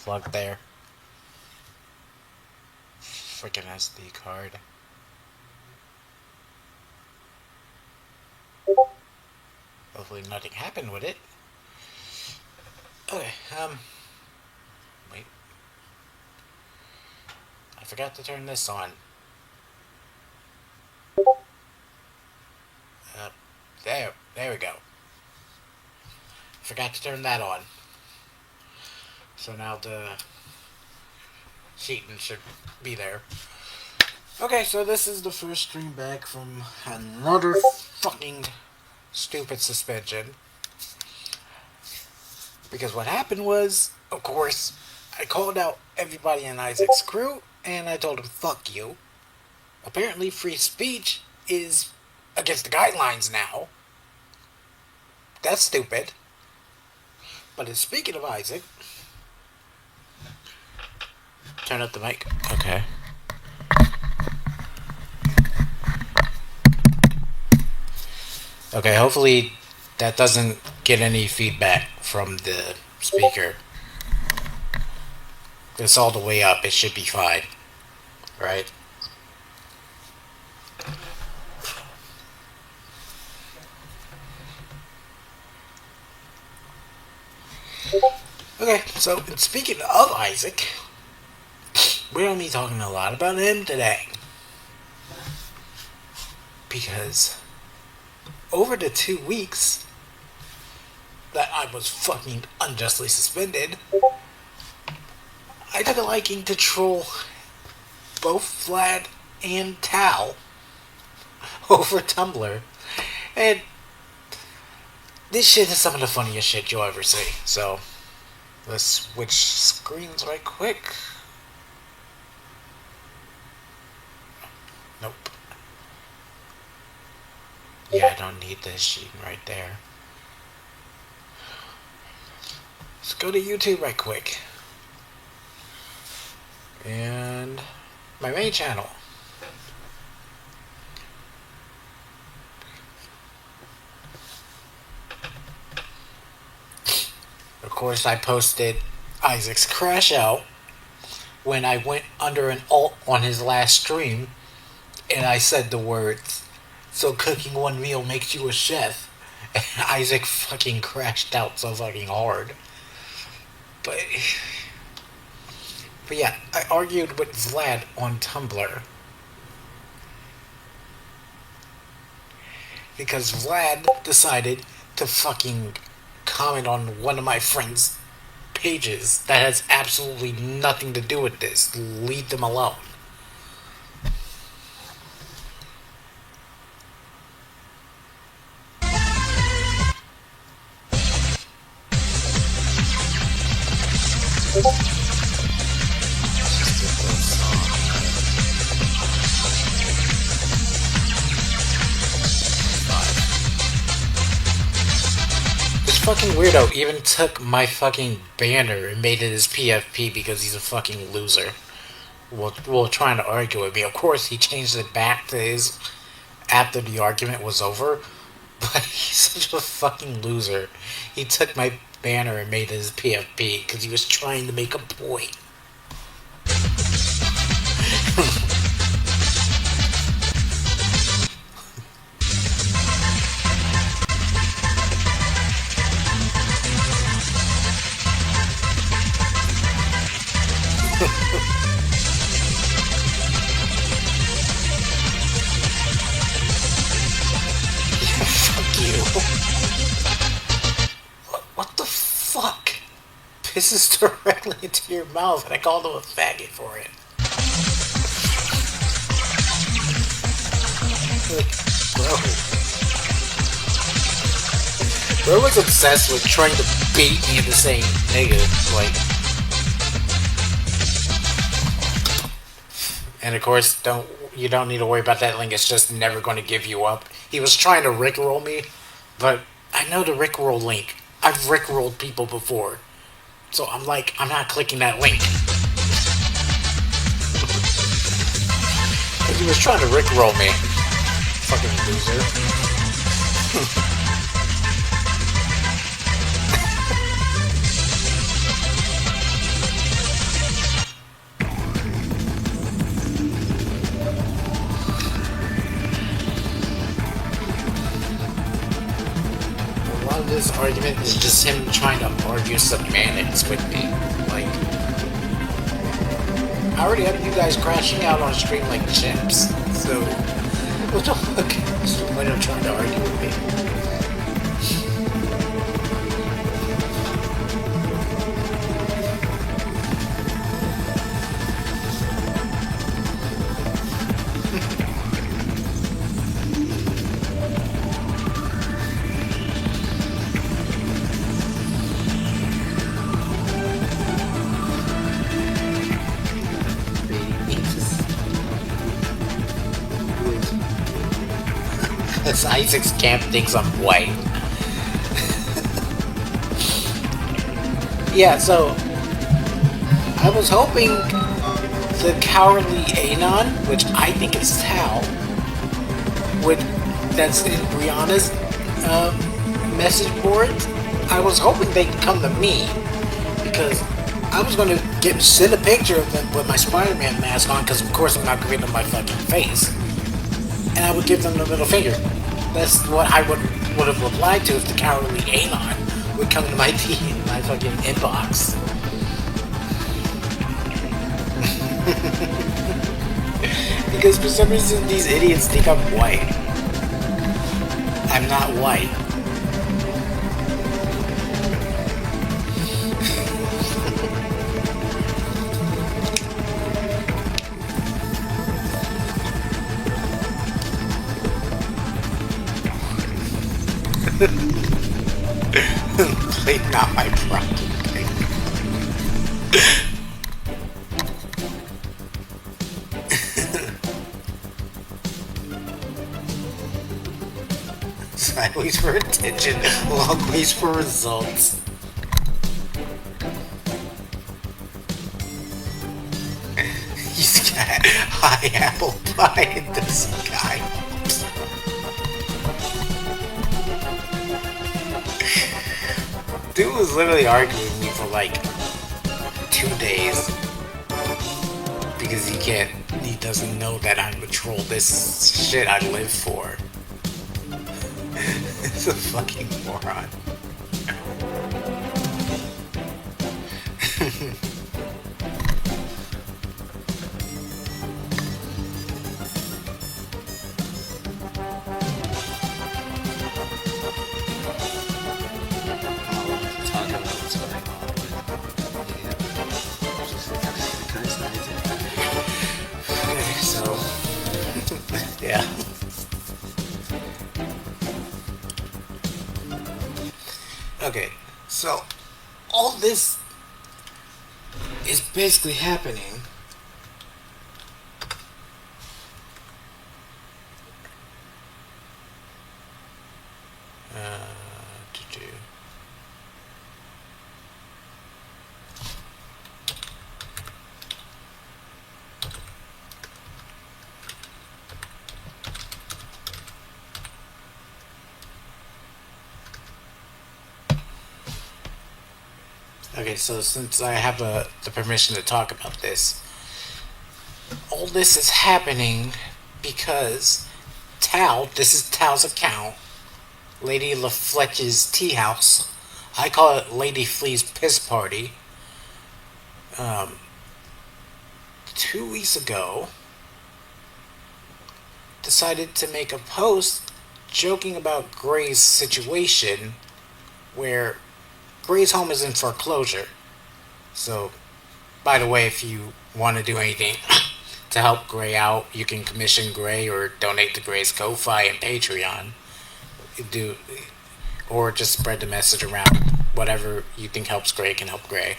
unplugged there. Freaking SD card. Hopefully nothing happened with it. Okay, wait. I forgot to turn this on. There we go. Forgot to turn that on. So now the Shiten should be there. Okay, so this is the first stream back from another fucking stupid suspension. Because what happened was, of course, I called out everybody in Isaac's crew, and I told them, fuck you. Apparently free speech is against the guidelines now. That's stupid. But speaking of Isaac... Turn up the mic. Okay. Okay, hopefully that doesn't get any feedback from the speaker. It's all the way up. It should be fine. Right? Okay, so speaking of Isaac, we're going to be talking a lot about him today. Because over the 2 weeks that I was fucking unjustly suspended, I took a liking to troll both Vlad and Tal over Tumblr. And this shit is some of the funniest shit you'll ever see. So, let's switch screens right quick. Nope. Yeah, I don't need this sheet right there. Let's go to YouTube right quick. And my main channel. Of course, I posted Isaac's crash out when I went under an alt on his last stream, and I said the words, "So cooking one meal makes you a chef." And Isaac fucking crashed out so fucking hard. But yeah, I argued with Vlad on Tumblr. Because Vlad decided to fucking comment on one of my friends' pages that has absolutely nothing to do with this. Leave them alone. Fucking weirdo even took my fucking banner and made it his PFP because he's a fucking loser. Well, trying to argue with me. Of course, he changed it back to his after the argument was over. But he's such a fucking loser. He took my banner and made it his PFP because he was trying to make a point. What the fuck? Pisses directly into your mouth, and I called him a faggot for it. Like, bro was obsessed with trying to beat me into saying nigga, like. And of course, you don't need to worry about that link. It's just never going to give you up. He was trying to rickroll me, but I know the rickroll link. I've rickrolled people before. So I'm like, I'm not clicking that link. Because he was trying to rickroll me. Fucking loser. of this argument is just him trying to argue semantics with me. Like, I already have you guys crashing out on stream like chimps, so what the fuck is the point of trying to argue with me? This Isaac's camp thinks I'm white. Yeah, so I was hoping the cowardly Anon, which I think is Tao, that's in Brianna's message board. I was hoping they'd come to me because I was gonna send a picture of them with my Spider-Man mask on, because of course I'm not giving them my fucking face, and I would give them the middle finger. That's what I would have replied to if the cowardly Anon would come to my fucking inbox. Because for some reason these idiots think I'm white. I'm not white. Play not my problem. Sideways for attention, long ways for results. He's got high apple pie in the sky. Dude was literally arguing with me for like 2 days because he doesn't know that I'm a troll. This shit I live for. It's a fucking moron. Yeah. Okay, so all this is basically happening Okay, so since I have the permission to talk about this, all this is happening because this is Tao's account, Lady LaFletch's tea house. I call it Lady Flea's piss party. 2 weeks ago, decided to make a post joking about Gray's situation, where Gray's home is in foreclosure. So, by the way, if you want to do anything to help Gray out, you can commission Gray or donate to Gray's Ko-Fi and Patreon. Or just spread the message around. Whatever you think helps Gray can help Gray.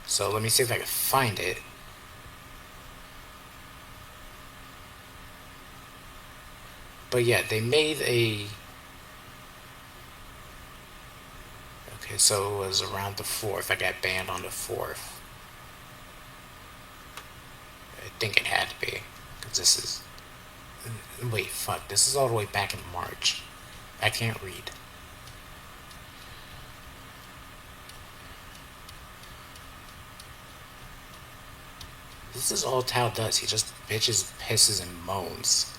So let me see if I can find it. But yeah, they made a... Okay, so it was around the 4th. I got banned on the 4th. I think it had to be. Because this is... Wait, fuck. This is all the way back in March. I can't read. This is all Tao does. He just bitches, pisses, and moans.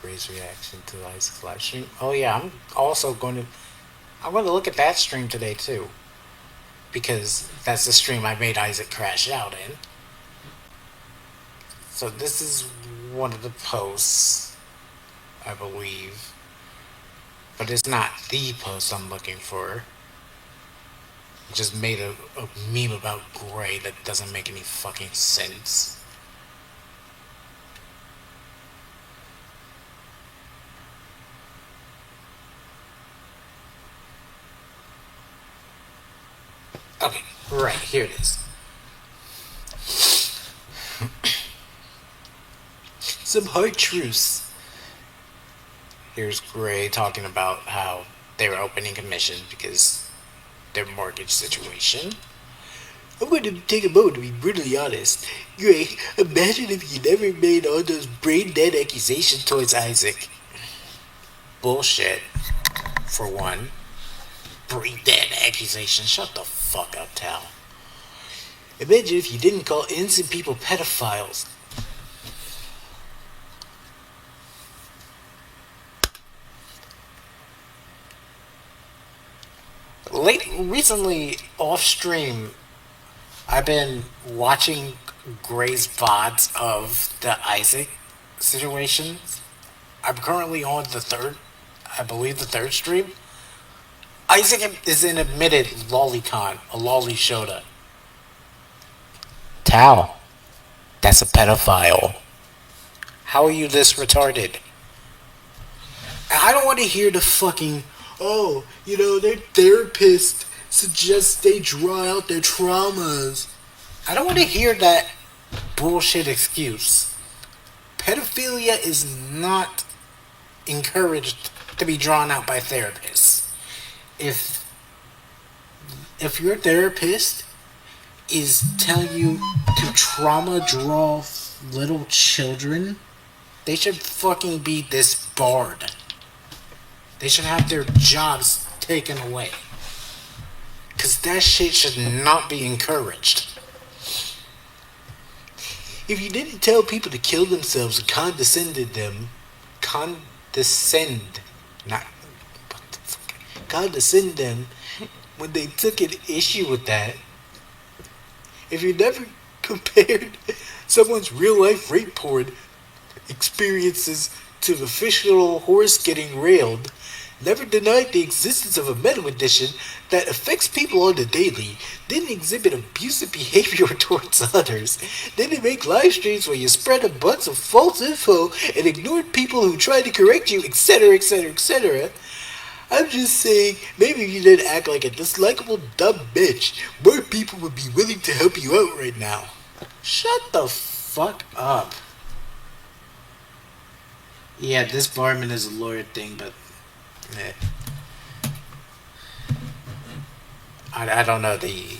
Ray's reaction to Isaac's live stream. Oh yeah, I'm going to look at that stream today too, because that's the stream I made Isaac crash out in. So this is one of the posts, I believe, but it's not the post I'm looking for. I just made a meme about Gray that doesn't make any fucking sense. Okay, right, here it is. Some hard truths. Here's Gray talking about how they were opening commission because their mortgage situation. I'm going to take a moment to be brutally honest. Gray, imagine if you never made all those brain-dead accusations towards Isaac. Bullshit, for one. Brain-dead accusations. Shut the fuck up, Tal. Imagine if you didn't call innocent people pedophiles. Recently, off stream, I've been watching Gray's VODs of the Isaac situation. I'm currently on the third stream. Isaac is an admitted lolicon, a lolly shoda. Tao, that's a pedophile. How are you this retarded? I don't want to hear the fucking, oh, their therapist suggests they draw out their traumas. I don't want to hear that bullshit excuse. Pedophilia is not encouraged to be drawn out by therapists. If your therapist is telling you to trauma draw little children, they should fucking be disbarred. They should have their jobs taken away. Because that shit should not be encouraged. If you didn't tell people to kill themselves and condescend them when they took an issue with that, if you never compared someone's real life rape porn experiences to the fictional horse getting railed, never denied the existence of a medical condition that affects people on the daily, didn't exhibit abusive behavior towards others, didn't make live streams where you spread a bunch of false info and ignored people who tried to correct you, etc., etc., etc., I'm just saying, maybe if you didn't act like a dislikable dumb bitch, more people would be willing to help you out right now. Shut the fuck up. Yeah, this barman is a lawyer thing, but I don't know the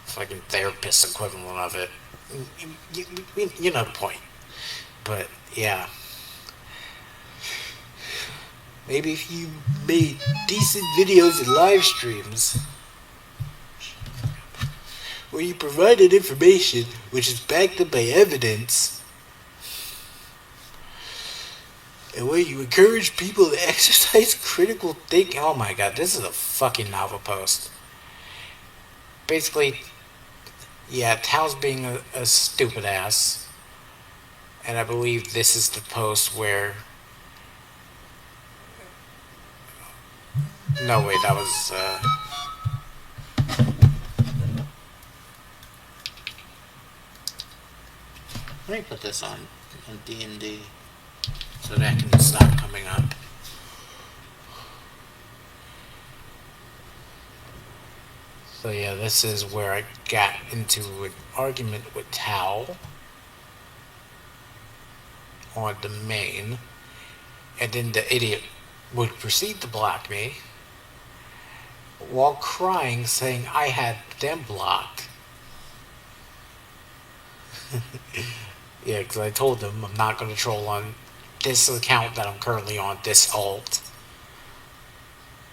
fucking therapist equivalent of it. You know the point. But yeah. Maybe if you made decent videos and live streams where you provided information which is backed up by evidence, and where you encourage people to exercise critical thinking. Oh my god, this is a fucking novel post. Basically, yeah, Tao's being a stupid ass. And I believe this is the post where... No, wait, that was... Let me put this on D&D so that can stop coming up. So yeah, this is where I got into an argument with Tao on the main, and then the idiot would proceed to block me while crying, saying I had them blocked. Yeah, because I told them I'm not going to troll on this account that I'm currently on, this alt,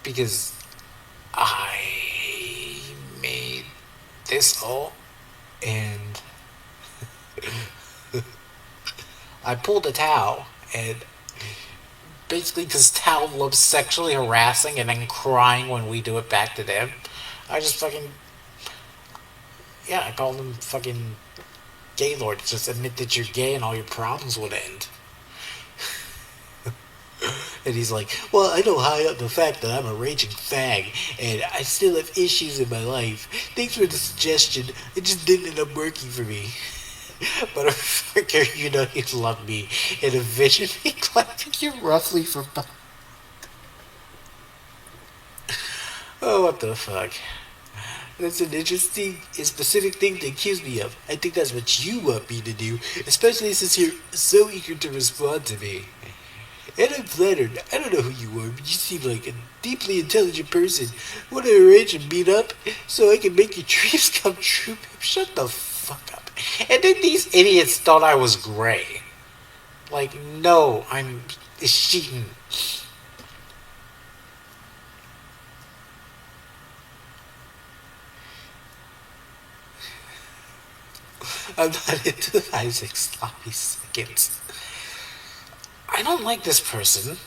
because I made this alt and I pulled a Tao, and basically because Tao loves sexually harassing and then crying when we do it back to them, I just fucking, yeah, I called him fucking Gaylord. Just admit that you're gay and all your problems would end. And he's like, well, I don't hide up the fact that I'm a raging fag and I still have issues in my life. Thanks for the suggestion. It just didn't end up working for me. But a figure, you know you love me. And envision me clapping you roughly from behind. Oh, what the fuck? That's an interesting and specific thing to accuse me of. I think that's what you want me to do, especially since you're so eager to respond to me. And I'm flattered. I don't know who you are, but you seem like a deeply intelligent person. Want to arrange a meet-up so I can make your dreams come true? Shut the fuck up. And then these idiots thought I was gray. Like, no, I'm Shiten. I'm not into Isaac sloppy seconds. I don't like this person.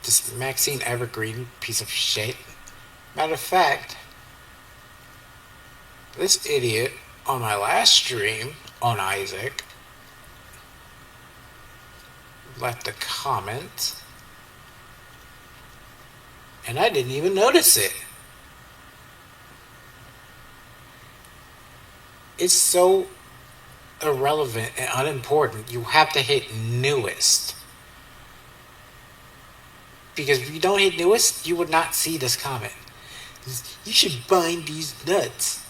This Maxine Evergreen piece of shit. Matter of fact, this idiot on my last stream on Isaac left a comment and I didn't even notice it. It's so irrelevant and unimportant. You have to hit newest. Because if you don't hit newest, you would not see this comment. You should bind these nuts.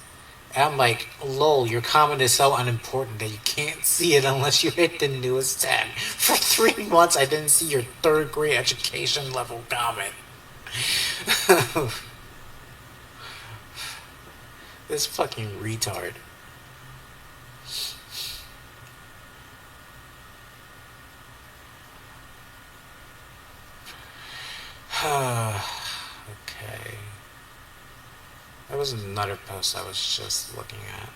And I'm like, lol, your comment is so unimportant that you can't see it unless you hit the newest tab. For 3 months, I didn't see your third grade education level comment. This fucking retard. Okay. That was another post I was just looking at.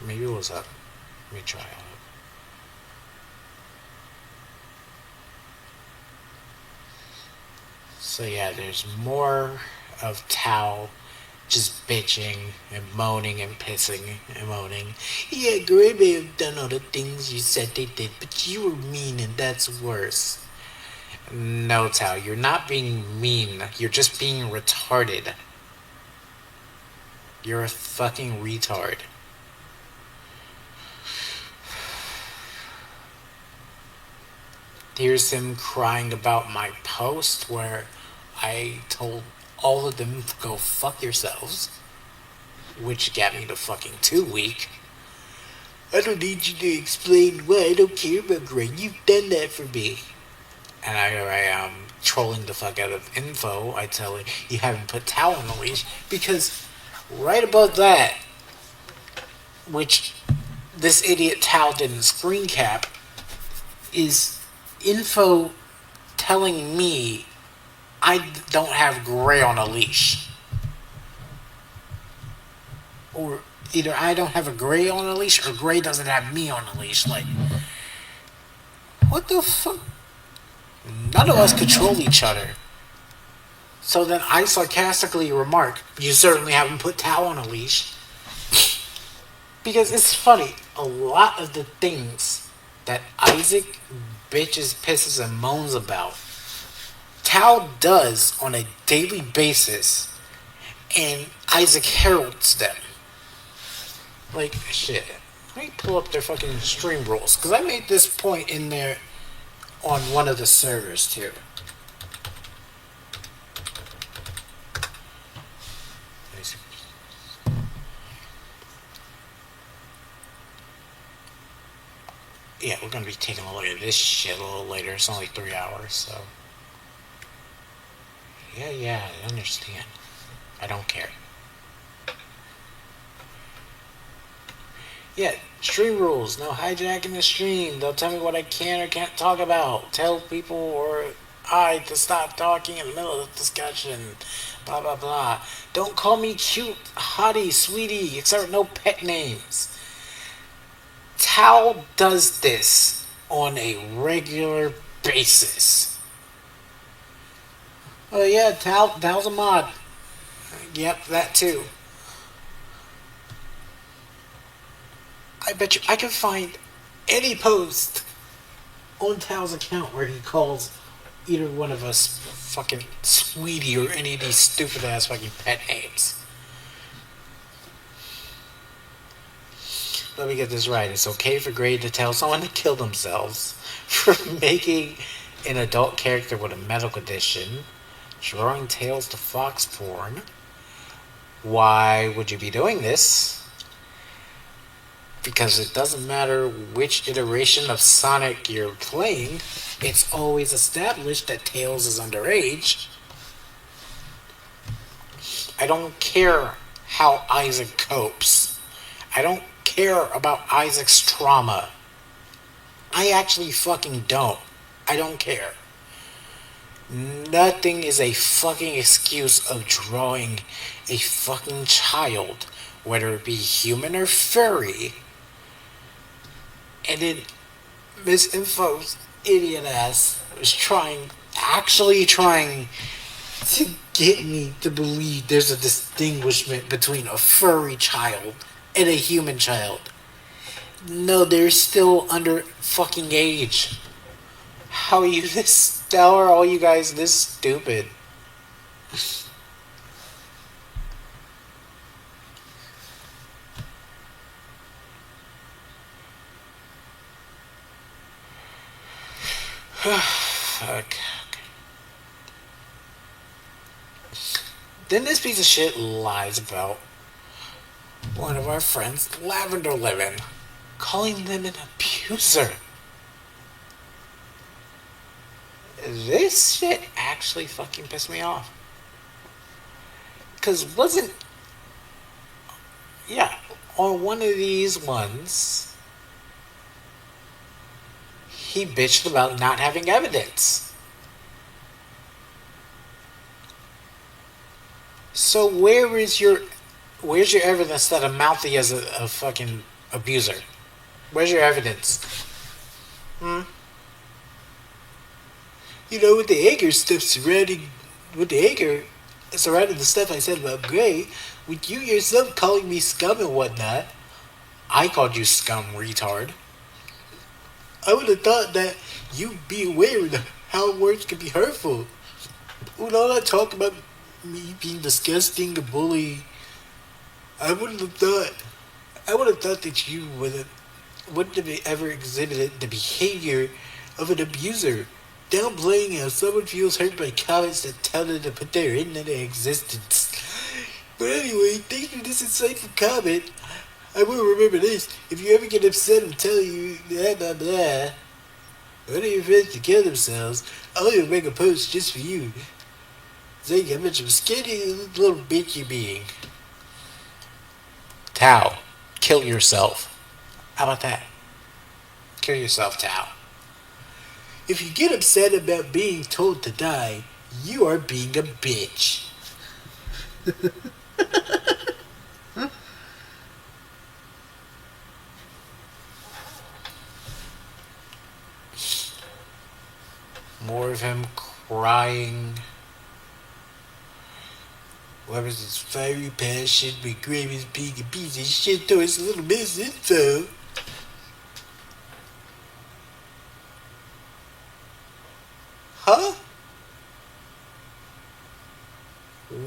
Maybe it was up. Let me try it. So yeah, there's more of Tao just bitching and moaning and pissing and moaning. Yeah, Gray may have done all the things you said they did, but you were mean and that's worse. No, Tao, you're not being mean. You're just being retarded. You're a fucking retard. Here's him crying about my post where I told all of them to go fuck yourselves, which got me to fucking 2 week. I don't need you to explain why I don't care about Gray. You've done that for me. And I am trolling the fuck out of info. I tell it you haven't put Tao on the leash because right above that, which this idiot Tao didn't screen cap, is info telling me I don't have Gray on a leash. Or either I don't have a Gray on a leash or Gray doesn't have me on a leash. Like, what the fuck? None of us control each other. So then I sarcastically remark, you certainly haven't put Tao on a leash. Because it's funny, a lot of the things that Isaac bitches, pisses, and moans about, Tao does on a daily basis, and Isaac heralds them. Like, shit. Let me pull up their fucking stream rules, because I made this point in there on one of the servers, too. Yeah, we're gonna be taking a look at this shit a little later. It's only 3 hours, so. Yeah, I understand. I don't care. Yeah, stream rules. No hijacking the stream. They'll tell me what I can or can't talk about. Tell people or Alright, to stop talking in the middle of the discussion. Blah blah blah. Don't call me cute, hottie, sweetie, etc. No pet names. Tal does this on a regular basis. Oh yeah, Tal's a mod. Yep, that too. I bet you I can find any post on Tal's account where he calls either one of us fucking sweetie or any of these stupid ass fucking pet names. Let me get this right. It's okay for Gray to tell someone to kill themselves for making an adult character with a medical condition, drawing tales to fox porn. Why would you be doing this? Because it doesn't matter which iteration of Sonic you're playing, it's always established that Tails is underage. I don't care how Isaac copes. I don't care about Isaac's trauma. I actually fucking don't. I don't care. Nothing is a fucking excuse of drawing a fucking child, whether it be human or furry. And then Miss Info's idiot ass was actually trying to get me to believe there's a distinguishment between a furry child and a human child. No, they're still under fucking age. How are you this? How are all you guys this stupid? Fuck. Then this piece of shit lies about one of our friends, Lavender Lemon, calling them an abuser. This shit actually fucking pissed me off. Cause on one of these ones, he bitched about not having evidence. So where's your evidence that Amalfi is a fucking abuser? Where's your evidence? You know, with the Ager stuff surrounding the stuff I said about Gray, with you yourself calling me scum and whatnot, I called you scum, retard. I would have thought that you'd be aware of how words can be hurtful. With all that talk about me being disgusting, a bully, I would have thought that you wouldn't have ever exhibited the behavior of an abuser, downplaying how someone feels hurt by comments that tell them to put their internet in existence. But anyway, thanks for this insightful comment. I will remember this. If you ever get upset and tell you blah blah blah, one of your friends to kill themselves, I'll even make a post just for you, saying how much of a skinny little bitch you're being. Tao, kill yourself. How about that? Kill yourself, Tao. If you get upset about being told to die, you are being a bitch. More of him crying. What was his fiery passion when Gray was being a piece of shit towards little Miss Info? Huh?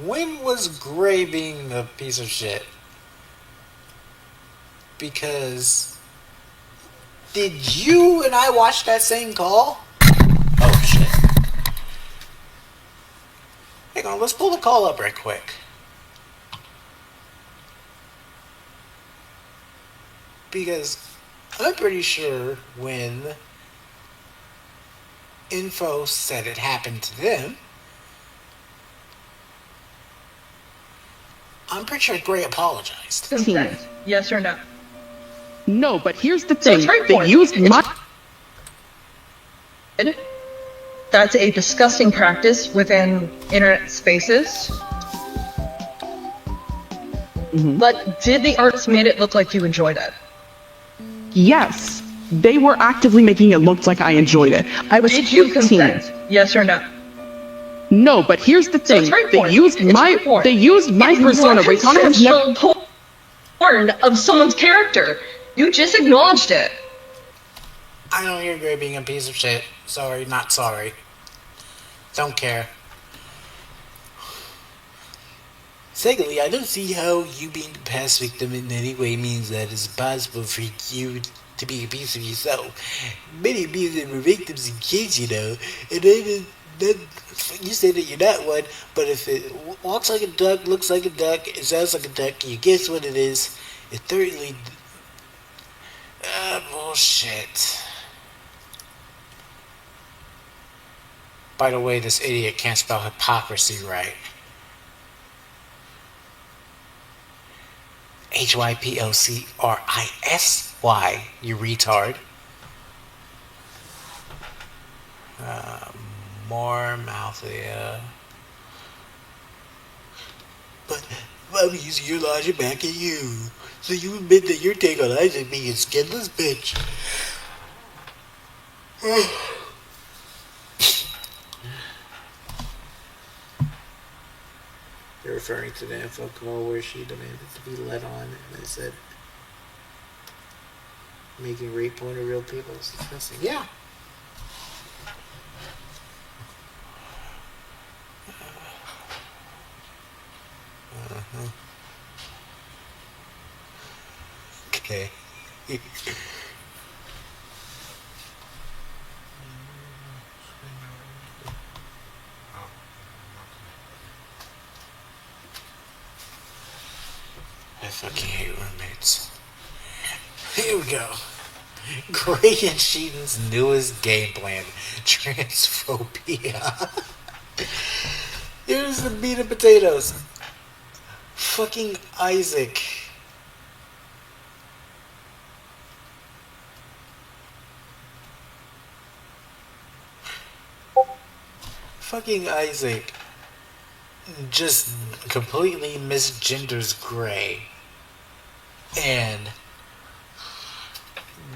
When was Gray being a piece of shit? Because did you and I watch that same call? Oh shit. Hang on, let's pull the call up right quick. Because I'm pretty sure when Info said it happened to them, I'm pretty sure Gray apologized. Yes or no? No, but here's the So thing. it's very They important. used my... That's a disgusting practice within internet spaces. But did the artist made it look like you enjoyed it? Yes, they were actively making it look like I enjoyed it. I was Did you 15. consent? Yes or no? No, but here's the thing. it's very They important. used It's my very important. they used my It's persona. not Raitana has never. consensual porn of someone's character. You just acknowledged it. I don't hear Gray being a piece of shit. Sorry, not sorry. Don't care. Secondly, I don't see how you being the past victim in any way means that it's possible for you to be a piece of yourself. Many people were victims in kids, you know, and then you say that you're not one, but if it walks like a duck, looks like a duck, it sounds like a duck, you guess what it is. And thirdly, bullshit. By the way, this idiot can't spell hypocrisy right. HYPOCRISY, you retard. More Malthea. But I'm using your logic back at you. So you admit that your take on Isaac being a skinless bitch. They're referring to the info call where she demanded to be let on, and they said making rape porn of real people is disgusting. Yeah. Okay. I fucking hate roommates. Here we go. Gray and Sheetan's newest game plan, transphobia. Here's the meat and potatoes. Fucking Isaac. Fucking Isaac just completely misgenders Gray. And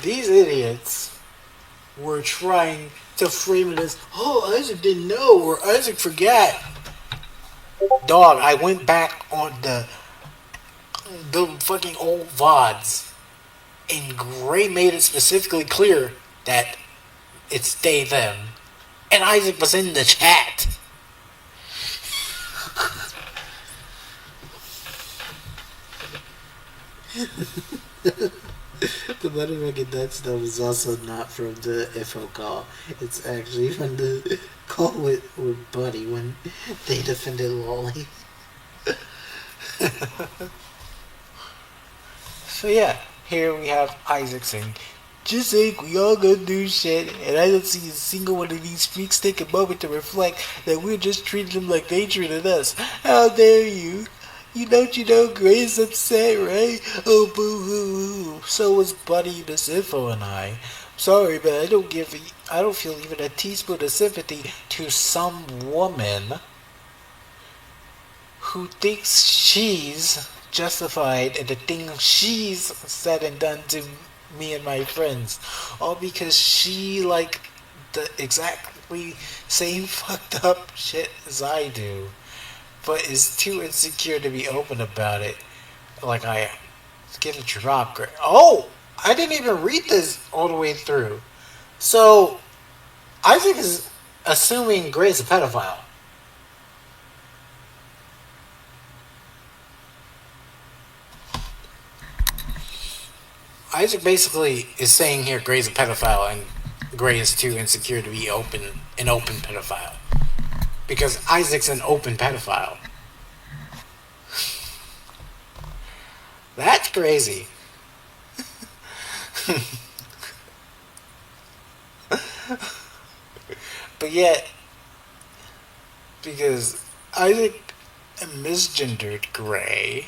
these idiots were trying to frame it as, oh, Isaac didn't know, or Isaac forgot. Dog, I went back on the fucking old VODs, and Gray made it specifically clear that it's they, them. And Isaac was in the chat. The motherfucking that stuff is also not from the info call. It's actually from the call with Buddy when they defended Lolly. So yeah, here we have Isaac saying, just think we all go through shit, and I don't see a single one of these freaks take a moment to reflect that we're just treating them like they treated us. How dare you? You know Gray's upset, right? Oh, boo-hoo-hoo. So was Buddy, Miss Info, and I. Sorry, but I don't feel even a teaspoon of sympathy to some woman who thinks she's justified in the things she's said and done to me and my friends. All because she like the exactly same fucked up shit as I do, but is too insecure to be open about it. Like I get a drop. Oh, I didn't even read this all the way through. So Isaac is assuming Gray's a pedophile. Isaac basically is saying here Gray's a pedophile and Gray is too insecure to be an open pedophile. Because Isaac's an open pedophile. That's crazy. But yet, because Isaac misgendered Gray.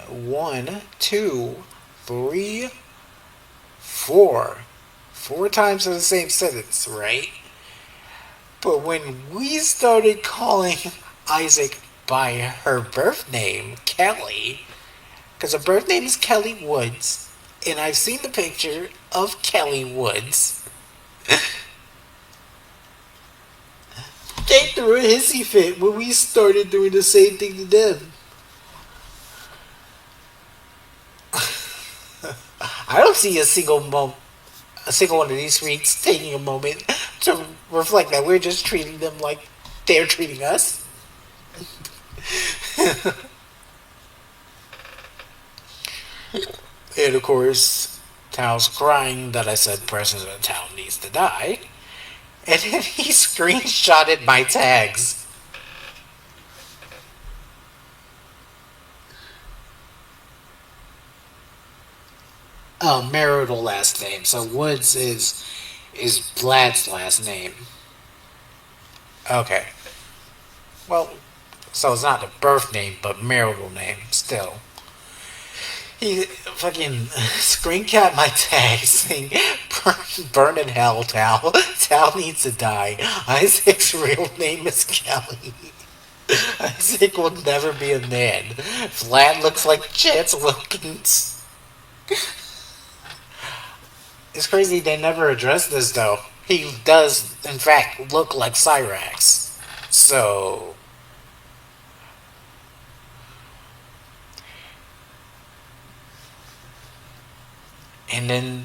1, 2, 3, 4, 4 times in the same sentence, right? But when we started calling Isaac by her birth name, Kelly, because her birth name is Kelly Woods, and I've seen the picture of Kelly Woods, they threw a hissy fit when we started doing the same thing to them. I don't see a single one of these freaks taking a moment to reflect that we're just treating them like they're treating us. And of course, Tao's crying that I said President Tao needs to die. And then he screenshotted my tags. Oh, marital last name. So Woods is Vlad's last name. Okay. Well, so it's not the birth name, but marital name still. He fucking screen capped my tag saying, burn in hell, Tal. Tal needs to die. Isaac's real name is Kelly. Isaac will never be a man. Vlad looks like Chance Wilkins. It's crazy they never addressed this, though. He does, in fact, look like Cyrax. So... And then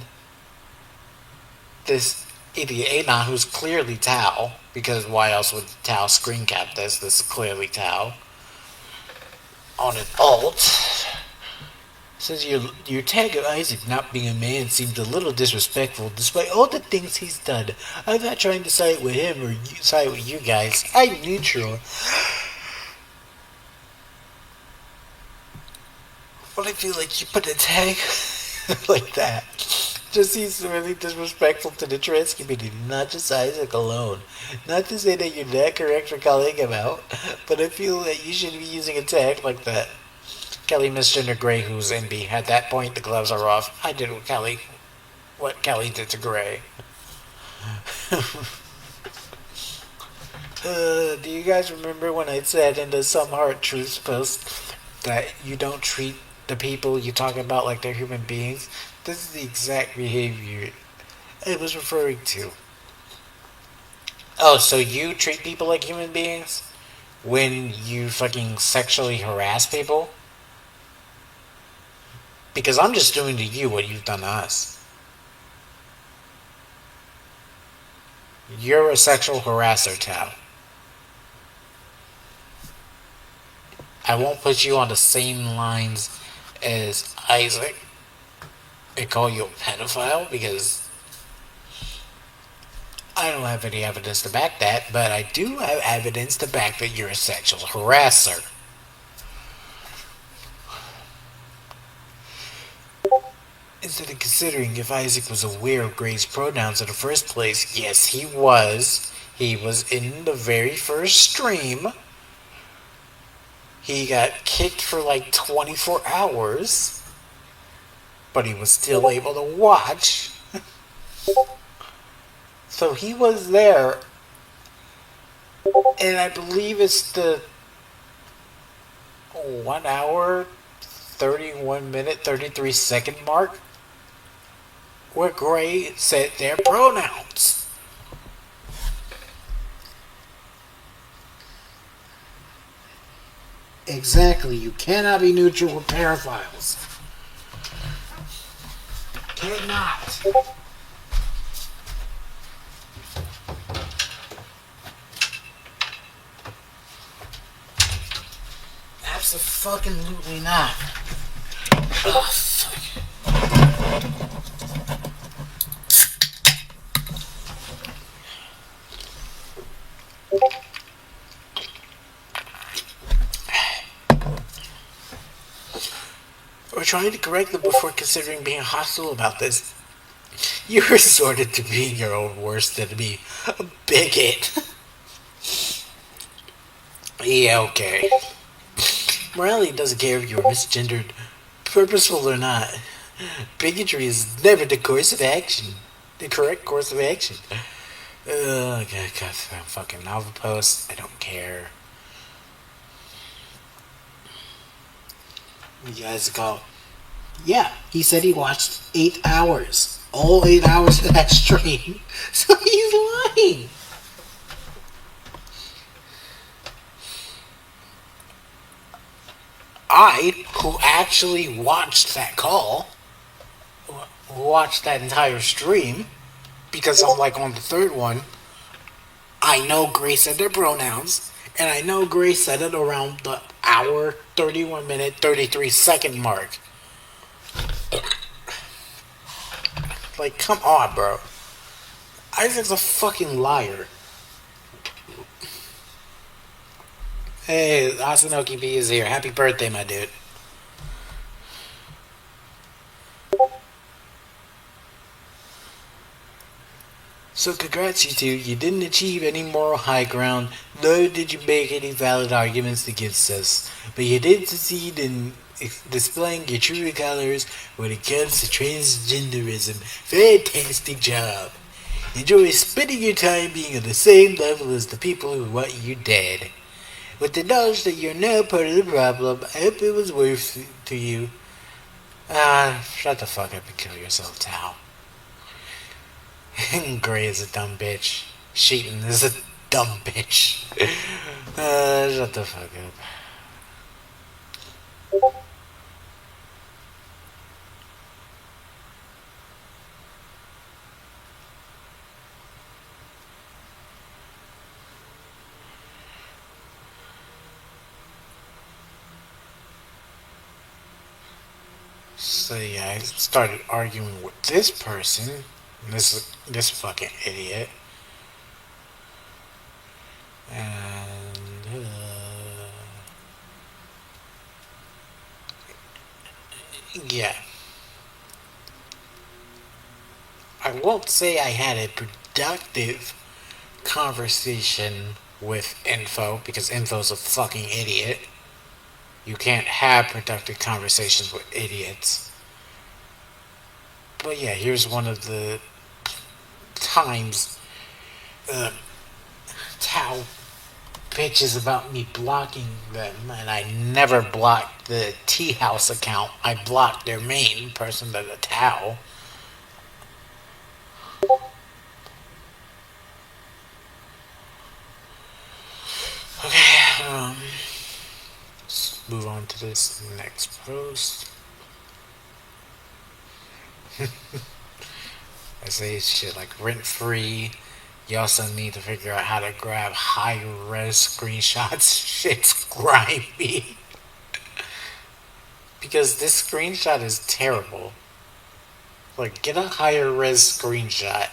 this idiot Anon, who's clearly Tao, because why else would Tao screen cap this? This is clearly Tao. On an alt, says your tag of Isaac not being a man seemed a little disrespectful despite all the things he's done. I'm not trying to side with him or side with you guys. I'm neutral. But I feel like you put a tag like that just seems really disrespectful to the trans community, not just Isaac alone. Not to say that you're not correct for calling him out, but I feel that you shouldn't be using a tag like that. Kelly misgendered Gray, who's NB. At that point, the gloves are off. I did what Kelly did to Gray. Do you guys remember when I said in the Some Hard Truths post that you don't treat the people you talk about like they're human beings? This is the exact behavior I was referring to. Oh, so you treat people like human beings when you fucking sexually harass people? Because I'm just doing to you what you've done to us. You're a sexual harasser, Tao. I won't put you on the same lines as Isaac and call you a pedophile because I don't have any evidence to back that, but I do have evidence to back that you're a sexual harasser. Instead of considering if Isaac was aware of Gray's pronouns in the first place, yes, he was. He was in the very first stream. He got kicked for like 24 hours, but he was still able to watch. So he was there, and I believe it's the 1 hour, 31 minute, 33 second mark where Gray said their pronouns. Exactly, you cannot be neutral with paraphiles. Cannot. Absolutely not. Oh, fuck. We're trying to correct them before considering being hostile about this. You resorted to being your own worst enemy. A bigot. Yeah, okay. Morality doesn't care if you're misgendered, purposeful or not. Bigotry is never the course of action. the correct course of action. Okay, fucking novel post. I don't care. You guys go. Yeah, he said he watched 8 hours. All 8 hours of that stream. So he's lying. I, who actually watched that call, watched that entire stream, because I'm like on the third one, I know Grace said their pronouns, and I know Grace said it around the hour, 31 minute, 33 second mark. Like, come on, bro. Isaac's a fucking liar. Hey, Asanoki B is here. Happy birthday, my dude. So congrats, you two. You didn't achieve any moral high ground, nor did you make any valid arguments against us. But you did succeed in displaying your true colors when it comes to transgenderism. Fantastic job. Enjoy spending your time being on the same level as the people who want you dead. With the knowledge that you're now part of the problem, I hope it was worth it to you. Shut the fuck up and kill yourself, Tao. Gray is a dumb bitch. Shiten is a dumb bitch. Shut the fuck up. So yeah, I started arguing with this person. This fucking idiot. And yeah. I won't say I had a productive conversation with Info, because Info's a fucking idiot. You can't have productive conversations with idiots. But yeah, here's one of the times Tao bitches about me blocking them, and I never blocked the Tea House account. I blocked their main person, the Tao. Okay, let's move on to this next post. I say shit like rent free. You also need to figure out how to grab high res screenshots. Shit's grimy. Because this screenshot is terrible. Like, get a higher res screenshot.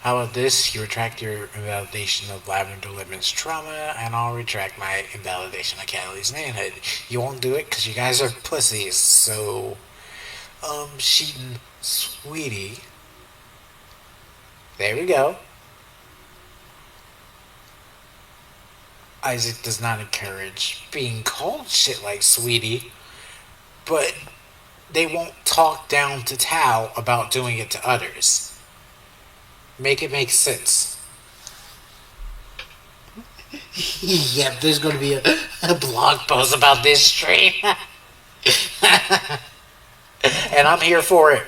How about this? You retract your invalidation of Lavender Lemon's trauma, and I'll retract my invalidation of Cataly's manhood. You won't do it because you guys are pussies, so... Shiten, sweetie. There we go. Isaac does not encourage being called shit like sweetie, but they won't talk down to Tao about doing it to others. Make it make sense. Yep, there's going to be a blog post about this stream. And I'm here for it.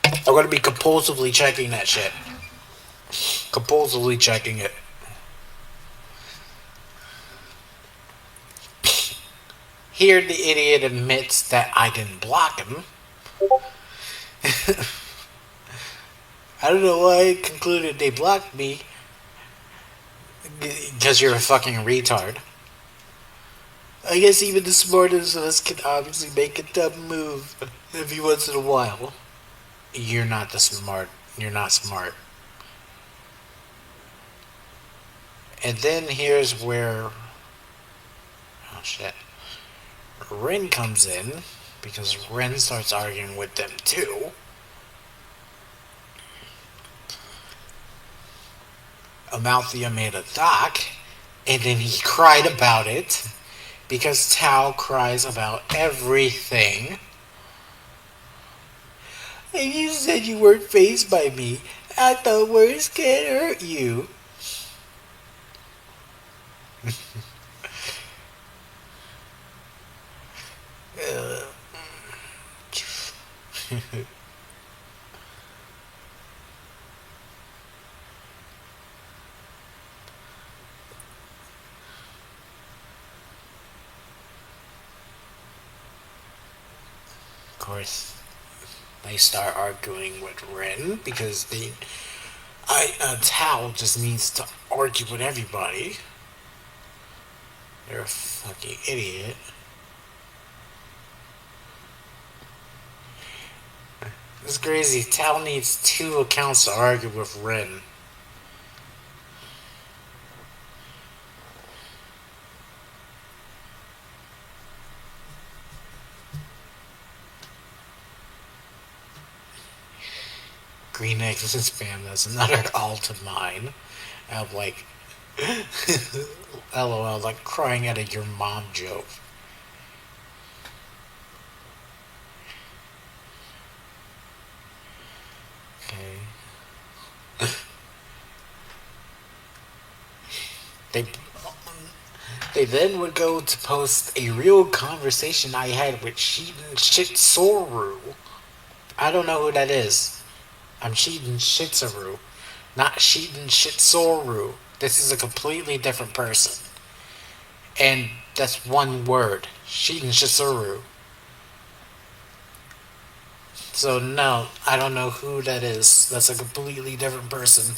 I'm going to be compulsively checking that shit. Compulsively checking it. Here the idiot admits that I didn't block him. I don't know why I concluded they blocked me. Because you're a fucking retard. I guess even the smartest of us can obviously make a dumb move every once in a while. You're not smart. You're not smart. And then here's where... oh shit. Ren comes in, because Ren starts arguing with them too. Amalthea made a doc, and then he cried about it. because Tao cries about everything. And you said you weren't fazed by me. I thought words can't hurt you. Uh, of course, they start arguing with Ren because Tao just needs to argue with everybody. They're a fucking idiot. It's crazy. Tao needs 2 accounts to argue with Ren. Green eggs and spam, that's another alt of mine. I'm like, LOL, like crying out of your mom joke. Okay. They then would go to post a real conversation I had with Shiten Shitsuru. I don't know who that is. I'm Shiten Shitsuru, not Shiten Shitsuru. This is a completely different person. And that's one word. Shiten Shitsuru. So no, I don't know who that is. That's a completely different person.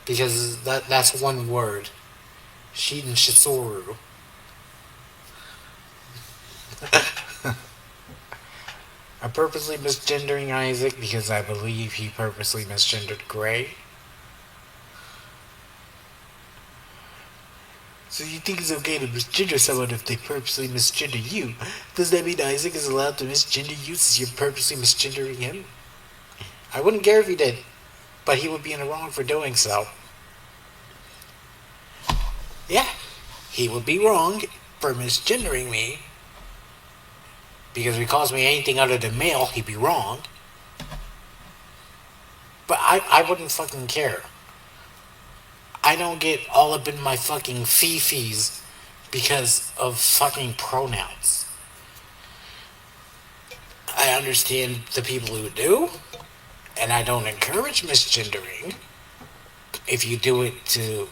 Because that's one word. Shiten Shitsuru. I'm purposely misgendering Isaac because I believe he purposely misgendered Gray. So you think it's okay to misgender someone if they purposely misgender you? Does that mean Isaac is allowed to misgender you since you're purposely misgendering him? I wouldn't care if he did, but he would be in the wrong for doing so. Yeah, he would be wrong for misgendering me. Because if he calls me anything other than male, he'd be wrong. But I wouldn't fucking care. I don't get all up in my fucking fifis because of fucking pronouns. I understand the people who do, and I don't encourage misgendering. If you do it to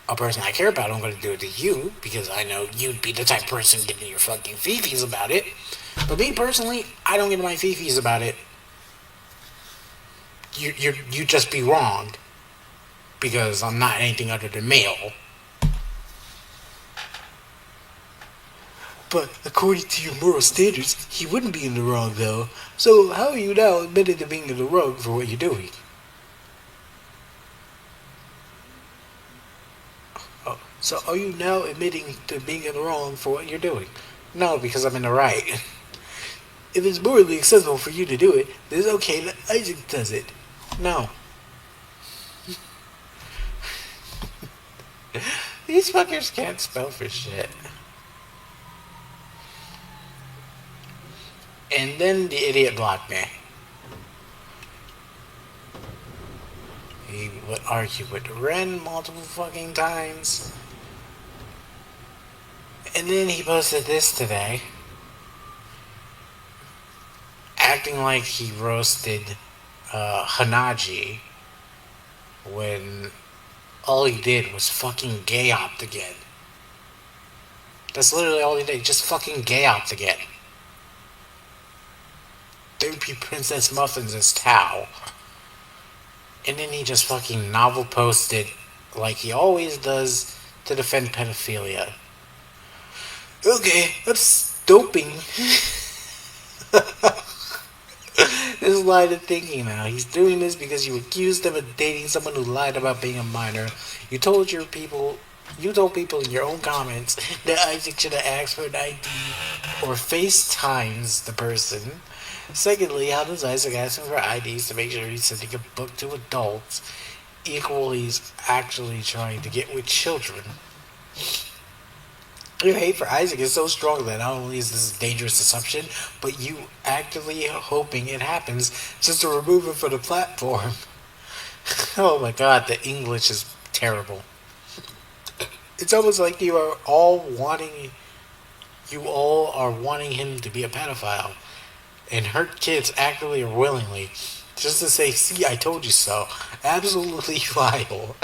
a person I care about, I'm going to do it to you because I know you'd be the type of person getting your fucking fifis about it. But me personally, I don't get my fifis about it. You just be wrong because I'm not anything other than male. But according to your moral standards, he wouldn't be in the wrong though. So how are you now admitted to being in the wrong for what you're doing? Oh, so are you now admitting to being in the wrong for what you're doing? No, because I'm in the right. If it's morally acceptable for you to do it, then it's okay that Isaac does it. No. These fuckers can't spell for shit. And then the idiot blocked me. He would argue with Ren multiple fucking times. And then he posted this today. Acting like he roasted Hanaji when all he did was fucking gay opt again. That's literally all he did, just fucking gay opt again. There would be Princess Muffins as Tao. And then he just fucking novel posted like he always does to defend pedophilia. Okay, that's doping. This line of thinking now. He's doing this because you accused him of dating someone who lied about being a minor. You told people in your own comments that Isaac should have asked for an ID or FaceTimes the person. Secondly, how does Isaac ask him for IDs to make sure he's sending a book to adults equal he's actually trying to get with children? Your hate for Isaac is so strong that not only is this a dangerous assumption, but you actively hoping it happens just to remove him from the platform. Oh my god, the English is terrible. It's almost like you all are wanting him to be a pedophile and hurt kids actively or willingly, just to say, "See, I told you so." Absolutely vile.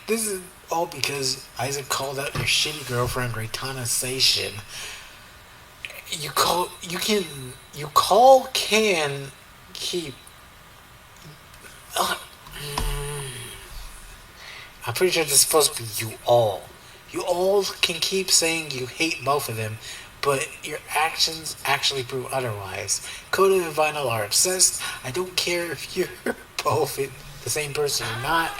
This is all because Isaac called out your shitty girlfriend Reitana Sation. You call can keep. Uh, I'm pretty sure this is supposed to be you all. You all can keep saying you hate both of them, but your actions actually prove otherwise. Coda and Vinyl are obsessed. I don't care if you're both the same person or not.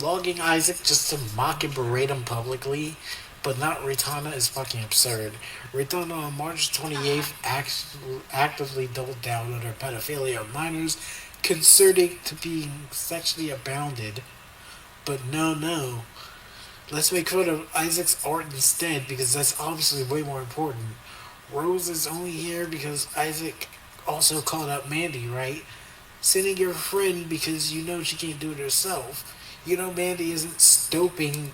Logging Isaac just to mock and berate him publicly, but not Ritana, is fucking absurd. Ritana on March 28th actively doubled down on her pedophilia of minors, concerning to being sexually abounded. But no. Let's make fun of Isaac's art instead, because that's obviously way more important. Rose is only here because Isaac also called out Mandy, right? Sending your friend because you know she can't do it herself. You know Mandy isn't stopping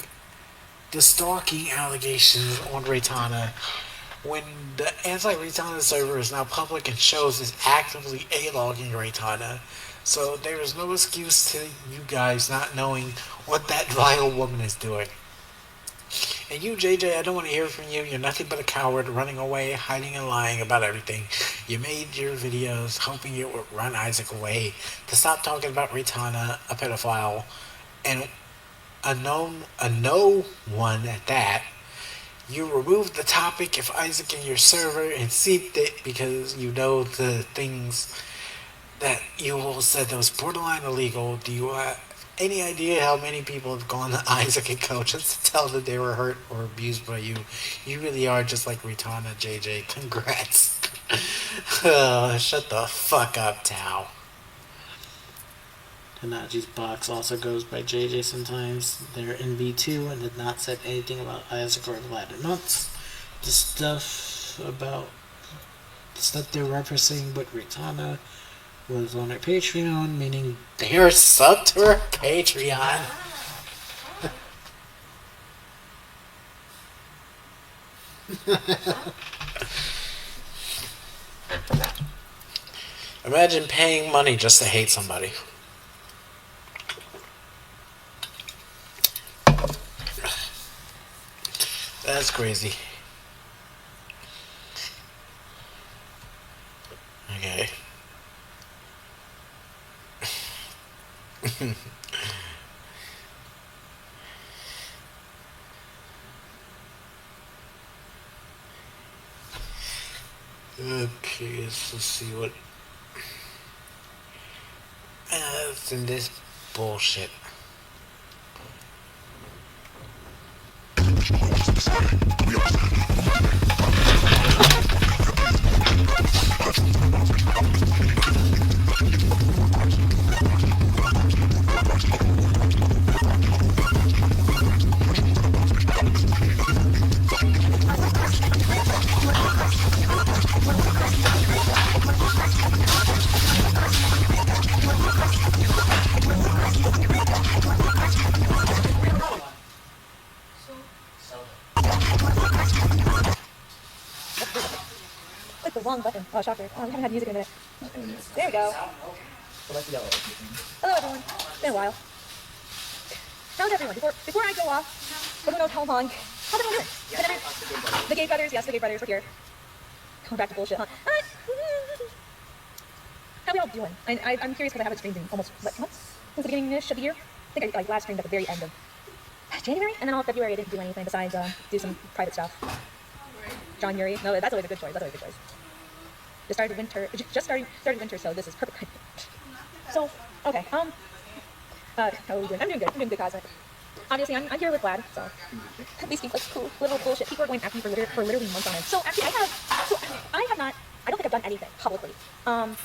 the stalking allegations on Reitana when the anti-Reitana server is now public and shows is actively A-logging Reitana. So there is no excuse to you guys not knowing what that vile woman is doing. And you, JJ, I don't want to hear from you. You're nothing but a coward, running away, hiding and lying about everything. You made your videos hoping it would run Isaac away to stop talking about Ritana, a pedophile, and a no one at that. You removed the topic of Isaac in your server and seeped it because you know the things that you all said that was borderline illegal. Do you have any idea how many people have gone to Isaac and Co just to tell that they were hurt or abused by you? You really are just like Ritana, JJ. Congrats. Shut the fuck up, Tao. Hanaji's box also goes by JJ sometimes. They're in V2 and did not say anything about Isaac or Vlad Nuts. The stuff they're referencing with Ritana was on her Patreon, meaning they are subbed to her Patreon. Imagine paying money just to hate somebody. That's crazy. Okay. Okay, let's see what else in this bullshit. Click the wrong button. Oh, shocker. Oh, we haven't had music in a minute. There we go. Hello, everyone. It's been a while. How's everyone? Before I go off, for who knows how long, how's everyone doing? The gay brothers, yes, the gay brothers, we're here. Going back to bullshit, huh? How we all doing? I'm curious because I haven't streamed in almost, what, months? Since the beginning-ish of the year? I think I last streamed at the very end of January, and then all of February I didn't do anything besides do some private stuff. John Yuri. No, that's always a good choice. That's always a good choice. Just started winter, so this is perfect. So, okay. How are we doing? I'm doing good. I'm doing good, Cosmic. Obviously, I'm here with Vlad, so these people like cool little bullshit. People are going after me for literally months on end. So actually, I have not. I don't think I've done anything publicly. I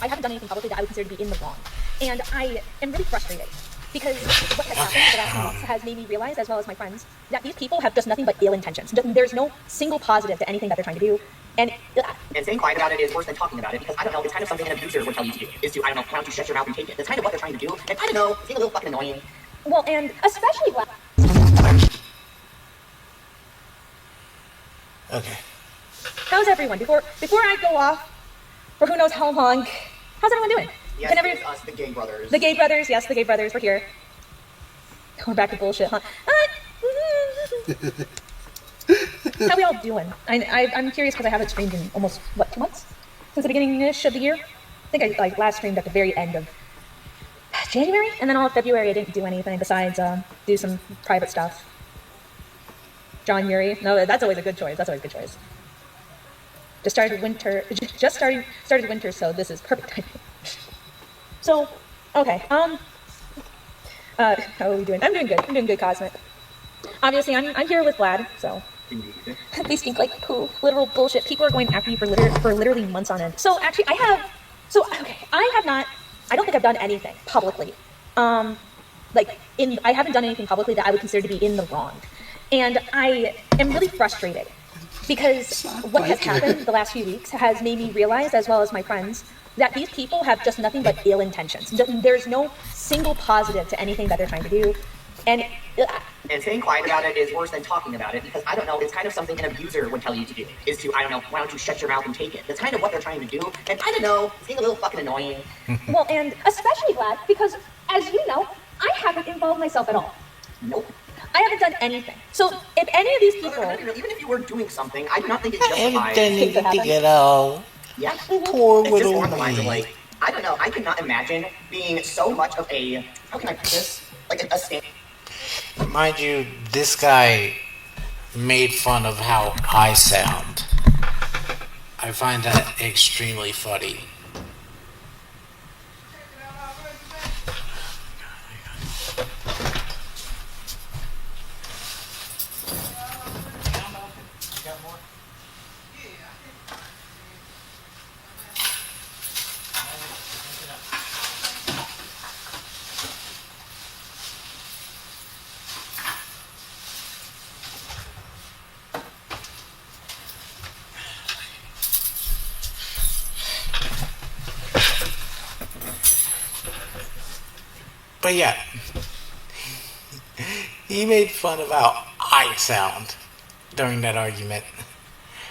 haven't done anything publicly that I would consider to be in the wrong, and I am really frustrated Because what has happened the last few weeks has made me realize, as well as my friends, that these people have just nothing but ill intentions. There's no single positive to anything that they're trying to do. And staying quiet about it is worse than talking about it, because I don't know, it's kind of something an abuser would tell you to do, is to, I don't know, why don't you shut your mouth and take it. That's kind of what they're trying to do, and I don't know, it's getting a little fucking annoying. well, and especially black. Okay. How's everyone? Before I go off for who knows how long, how's everyone doing? Yes, it's us, the gay brothers. The gay brothers, yes, the gay brothers, we're here. We're back to bullshit, huh? How we all doing? I'm curious because I haven't streamed in almost, 2 months? Since the beginning-ish of the year? I think I last streamed at the very end of January, and then all of February I didn't do anything besides do some private stuff. John Yuri. No, that's always a good choice. Just started winter, so this is perfect timing. So, okay, how are we doing? I'm doing good, Cosmic. Obviously, I'm here with Vlad, so. They stink like poo, literal bullshit. People are going after you for literally months on end. So, actually, I don't think I've done anything publicly. I haven't done anything publicly that I would consider to be in the wrong. And I am really frustrated because what has happened the last few weeks has made me realize, as well as my friends, that these people have just nothing but ill intentions. There's no single positive to anything that they're trying to do. And staying quiet about it is worse than talking about it, because I don't know, it's kind of something an abuser would tell you to do, is to, I don't know, why don't you shut your mouth and take it. That's kind of what they're trying to do, and I don't know, it's getting a little fucking annoying. well, and especially Vlad, because as you know, I haven't involved myself at all. Nope. I haven't done anything. So if any of these people... Even if you were doing something, I do not think it's justified. I haven't done anything at all. Yeah. Poor it's little just more the lines of, me. like, I don't know, I cannot imagine being so much of a, how can I put this? Like a stand. Mind you, this guy made fun of how I sound. I find that extremely funny. But yeah, he made fun of how I sound during that argument.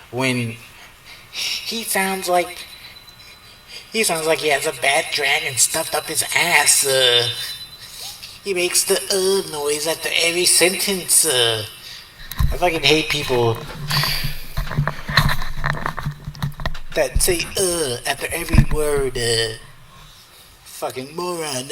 When he sounds like he has a bad dragon stuffed up his ass. He makes the noise after every sentence. I fucking hate people that say after every word. Fucking moron.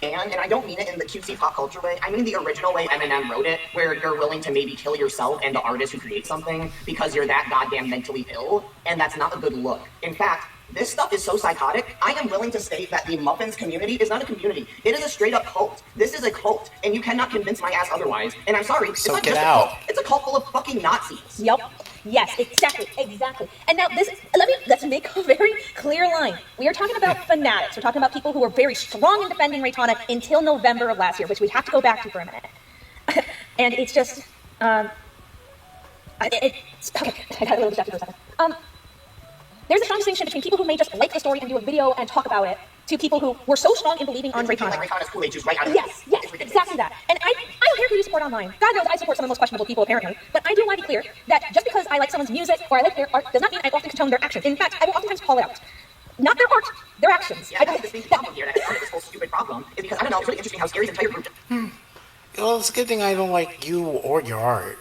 And I don't mean it in the cutesy pop culture way, I mean the original way Eminem wrote it, where you're willing to maybe kill yourself and the artist who creates something because you're that goddamn mentally ill, and that's not a good look. In fact, this stuff is so psychotic, I am willing to state that the Muffins community is not a community. It is a straight up cult. This is a cult, and you cannot convince my ass otherwise. And I'm sorry, it's not just a cult. It's a cult full of fucking Nazis. Yep. Yes, exactly. And now let's make a very clear line. We are talking about fanatics. We're talking about people who were very strong in defending Raytana until November of last year, which we have to go back to for a minute. And it's just, okay, I got a little distracted for a second. There's a strong distinction between people who may just like the story and do a video and talk about it, to people who were so strong in believing on Raytana. Like Raytana's Kool-Aid juice right out of Yes, exactly that. And I don't care who you support online. God knows I support some of the most questionable people, apparently. But I do want to be clear that just because I like someone's music or I like their art does not mean I often condone their actions. In fact, I will oftentimes call it out. Not their art, their actions. Yeah, I think this problem here, that this whole stupid problem, is because, I don't know, it's really interesting how Scary's entire group... Well, it's a good thing I don't like you or your art.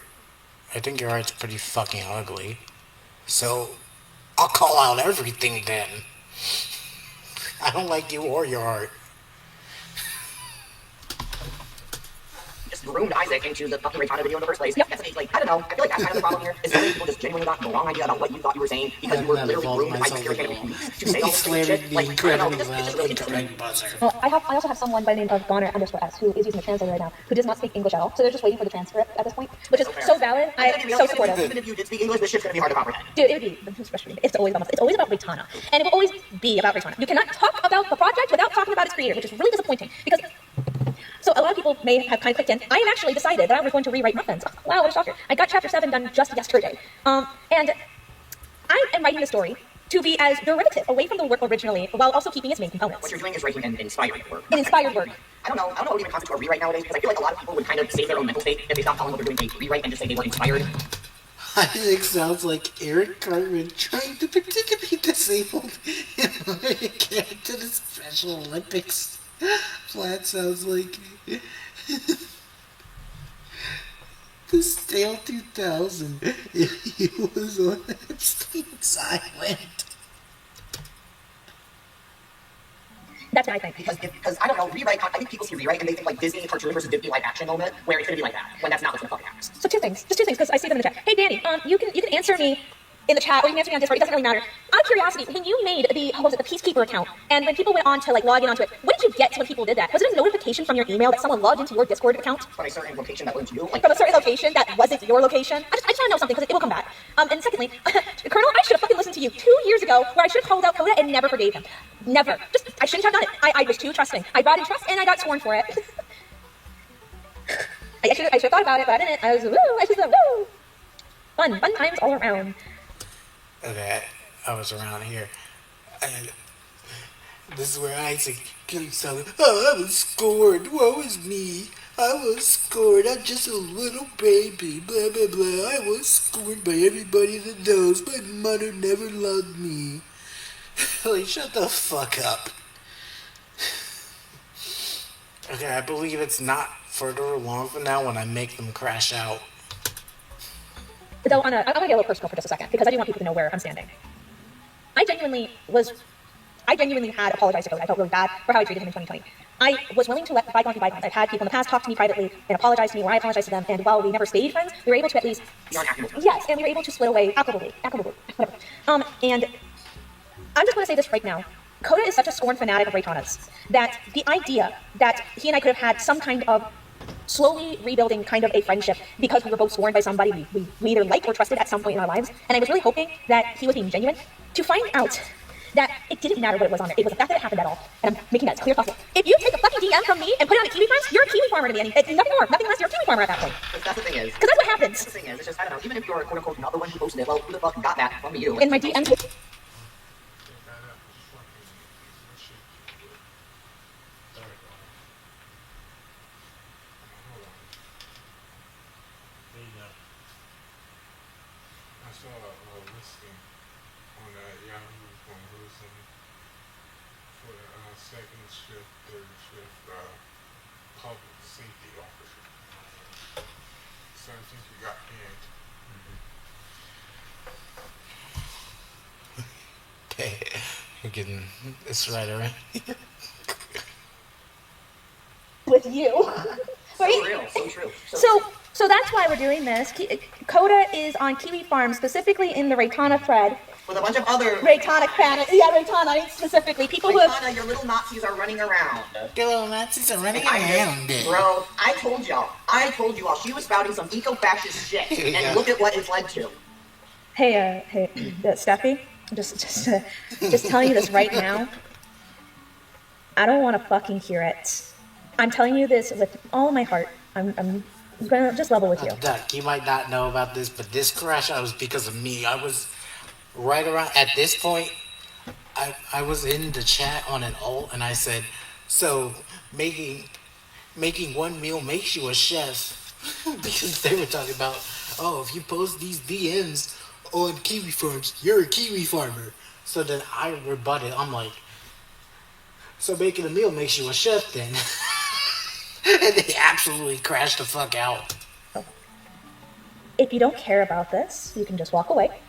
I think your art's pretty fucking ugly. So, I'll call out everything then. I don't like you or your art. Just groomed Isaac into the fucking Raytana video in the first place. That's like, I don't know. I feel like that's kind of the problem here. Is so many people just genuinely got the wrong idea about what you thought you were saying because you were literally groomed by Spirit Animal to say all this shit. Like, I don't know. It's just really interesting. Well, I also have someone by the name of Goner_S who is using the translator right now, who does not speak English at all. So they're just waiting for the transcript at this point, which is so valid. I'm so supportive. Even if you did speak English, this shit's gonna be hard to comprehend. Dude, it would be, it's always about Raytana. And it will always be about Raytana. You cannot talk about the project without talking about its creator, which is really disappointing. Because, so a lot of people may have kind of clicked in. I have actually decided that I was going to rewrite Muffins. Wow, what a shocker. I got chapter 7 done just yesterday. And I am writing the story to be as derivative away from the work originally, while also keeping its main components. What you're doing is writing an inspired work. An inspired work. I don't know what would even constitute a rewrite nowadays, because I feel like a lot of people would kind of save their own mental state if they stopped calling what they're doing a rewrite and just say they were inspired. Isaac sounds like Eric Cartman trying to pretend to be disabled in order to get into the Special Olympics. Flat sounds like the Stale 2000 if he was on Epstein's Island. That's what I think. Because I don't know, rewrite, I think people see rewrite and they think like Disney cartoon versus Disney live action moment, where it's gonna be like that, when that's not what's gonna fucking happen. So just two things, because I see them in the chat. Hey Danny, you can answer me in the chat, or you can answer me on Discord, it doesn't really matter. Out of curiosity, when you made the Peacekeeper account, and when people went on to like log in onto it, what did you get when people did that? Was it a notification from your email that someone logged into your Discord account? From a certain location that wasn't you? Like, from a certain location that wasn't your location? I just want to know something, because it will come back. And secondly, Colonel, I should have fucking listened to you 2 years ago, where I should have called out Coda and never forgave him. Never. I shouldn't have done it. I was too trusting. I brought in trust, and I got sworn for it. I should have thought about it, but I didn't. I should have, woo! Fun times all around. Okay, I was around here. And this is where Isaac keeps telling, oh, I was scored. Woe is me. I was scored. I'm just a little baby. Blah, blah, blah. I was scored by everybody that knows. My mother never loved me. Like, shut the fuck up. Okay, I believe it's not further along from now when I make them crash out. Though I'm gonna get a little personal for just a second, because I do want people to know where I'm standing. I genuinely had apologized to Coda. I felt really bad for how I treated him in 2020. I was willing to let bygones be bygones. I've had people in the past talk to me privately and apologize to me, or I apologized to them, and while we never stayed friends, we were able to at least... Yes, and we were able to split away amicably, whatever. And I'm just gonna say this right now. Coda is such a scorn fanatic of Raytana's that the idea that he and I could have had some kind of slowly rebuilding kind of a friendship because we were both sworn by somebody we either liked or trusted at some point in our lives, and I was really hoping that he was being genuine, to find out that it didn't matter what it was on it. It was the fact that it happened at all, and I'm making that as clear as possible. If you take a fucking DM from me and put it on the Kiwi Farms, you're a Kiwi farmer to me, and it's nothing more, nothing less, you're a Kiwi farmer at that point. That's the thing is. Because that's what happens. That's the thing is, it's just, I don't know, even if you're quote-unquote not the one who posted it, well, who the fuck got that from you? In my DMs... second shift, third shift, public safety officer. So I think we got banned. Okay, you're getting this right around here. With you. Right? So true. So that's why we're doing this. Coda is on Kiwi Farm, specifically in the Raytana thread. With a bunch of other... Raytana fans. Yeah, Raytana specifically. People who have... your little Nazis are running around. Your little Nazis are running around. Bro, I told y'all. She was spouting some eco-fascist shit. And look at what it's led to. Hey, Steffi, just telling you this right now. I don't want to fucking hear it. I'm telling you this with all my heart. I'm gonna just level with you. Duck, you might not know about this, but this crash out was because of me. I was right around at this point. I was in the chat on an alt, and I said, "So making one meal makes you a chef," because they were talking about, "Oh, if you post these DMs on Kiwi Farms, you're a Kiwi farmer." So then I rebutted. I'm like, "So making a meal makes you a chef, then?" And they absolutely crashed the fuck out. If you don't care about this, you can just walk away.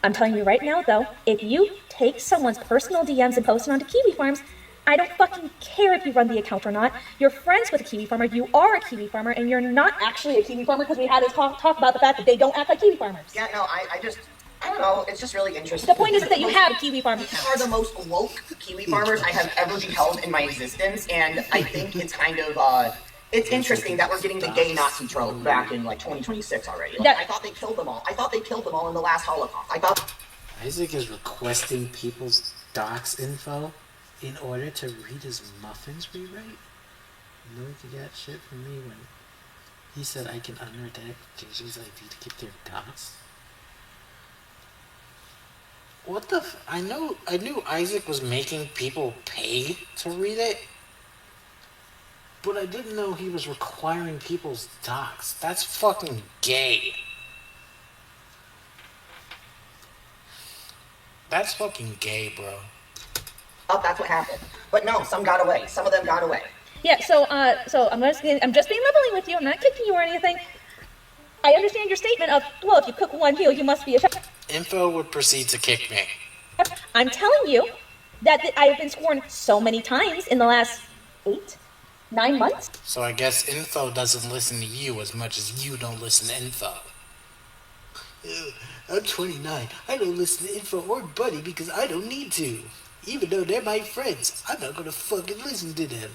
I'm telling you right now, though, if you take someone's personal DMs and post it onto Kiwi Farms, I don't fucking care if you run the account or not. You're friends with a kiwi farmer, you are a kiwi farmer, and you're not actually a kiwi farmer because we had this talk about the fact that they don't act like kiwi farmers. Yeah, no, I don't know, it's just really interesting. The point is that you have a kiwi farm You account. are the most woke kiwi farmers I have ever beheld in my existence, and I think it's kind of, it's interesting that we're getting the gay Nazi trope back in, like, 2026 already. Like, I thought they killed them all. I thought they killed them all in the last Holocaust. I thought... Isaac is requesting people's docs info in order to read his muffins rewrite? No, he got shit from me when he said I can unredact JJ's ID to keep their docs. What the I knew Isaac was making people pay to read it, but I didn't know he was requiring people's docs. That's fucking gay. That's fucking gay, bro. Oh, that's what happened. But no, some got away. Some of them got away. Yeah, so I'm just being leveling with you. I'm not kicking you or anything. I understand your statement of, well, if you cook one meal, you must be a chef. Info would proceed to kick me. I'm telling you that I've been sworn so many times in the last 8-9 months. So I guess Info doesn't listen to you as much as you don't listen to Info. I'm 29. I don't listen to Info or Buddy because I don't need to. Even though they're my friends, I'm not gonna fucking listen to them.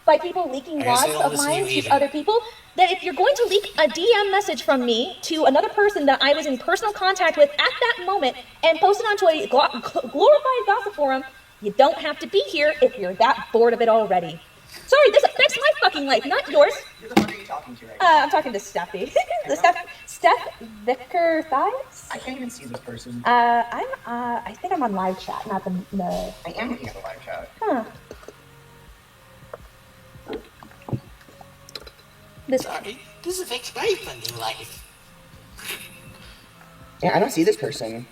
By people leaking I guess they logs don't of listen to you mine to either. other people, that if you're going to leak a DM message from me to another person that I was in personal contact with at that moment and post it onto a glorified gossip forum, you don't have to be here if you're that bored of it already. Sorry, this affects my fucking life, not yours. Who the fuck are you talking to right now? I'm talking to Steffi. Steph Vicker Thighs? I can't even see this person. I think I'm on live chat, not the... I am looking at the live chat. Huh. Sorry, this affects my fucking life. Yeah, I don't see this person.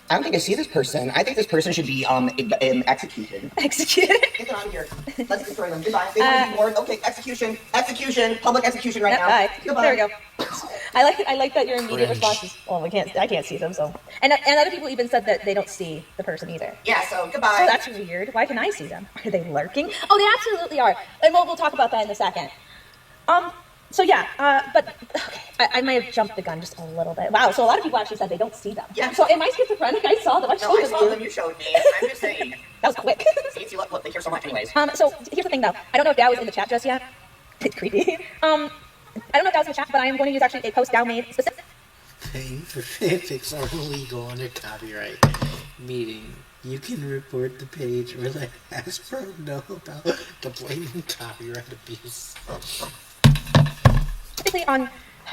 I don't think I see this person. I think this person should be executed. Executed? Get them out of here. Let's destroy them. Goodbye. They want to be bored. Okay, execution. Execution. Public execution right now. Bye. Goodbye. There we go. I like that your immediate response is, well, I can't see them, so. And other people even said that they don't see the person either. Yeah, so goodbye. So that's weird. Why can I see them? Are they lurking? Oh, they absolutely are. And we'll talk about that in a second. So yeah, but okay, I might have jumped the gun just a little bit. Wow, so a lot of people actually said they don't see them. Yeah. So am I schizophrenic? I saw them. I No, I saw them. You showed me. I'm just saying. That was quick. See, look, they care so much anyways. So here's the thing though. I don't know if Dow is in the chat just yet. It's creepy. I don't know if Dow's in the chat, but I am going to use actually a post Dow made specific. Paying for fanfics are illegal under copyright. Meaning, you can report the page or let Hasbro know about the blatant copyright abuse. Specifically on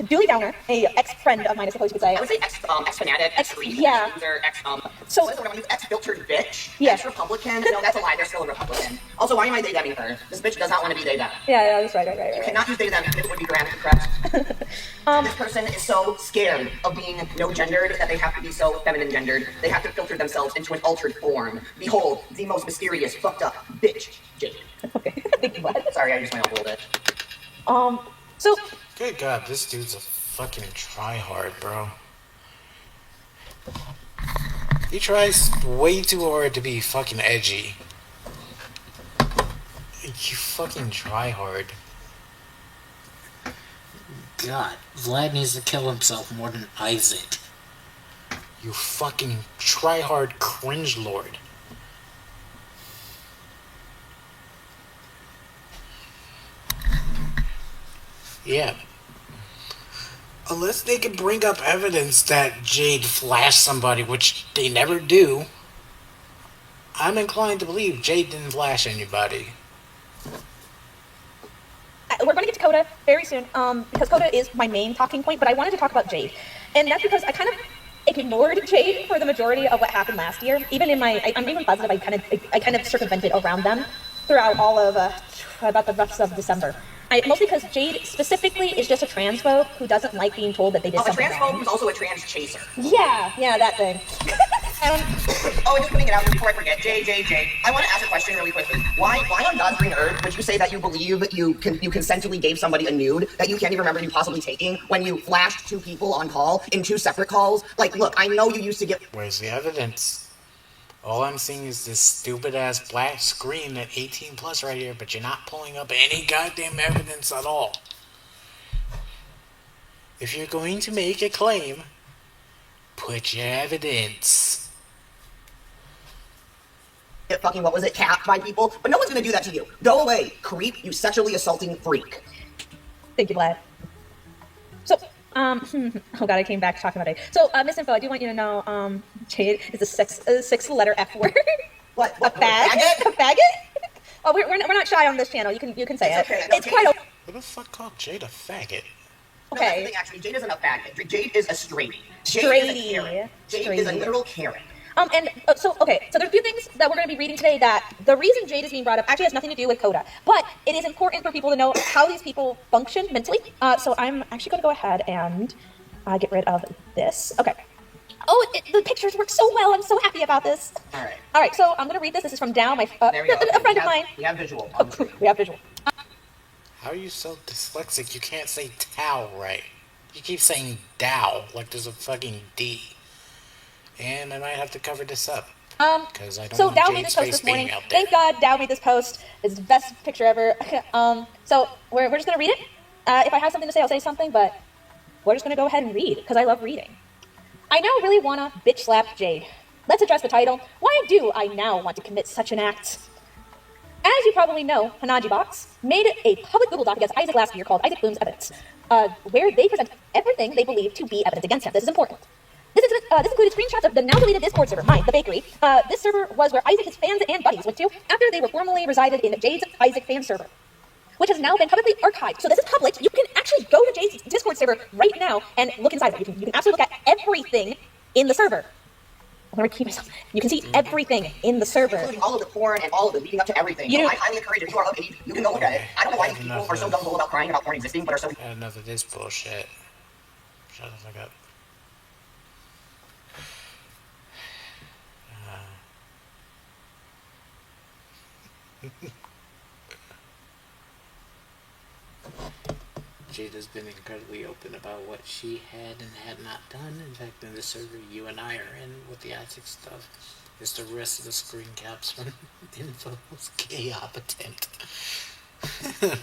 Dooley Downer, a ex-friend of mine, I suppose you could say. I would say ex-fanatic, ex-freak, yeah. ex-loser, So- what I'm use? Ex-filtered bitch, Yeah. ex-Republican. No, that's a lie. They're still a Republican. Also, why am I they-demming her? This bitch does not want to be they-dem. Yeah, that's right. You cannot use they-dem. It would be grammatically correct. This person is so scared of being no-gendered that they have to be so feminine-gendered. They have to filter themselves into an altered form. Behold, the most mysterious, fucked up bitch, Jade. Okay, thank you, bud. Sorry, I used my own little bit. So, Good God, this dude's a fucking tryhard, bro. He tries way too hard to be fucking edgy. You fucking tryhard. God, Vlad needs to kill himself more than Isaac. You fucking tryhard cringe lord. Yeah. Unless they can bring up evidence that Jade flashed somebody, which they never do, I'm inclined to believe Jade didn't flash anybody. we're going to get to Coda very soon, because Coda is my main talking point, but I wanted to talk about Jade. And that's because I kind of ignored Jade for the majority of what happened last year. Even in my, I'm even positive I kind of circumvented around them throughout all of, about the rest of December. Mostly because Jade specifically is just a transphobe who doesn't like being told that they did something a transphobe wrong. who's also a trans chaser. Yeah, that thing. Oh, just putting it out there before I forget. Jay. I want to ask a question really quickly. Why on God's green earth would you say that you believe you consensually gave somebody a nude that you can't even remember you possibly taking when you flashed 2 people on call in 2 separate calls? Like, look, I know you used to get... Where's the evidence? All I'm seeing is this stupid ass black screen at 18 plus right here, but you're not pulling up any goddamn evidence at all. If you're going to make a claim, put your evidence. Fucking, what was it, capped by people, but no one's gonna do that to you. Go away, creep, you sexually assaulting freak. Thank you, Vlad. So, oh god, I came back talking about it. So, Miss Info, I do want you to know, Jade is a six-letter F word. What? A faggot? A faggot? Oh, we're not shy on this channel. You can say it. Okay, It's quite okay. Who the fuck called Jade a faggot? No, that's the thing, actually. Jade isn't a faggot. Jade is a straight. Jade is a Karen. Jade is a literal Karen. So there's a few things that we're going to be reading today that the reason Jade is being brought up actually has nothing to do with Coda, but it is important for people to know how these people function mentally. So I'm actually going to go ahead and get rid of this. Okay. Oh, the pictures work so well. I'm so happy about this. All right. All right, so I'm going to read this. This is from Dow, There we go. a friend of mine. We have visual on the screen. We have visual. How are you so dyslexic? You can't say Tao right. You keep saying Dow like there's a fucking D. And I might have to cover this up. Because I don't So want Dow made Jade's this post face this being morning. out there. Thank God Dow made this post. It's the best picture ever. So we're just going to read it. If I have something to say, I'll say something, but we're just going to go ahead and read, because I love reading. I now really want to bitch slap Jade. Let's address the title. Why do I now want to commit such an act? As you probably know, Hanaji Box made a public Google Doc against Isaac last year called Isaac Bloom's Evidence, where they present everything they believe to be evidence against him. This is important. This included screenshots of the now-deleted Discord server, mine, the bakery. This server was where Isaac, his fans, and buddies went to after they were formerly resided in Jade's Isaac fan server, which has now been publicly archived. So this is public. You can actually go to Jade's Discord server right now and look inside of it. You can absolutely look at everything in the server. I'm gonna keep myself. You can see everything in the server, including all of the porn and all of the leading up to everything. I highly encourage it. If you are of age, you can go look at it. I don't know why these people are so gullible about crying about porn existing, but are so. Enough of this bullshit. Shut the fuck up. Jade has been incredibly open about what she had and had not done. In fact, in the server you and I are in with the Isaac stuff is the rest of the screen caps from Info's K-op attempt. Okay.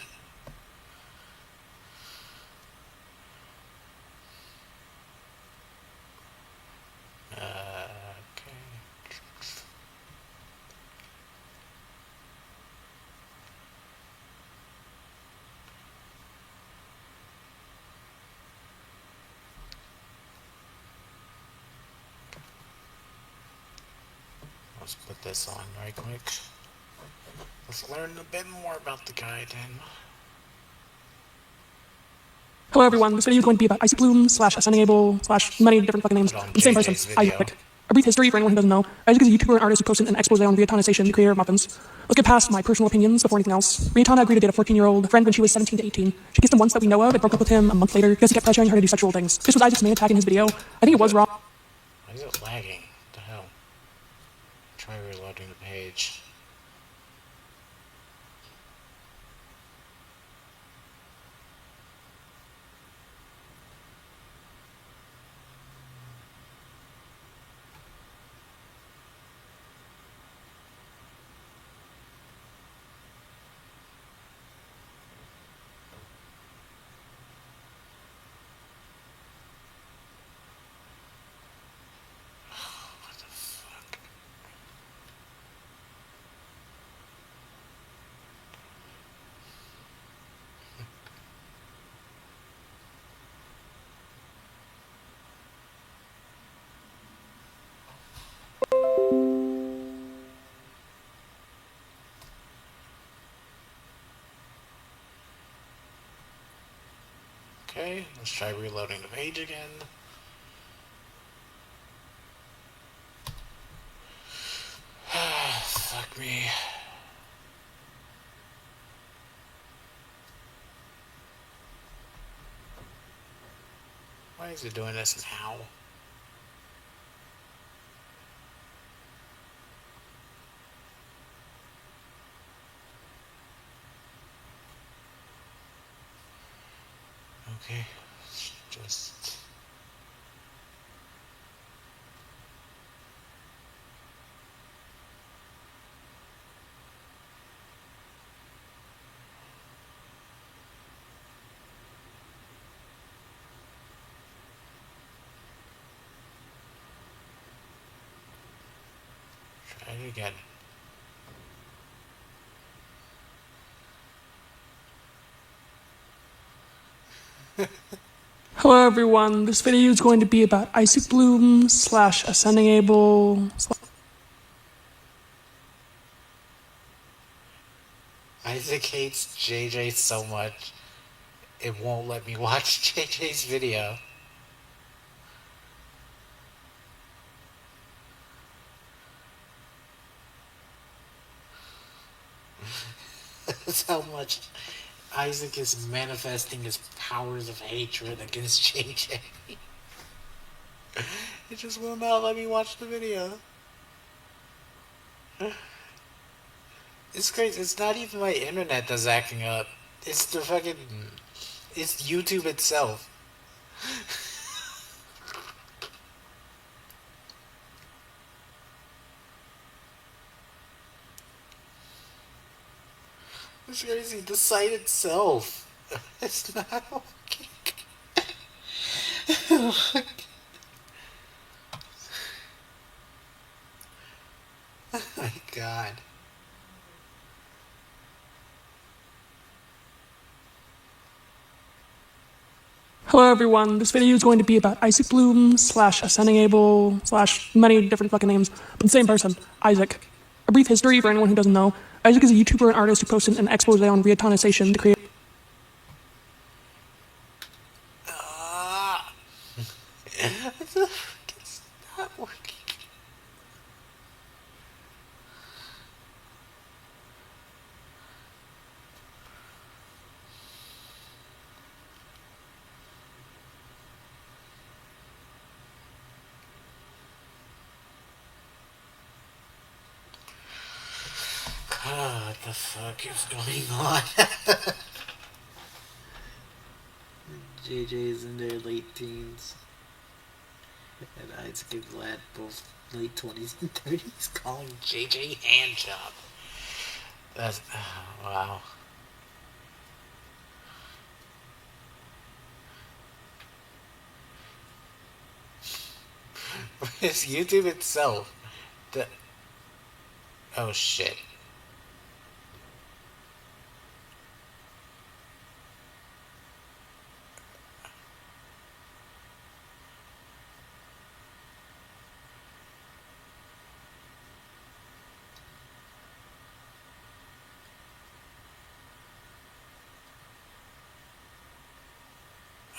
Let's put this on right quick. Let's learn a bit more about the guy then. Hello everyone, this video is going to be about Isaac Bloom / Ascendingable / many different fucking names. The same person, Isaac. A brief history for anyone who doesn't know. Isaac is a YouTuber and artist who posted an expose on Ryotanization, the creator of muffins. Let's get past my personal opinions before anything else. Ryotana agreed to date a 14-year-old friend when she was 17 to 18. She kissed him once that we know of and broke up with him a month later because he kept pressuring her to do sexual things. This was Isaac's main attack in his video. I think it was wrong. Why is it lagging? What the hell? Try reloading the page. What the fuck? Okay, let's try reloading the page again. Fuck me. Why is it doing this now? Okay, let's just... again. Hello everyone, this video is going to be about Isaac Bloom / Ascending Able Isaac hates JJ so much, it won't let me watch JJ's video. That's how much Isaac is manifesting his powers of hatred against JJ. It just will not let me watch the video. It's crazy. It's not even my internet that's acting up. It's the fucking... It's YouTube itself. It's crazy. The site itself. It's not okay. Oh my god. Hello everyone, this video is going to be about Isaac Bloom / Ascending Able / many different fucking names, but the same person, Isaac. A brief history for anyone who doesn't know. Isaac is a YouTuber and artist who posted an expose on reatonicization, the creator. It's not working. What the fuck is going on? JJ's in their late teens. And Isaac and Vlad both late 20s and 30s. Calling JJ handjob. That's... wow. It's YouTube itself. Oh shit.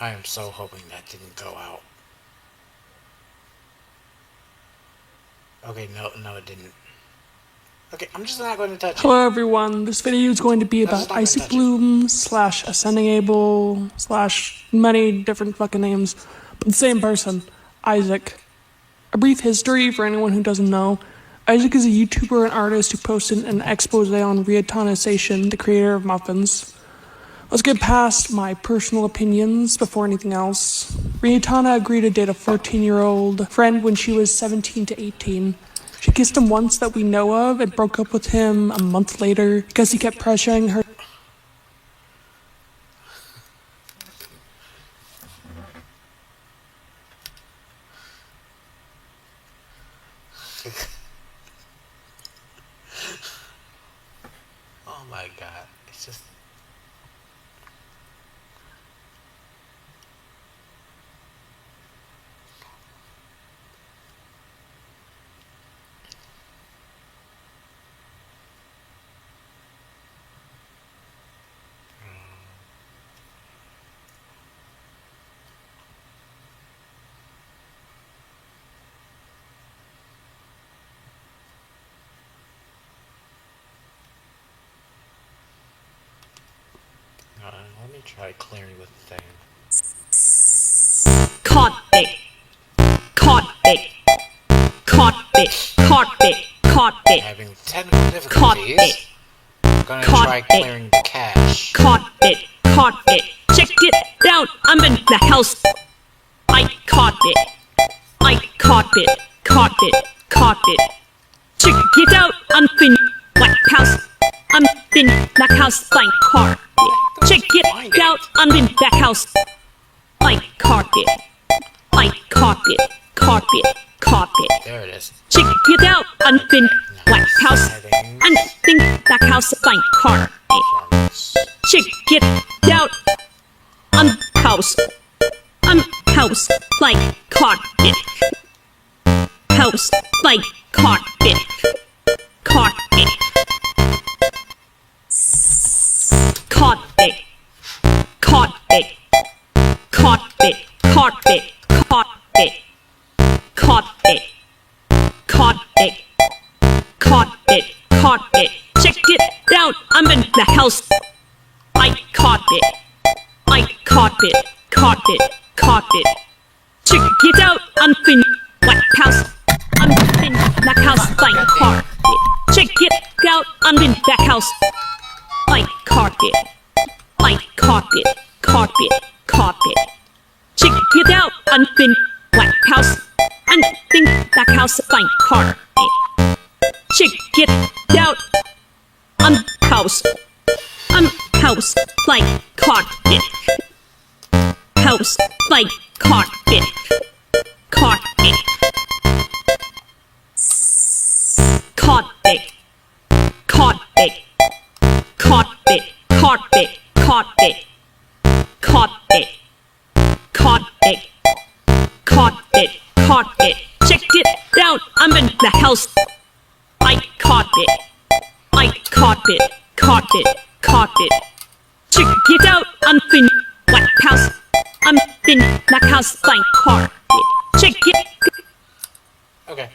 I am so hoping that didn't go out. Okay, no it didn't. Okay, I'm just not going to touch it. Hello everyone, this video is going to be about Isaac Bloom / Ascending Able / many different fucking names, but the same person, Isaac. A brief history for anyone who doesn't know. Isaac is a YouTuber and artist who posted an expose on reatonicization, the creator of muffins. Let's get past my personal opinions before anything else. Rihatana agreed to date a 14-year-old friend when she was 17 to 18. She kissed him once that we know of and broke up with him a month later because he kept pressuring her. Oh my god, it's just... let me try clearing the thing. Caught it. Caught it. Caught it. Caught it. Caught it. Having technical Caught difficulties. it. I'm gonna try clearing the cache. Caught it. Caught it. Check it out. I'm in the house. I caught it. I caught it. Caught it. Caught it. Check it out. I'm in the house. I'm in the house. I caught it. Check it out. I'm in the house. I caught it. I caught it. Caught it. carpet. There it is. Check it out, unfin White House, unthink Black House, fine carpet. Check it out, house, house like carpet. House like carpet. Carpet. Carpet. Carpet. Carpet. Carpet. Carpet. Carpet. Carpet. Carpet. Carpet. Check it out, I'm in the house. Like carpet. Like carpet. Carpet. Carpet. Check it out, I'm in White House. I'm in Black House, like carpet. Check it out, I'm in Black House. Like carpet. Like carpet. Carpet. Carpet. Check it out, I'm in White House. I'm in Black House, like carpet. Check it out, house. House like carpet. House like carpet. Carpet. Carpet. Carpet. Carpet. Carpet. Carpet. Carpet. Carpet. Carpet. Carpet. Check it out, I'm in the house. Like carpet. Like carpet. Carpet. Carpet. Check it out, I'm in White House. I'm in Black House, like carpet. Check it. Okay.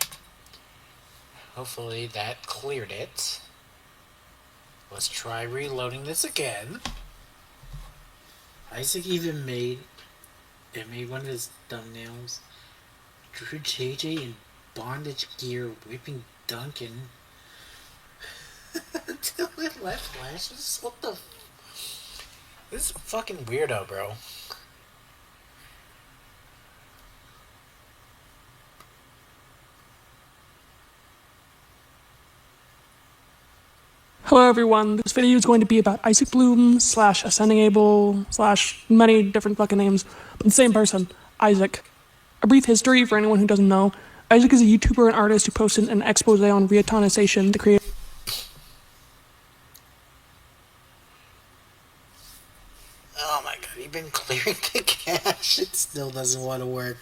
Hopefully that cleared it. Let's try reloading this again. Isaac even made one of his thumbnails. Drew JJ in bondage gear whipping Duncan. Until it left flashes? What the This is a fucking weirdo, bro. Hello everyone, this video is going to be about Isaac Bloom / Ascending Able / many different fucking names, but the same person, Isaac. A brief history for anyone who doesn't know. Isaac is a YouTuber and artist who posted an expose on Vietnamization, the creator. Oh my god, you've been clearing the cache. It still doesn't want to work.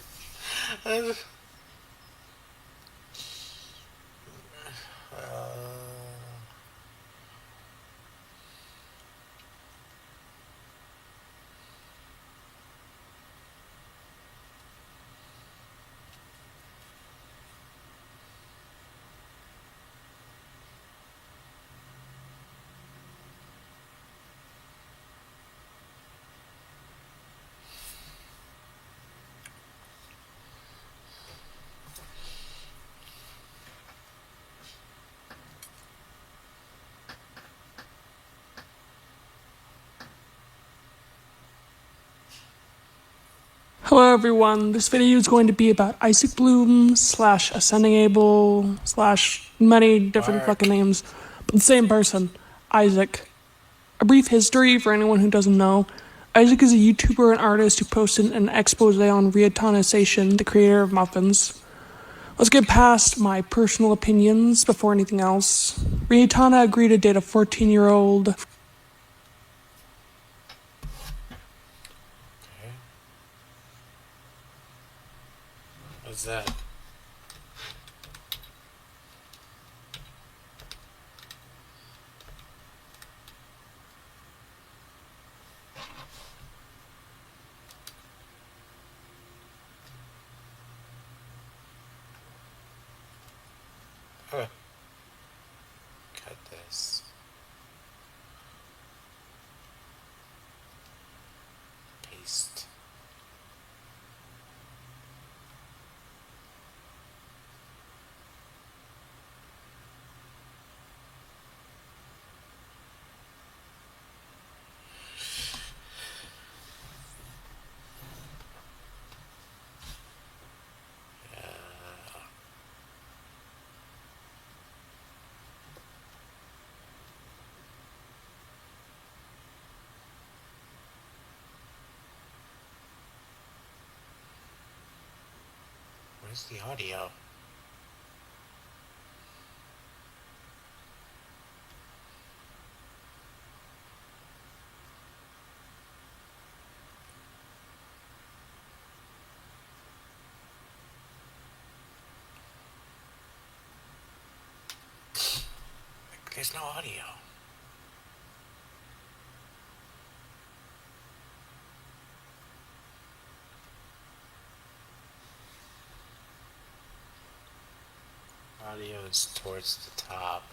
Hello everyone, this video is going to be about Isaac Bloom / Ascending Able / many different fucking names, but the same person, Isaac. A brief history for anyone who doesn't know. Isaac is a YouTuber and artist who posted an expose on Vietnamization, the creator of muffins. Let's get past my personal opinions before anything else. Rihanna agreed to date a 14-year-old. What's that? Okay. Cut this. Paste. Where's the audio? There's no audio. Audio is towards the top.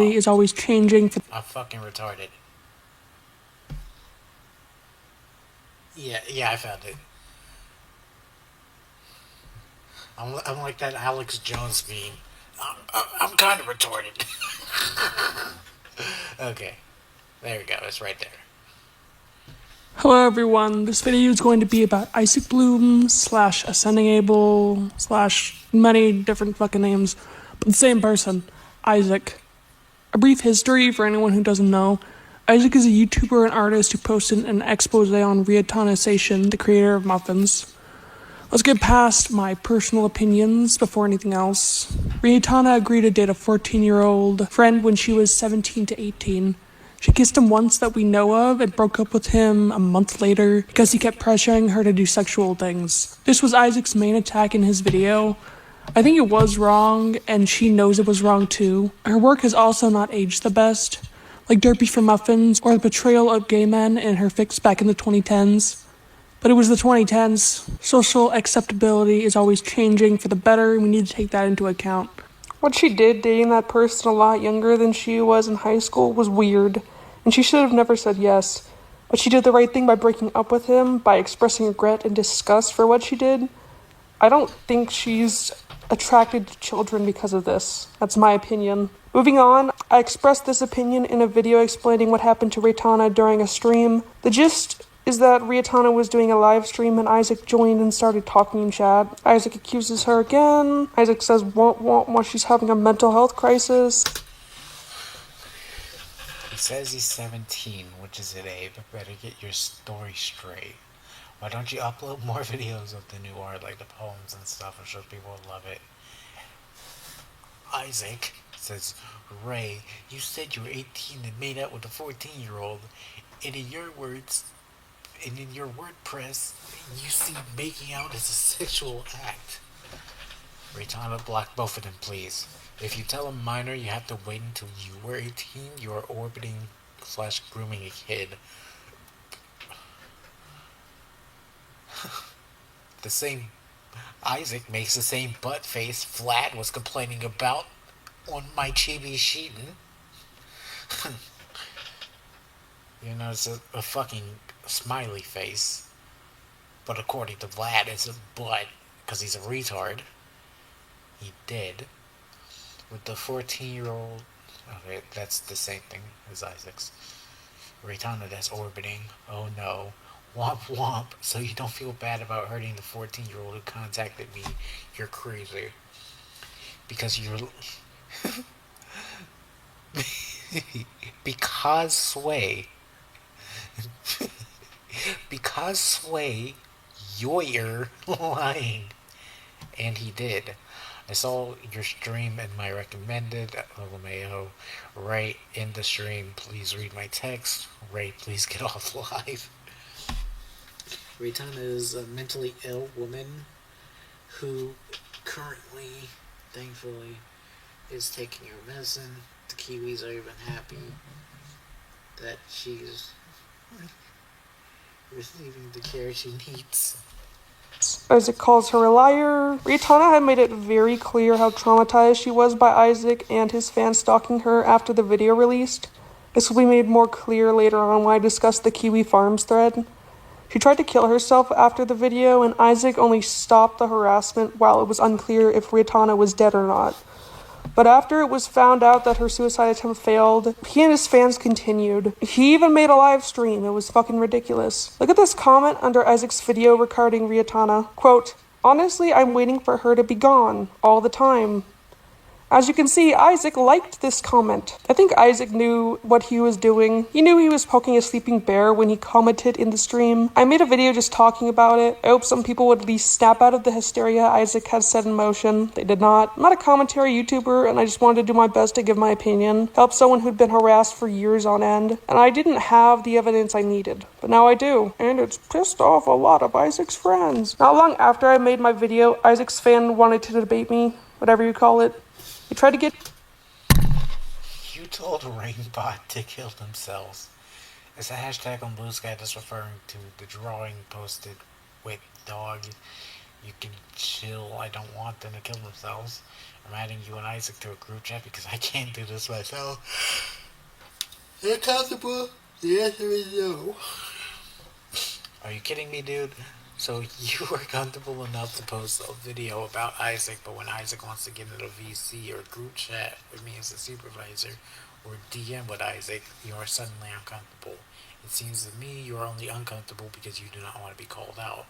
Is always changing. I'm fucking retarded. Yeah, I found it. I'm like that Alex Jones meme. I'm kind of retarded. Okay, there we go. It's right there. Hello everyone, this video is going to be about Isaac Bloom / Ascending Able / many different fucking names, but the same person, Isaac. A brief history for anyone who doesn't know. Isaac is a YouTuber and artist who posted an expose on Riatonisation, the creator of muffins. Let's get past my personal opinions before anything else. Riatana agreed to date a 14-year-old friend when she was 17 to 18. She kissed him once that we know of and broke up with him a month later because he kept pressuring her to do sexual things. This was Isaac's main attack in his video. I think it was wrong, and she knows it was wrong too. Her work has also not aged the best, like Derpy for Muffins or the portrayal of gay men in her fix back in the 2010s. But it was the 2010s. Social acceptability is always changing for the better, and we need to take that into account. What she did, dating that person a lot younger than she was in high school, was weird, and she should have never said yes. But she did the right thing by breaking up with him, by expressing regret and disgust for what she did. I don't think she's attracted to children because of this. That's my opinion. Moving on, I expressed this opinion in a video explaining what happened to Riatana during a stream. The gist is that Riatana was doing a live stream and Isaac joined and started talking in chat. Isaac accuses her again. Isaac says while she's having a mental health crisis. He says he's 17, which is it, Abe? Better get your story straight. Why don't you upload more videos of the new art, like the poems and stuff? I'm sure people would love it. Isaac says, Ray, you said you were 18 and made out with a 14-year-old, and in your words, and in your WordPress, you see making out as a sexual act. Riatana, block both of them, please. If you tell a minor you have to wait until you were 18, you are orbiting / grooming a kid. The same Isaac makes the same butt face Vlad was complaining about on my chibi Shiten. You know, it's a fucking smiley face. But according to Vlad, it's a butt because he's a retard. He did. With the 14-year-old... Okay, that's the same thing as Isaac's. Riatana, that's orbiting. Oh no. Womp womp, so you don't feel bad about hurting the 14-year-old who contacted me. You're crazy. Because you're... because Sway... because Sway... you're lying. And he did. I saw your stream and my recommended LMAO right in the stream. Please read my text. Ray, please get off live. Riatana is a mentally ill woman who currently, thankfully, is taking her medicine. The Kiwis are even happy that she's receiving the care she needs. Isaac calls her a liar. Riatana had made it very clear how traumatized she was by Isaac and his fans stalking her after the video released. This will be made more clear later on when I discuss the Kiwi Farms thread. She tried to kill herself after the video, and Isaac only stopped the harassment while it was unclear if Riatana was dead or not. But after it was found out that her suicide attempt failed, he and his fans continued. He even made a live stream. It was fucking ridiculous. Look at this comment under Isaac's video regarding Riatana. Quote, "Honestly, I'm waiting for her to be gone all the time." As you can see, Isaac liked this comment. I think Isaac knew what he was doing. He knew he was poking a sleeping bear when he commented in the stream. I made a video just talking about it. I hope some people would at least snap out of the hysteria Isaac had set in motion. They did not. I'm not a commentary YouTuber, and I just wanted to do my best to give my opinion, help someone who'd been harassed for years on end. And I didn't have the evidence I needed, but now I do. And it's pissed off a lot of Isaac's friends. Not long after I made my video, Isaac's fan wanted to debate me, whatever you call it. He tried to get... You told Rainbot to kill themselves. Is a hashtag on Blue Sky that's referring to the drawing posted with dog. You can chill. I don't want them to kill themselves. I'm adding you and Isaac to a group chat because I can't do this myself. Is it comfortable? The answer is no. Are you kidding me, dude? So you were comfortable enough to post a video about Isaac, but when Isaac wants to get into a VC or group chat with me as a supervisor, or DM with Isaac, you are suddenly uncomfortable. It seems to me you are only uncomfortable because you do not want to be called out.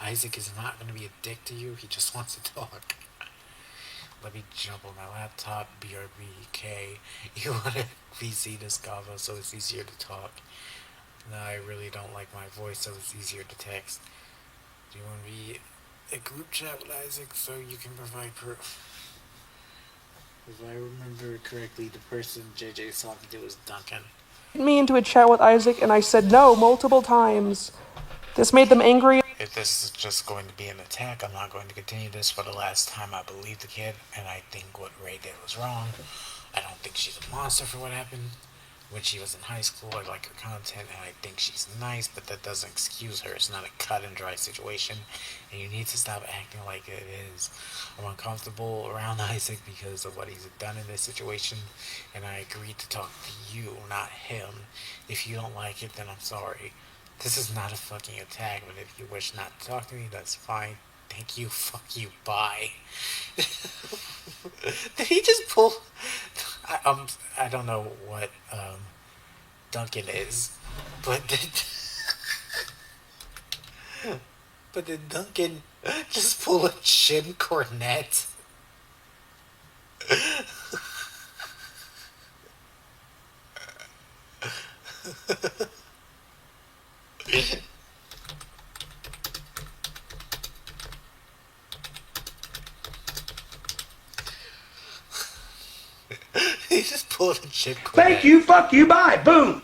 Isaac is not going to be a dick to you, he just wants to talk. Let me jump on my laptop, BRBK. You want to VC Discover so it's easier to talk. No, I really don't like my voice, so it's easier to text. Do you want to be a group chat with Isaac so you can provide proof? If I remember correctly, the person JJ's talking to was Duncan. Me into a chat with Isaac, and I said no multiple times. This made them angry. If this is just going to be an attack, I'm not going to continue this for the last time. I believe the kid, and I think what Ray did was wrong. I don't think she's a monster for what happened. When she was in high school, I like her content, and I think she's nice, but that doesn't excuse her. It's not a cut and dry situation, and you need to stop acting like it is. I'm uncomfortable around Isaac because of what he's done in this situation, and I agreed to talk to you, not him. If you don't like it, then I'm sorry. This is not a fucking attack, but if you wish not to talk to me, that's fine. Thank you, fuck you, bye. Did he just pull... I don't know what Duncan is, but did Duncan just pull a Jim Cornette? He just pulled a Jim Cornette. Thank you, fuck you, bye, boom.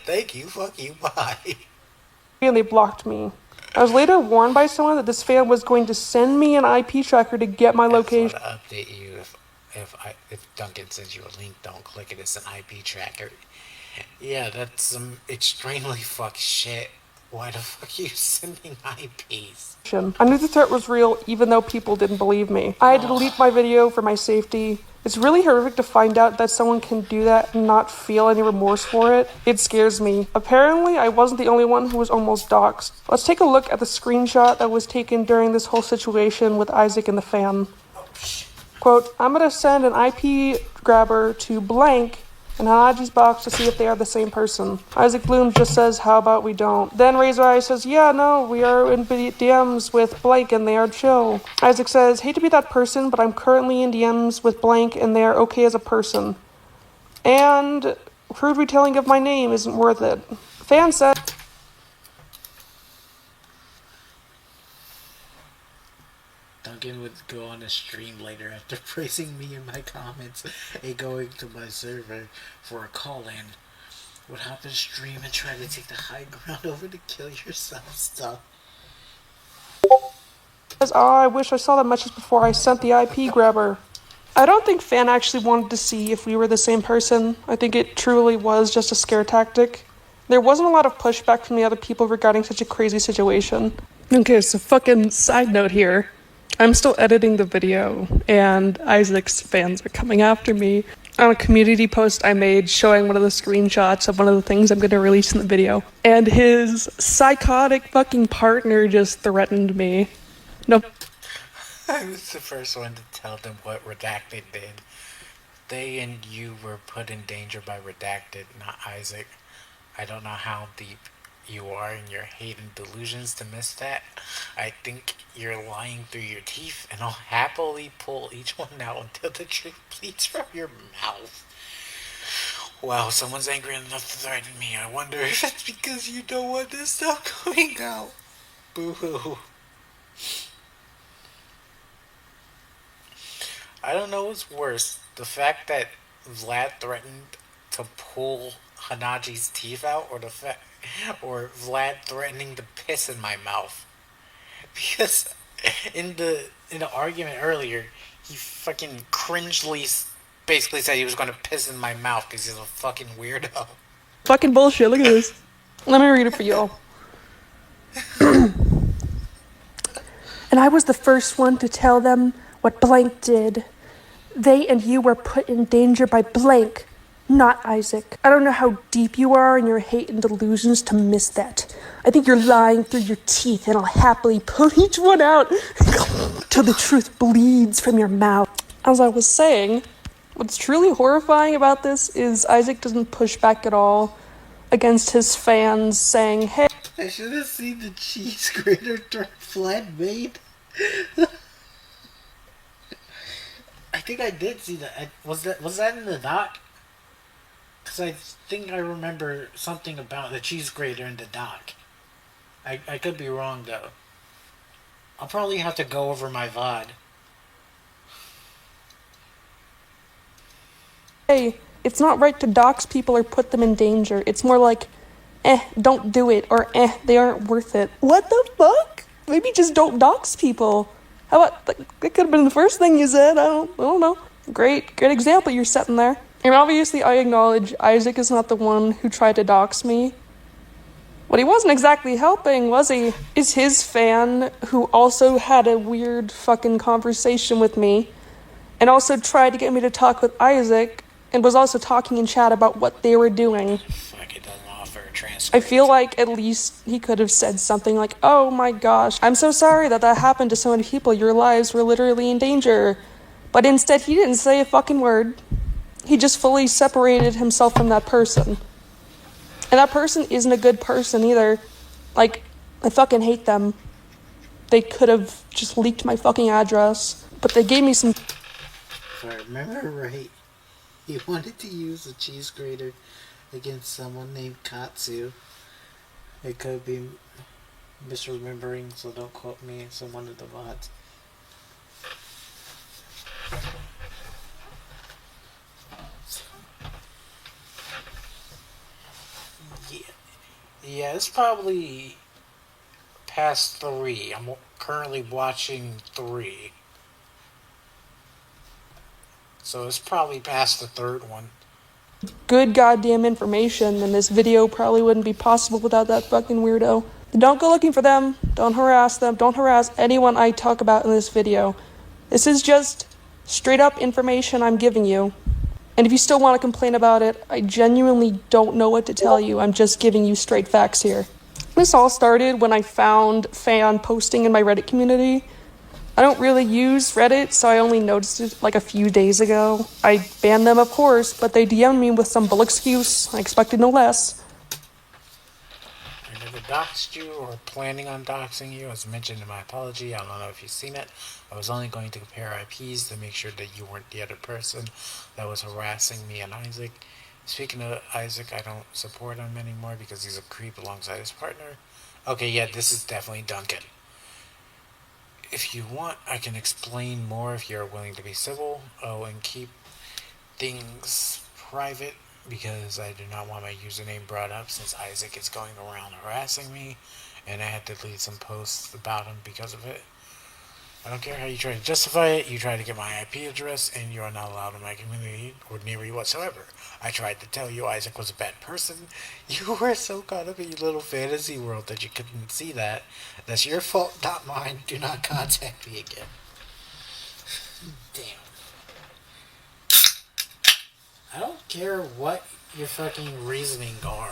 Thank you, fuck you, bye. And they blocked me. I was later warned by someone that this fan was going to send me an IP tracker to get my location. I just want to update you if Duncan sends you a link, don't click it. It's an IP tracker. Yeah, that's some extremely fucked shit. Why the fuck are you sending IPs? I knew the threat was real even though people didn't believe me. I had to delete my video for my safety. It's really horrific to find out that someone can do that and not feel any remorse for it. It scares me. Apparently, I wasn't the only one who was almost doxxed. Let's take a look at the screenshot that was taken during this whole situation with Isaac and the fan. Quote, I'm gonna send an IP grabber to blank and Hanaji's box to see if they are the same person. Isaac Bloom just says, how about we don't? Then Razor Eyes says, yeah, no, we are in DMs with blank and they are chill. Isaac says, hate to be that person, but I'm currently in DMs with blank and they are okay as a person. And crude retelling of my name isn't worth it. Fan said... Duncan would go on a stream later after praising me in my comments and going to my server for a call-in. Would hop in stream and try to take the high ground over the kill yourself stuff. I wish I saw that message before I sent the IP grabber. I don't think Fan actually wanted to see if we were the same person. I think it truly was just a scare tactic. There wasn't a lot of pushback from the other people regarding such a crazy situation. Okay, so fucking side note here. I'm still editing the video, and Isaac's fans are coming after me. on a community post I made showing one of the screenshots of one of the things I'm going to release in the video. And his psychotic fucking partner just threatened me. No. I was the first one to tell them what Redacted did. They and you were put in danger by Redacted, not Isaac. I don't know how deep you are in your hate and delusions to miss that. I think you're lying through your teeth, and I'll happily pull each one out until the truth bleeds from your mouth. Wow, someone's angry enough to threaten me. I wonder if it's because you don't want this stuff coming out. Boo-hoo. I don't know what's worse, the fact that Vlad threatened to pull Hanaji's teeth out, or Vlad threatening to piss in my mouth. Because in the argument earlier, he fucking cringely basically said he was going to piss in my mouth because he's a fucking weirdo. Fucking bullshit, look at this. Let me read it for y'all. And I was the first one to tell them what blank did. They and you were put in danger by blank, not Isaac. I don't know how deep you are in your hate and delusions to miss that. I think you're lying through your teeth, and I'll happily pull each one out till the truth bleeds from your mouth. As I was saying, what's truly horrifying about this is Isaac doesn't push back at all against his fans saying, hey... I should have seen the cheese grater turn flat-made. I think I did see that. Was that in the doc? Because I think I remember something about the cheese grater in the doc. I could be wrong, though. I'll probably have to go over my VOD. Hey, it's not right to dox people or put them in danger. It's more like, don't do it, or they aren't worth it. What the fuck? Maybe just don't dox people. How about, that could have been the first thing you said, I don't know. Great example you're setting there. And obviously I acknowledge Isaac is not the one who tried to dox me. But he wasn't exactly helping, was he? Is his fan who also had a weird fucking conversation with me, and also tried to get me to talk with Isaac, and was also talking in chat about what they were doing. Fuck, it doesn't offer a transcript. I feel like at least he could have said something like, oh my gosh, I'm so sorry that happened to so many people. Your lives were literally in danger. But instead, he didn't say a fucking word. He just fully separated himself from that person. And that person isn't a good person either. Like, I fucking hate them. They could have just leaked my fucking address. But they gave me some... If I remember right, he wanted to use a cheese grater against someone named Katsu. It could be misremembering, so don't quote me. It's in one of the VODs. Yeah, it's probably past 3. I'm currently watching 3. So it's probably past the 3rd one. Good goddamn information, and this video probably wouldn't be possible without that fucking weirdo. Don't go looking for them. Don't harass them. Don't harass anyone I talk about in this video. This is just straight up information I'm giving you. And if you still want to complain about it, I genuinely don't know what to tell you. I'm just giving you straight facts here. This all started when I found fan posting in my Reddit community. I don't really use Reddit, so I only noticed it like a few days ago. I banned them, of course, but they DM'd me with some bull excuse. I expected no less. I never doxed you or planning on doxing you. As mentioned in my apology, I don't know if you've seen it. I was only going to compare IPs to make sure that you weren't the other person that was harassing me and Isaac. Speaking of Isaac, I don't support him anymore because he's a creep alongside his partner. Okay, yeah, this is definitely Duncan. If you want, I can explain more if you're willing to be civil. Oh, and keep things private because I do not want my username brought up since Isaac is going around harassing me and I had to delete some posts about him because of it. I don't care how you try to justify it, you try to get my IP address and you are not allowed in my community or near me whatsoever. I tried to tell you Isaac was a bad person. You were so caught up in your little fantasy world that you couldn't see that. That's your fault, not mine. Do not contact me again. Damn. I don't care what your fucking reasoning are.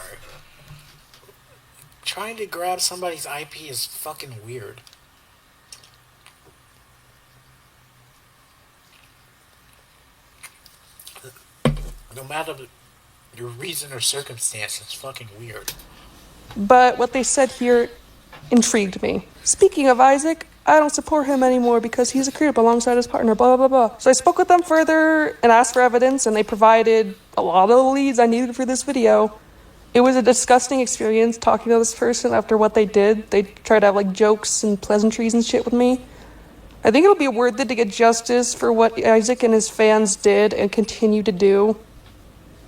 Trying to grab somebody's IP is fucking weird. No matter your reason or circumstance, it's fucking weird. But what they said here intrigued me. Speaking of Isaac, I don't support him anymore because he's a creep alongside his partner, blah, blah, blah. So I spoke with them further and asked for evidence, and they provided a lot of the leads I needed for this video. It was a disgusting experience talking to this person after what they did. They tried to have, like, jokes and pleasantries and shit with me. I think it'll be worth it to get justice for what Isaac and his fans did and continue to do.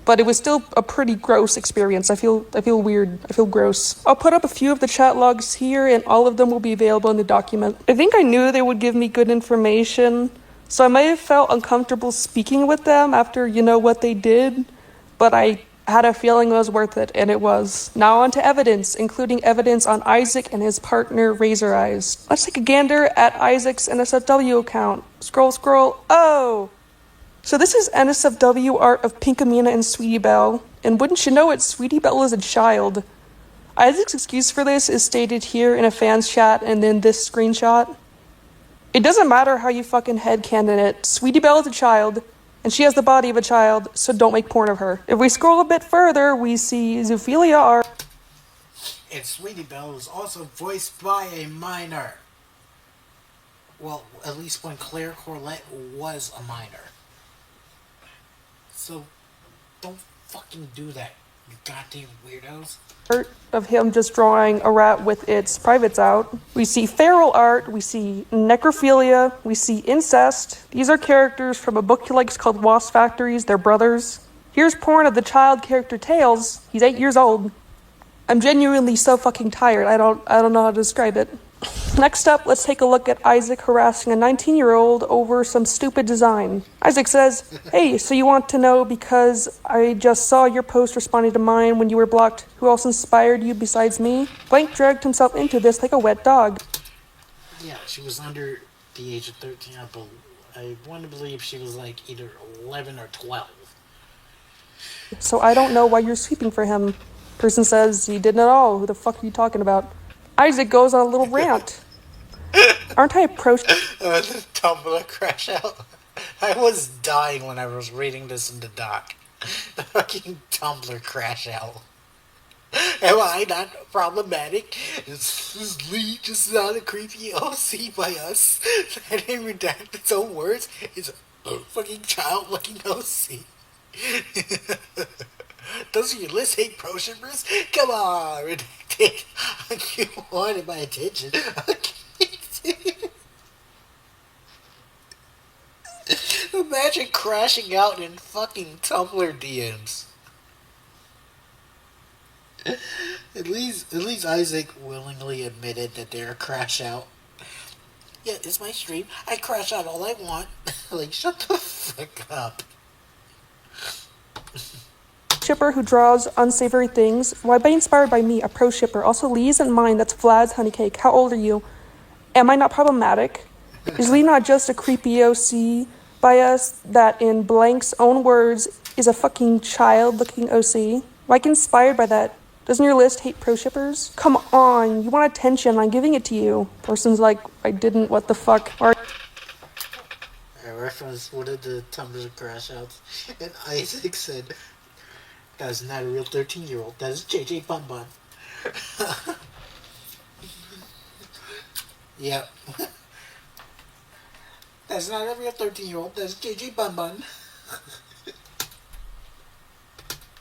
But it was still a pretty gross experience. I feel weird. I feel gross. I'll put up a few of the chat logs here, and all of them will be available in the document. I think I knew they would give me good information, so I may have felt uncomfortable speaking with them after, what they did, but I had a feeling it was worth it, and it was. Now on to evidence, including evidence on Isaac and his partner, Razor Eyes. Let's take a gander at Isaac's NSFW account. Scroll. Oh! So this is NSFW art of Pinkamena and Sweetie Belle, and wouldn't you know it, Sweetie Belle is a child. Isaac's excuse for this is stated here in a fan's chat and then this screenshot. It doesn't matter how you fucking headcanon it, Sweetie Belle is a child, and she has the body of a child, so don't make porn of her. If we scroll a bit further, we see Zoophilia art. And Sweetie Belle is also voiced by a minor. Well, at least when Claire Corlett was a minor. So, don't fucking do that, you goddamn weirdos. Art of him just drawing a rat with its privates out. We see feral art, we see necrophilia, we see incest. These are characters from a book he likes called Wasp Factories, they're brothers. Here's porn of the child character Tails. He's 8 years old. I'm genuinely so fucking tired, I don't know how to describe it. Next up, let's take a look at Isaac harassing a 19-year-old over some stupid design. Isaac says, "Hey, so you want to know because I just saw your post responding to mine when you were blocked. Who else inspired you besides me?" Blank dragged himself into this like a wet dog. Yeah, she was under the age of 13. I want to believe she was like either 11 or 12. So I don't know why you're sweeping for him. Person says, "He didn't at all. Who the fuck are you talking about?" Isaac goes on a little rant. Aren't I approached? The Tumblr crash out. I was dying when I was reading this in the doc. The fucking Tumblr crash out. Am I not problematic? Is Lee just not a creepy OC by us? I didn't redact its own words. It's a fucking child-looking OC. Doesn't your list hate pro shippers? Come on, redacted. You wanted my attention. Imagine crashing out in fucking Tumblr DMs. At least Isaac willingly admitted that they're a crash out. Yeah, it's my stream. I crash out all I want. Like, shut the fuck up. Shipper who draws unsavory things. Why be inspired by me, a pro shipper? Also, Lee isn't mine. That's Vlad's honey cake. How old are you? Am I not problematic? Is Lee not just a creepy OC by us that, in Blank's own words, is a fucking child-looking OC? Why get inspired by that? Doesn't your list hate pro shippers? Come on, you want attention. I'm giving it to you. Person's like, I didn't. What the fuck? I referenced one of the Tumblr crash outs, and Isaac said, "That is not a real 13-year-old. That is JJ Bun Bun." Yep. That's not a real 13-year-old. That's JJ Bun Bun.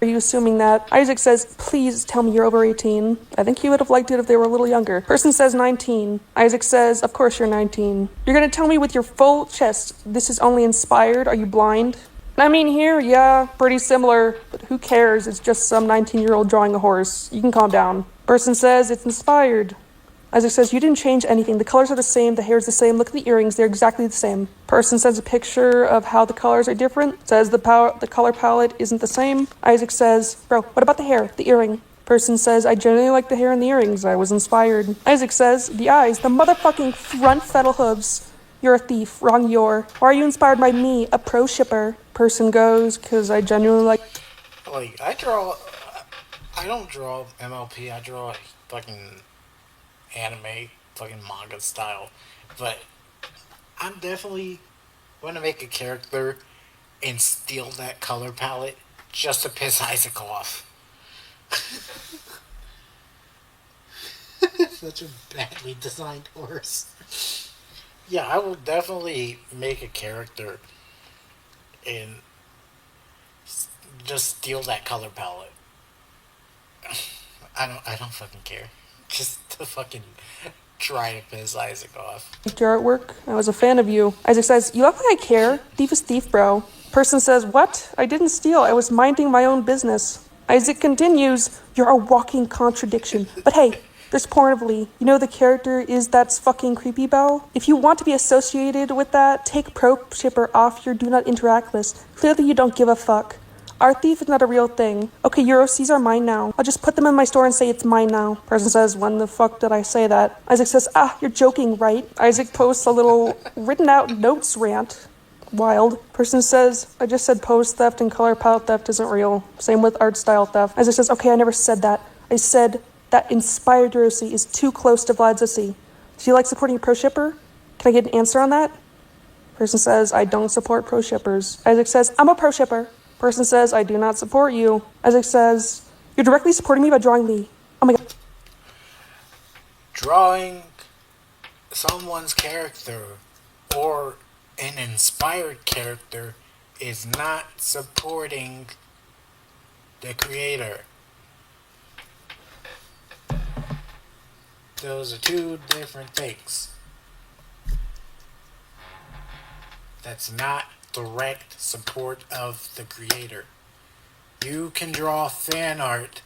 Are you assuming that? Isaac says, please tell me you're over 18. I think he would have liked it if they were a little younger. Person says 19. Isaac says, of course you're 19. You're gonna tell me with your full chest this is only inspired? Are you blind? I mean, here, yeah, pretty similar, but who cares? It's just some 19-year-old drawing a horse. You can calm down. Person says it's inspired. Isaac says, you didn't change anything. The colors are the same, the hair's the same. Look at the earrings, they're exactly the same. Person sends a picture of how the colors are different. Says the color palette isn't the same. Isaac says, bro, what about the hair, the earring? Person says, I generally like the hair and the earrings. I was inspired. Isaac says, the eyes, the motherfucking front fetal hooves. You're a thief. Wrong you're. Why are you inspired by me, a pro shipper? Person goes, because I genuinely like... Like, I don't draw MLP, I draw like fucking anime, fucking manga style. But I'm definitely gonna make a character and steal that color palette just to piss Isaac off. Such a badly designed horse. Yeah, I will definitely make a character and just steal that color palette. I don't fucking care. Just to fucking try to piss Isaac off. your artwork. I was a fan of you. Isaac says, you look like I care. Thief is thief, bro. Person says, what? I didn't steal. I was minding my own business. Isaac continues, you're a walking contradiction. But hey, there's porn of Lee. You know the character is that's fucking creepy bell? If you want to be associated with that, take pro shipper off your do not interact list. Clearly you don't give a fuck. Our thief is not a real thing. Okay, Euroc's are mine now. I'll just put them in my store and say it's mine now. Person says, when the fuck did I say that? Isaac says, you're joking, right? Isaac posts a little written out notes rant. Wild. Person says, I just said pose theft and color palette theft isn't real. Same with art style theft. Isaac says, okay, I never said that. I said that inspired Euroc is too close to Vlad's Zusi. Do you like supporting a pro shipper? Can I get an answer on that? Person says, I don't support pro shippers. Isaac says, I'm a pro shipper. Person says, I do not support you. Isaac says, you're directly supporting me by drawing Lee. Oh my god. Drawing someone's character or an inspired character is not supporting the creator. Those are two different things. That's not direct support of the creator. You can draw fan art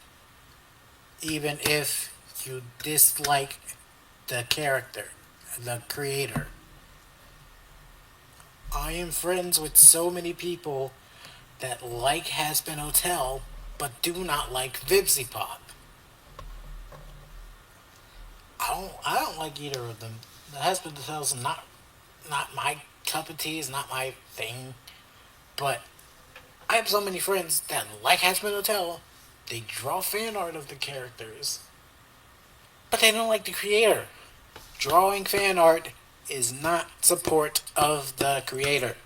even if you dislike the character, the creator. I am friends with so many people that like Hazbin Hotel but do not like Vibsy Pop. I don't like either of them. The Hazbin Hotel's not my cup of tea, is not my thing. But I have so many friends that like Hazbin Hotel. They draw fan art of the characters, but they don't like the creator. Drawing fan art is not support of the creator.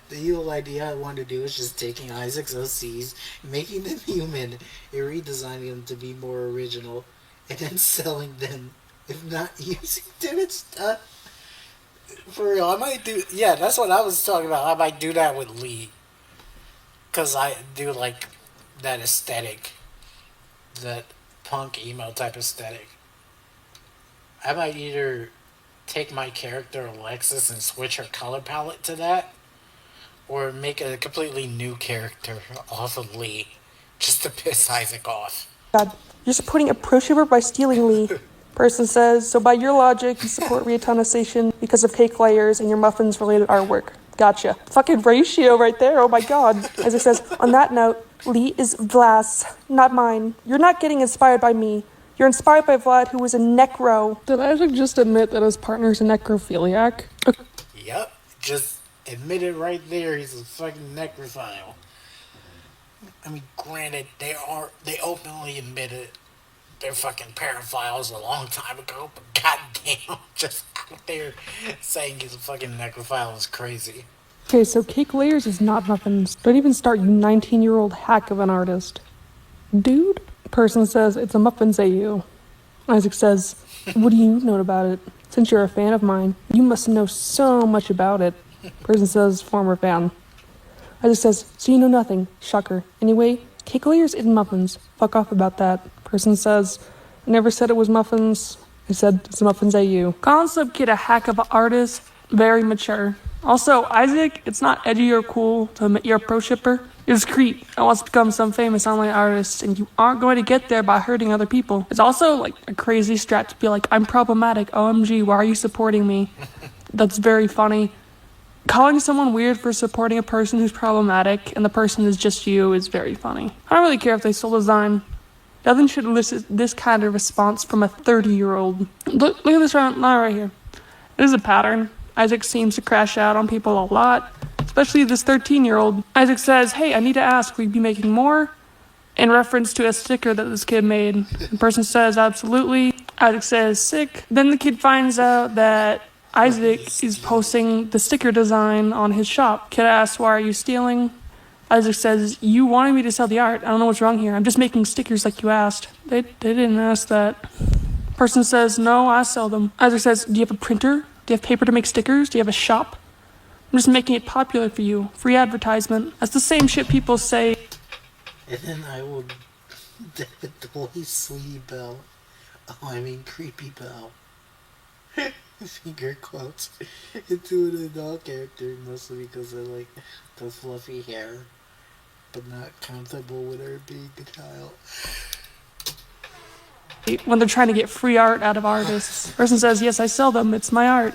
The evil idea I wanted to do is just taking Isaac's OCs, making them human, and redesigning them to be more original, and then selling them, if not using them and stuff. For real, I might do... Yeah, that's what I was talking about. I might do that with Lee. Because I do like that aesthetic. That punk emo type aesthetic. I might either take my character Alexis and switch her color palette to that, or make a completely new character off of Lee, just to piss Isaac off. God, you're supporting a pro shipper by stealing Lee. Person says, so by your logic, you support reatonicization because of cake layers and your muffins related artwork. Gotcha. Fucking ratio right there, oh my god. Isaac says, on that note, Lee is Vlas, not mine. You're not getting inspired by me. You're inspired by Vlad, who was a necro. Did Isaac just admit that his partner's a necrophiliac? Okay. Yep, just admitted right there he's a fucking necrophile. I mean, granted, they openly admitted they're fucking paraphiles a long time ago, but goddamn, just out there saying he's a fucking necrophile is crazy. Okay, so cake layers is not muffins. Don't even start, you 19-year-old hack of an artist. Dude? Person says, it's a muffins AU. Isaac says, what do you know about it? Since you're a fan of mine, you must know so much about it. Person says, former fan. Isaac says, so you know nothing. Shocker. Anyway, cake layers isn't muffins. Fuck off about that. Person says, I never said it was muffins. I said, it's muffins AU. Concept kid, a hack of an artist. Very mature. Also, Isaac, it's not edgy or cool to admit you're a pro shipper. You're just creep and wants to become some famous online artist, and you aren't going to get there by hurting other people. It's also like a crazy strat to be like, I'm problematic, OMG, why are you supporting me? That's very funny. Calling someone weird for supporting a person who's problematic and the person is just you is very funny. I don't really care if they stole design. Nothing should elicit this kind of response from a 30-year-old. Look at this line right here. There's a pattern. Isaac seems to crash out on people a lot, especially this 13-year-old. Isaac says, hey, I need to ask, will you be making more? In reference to a sticker that this kid made. The person says, absolutely. Isaac says, sick. Then the kid finds out that Isaac is posting the sticker design on his shop. Kid asks, why are you stealing? Isaac says, you wanted me to sell the art. I don't know what's wrong here. I'm just making stickers like you asked. They didn't ask that. Person says, no, I sell them. Isaac says, do you have a printer? Do you have paper to make stickers? Do you have a shop? I'm just making it popular for you. Free advertisement. That's the same shit people say. And then I will definitely Sweetie Belle. Oh, I mean Creepy Belle. Finger quotes. Into an adult character, mostly because I like the fluffy hair, but not comfortable with her being a child. When they're trying to get free art out of artists. Person says, yes, I sell them. It's my art.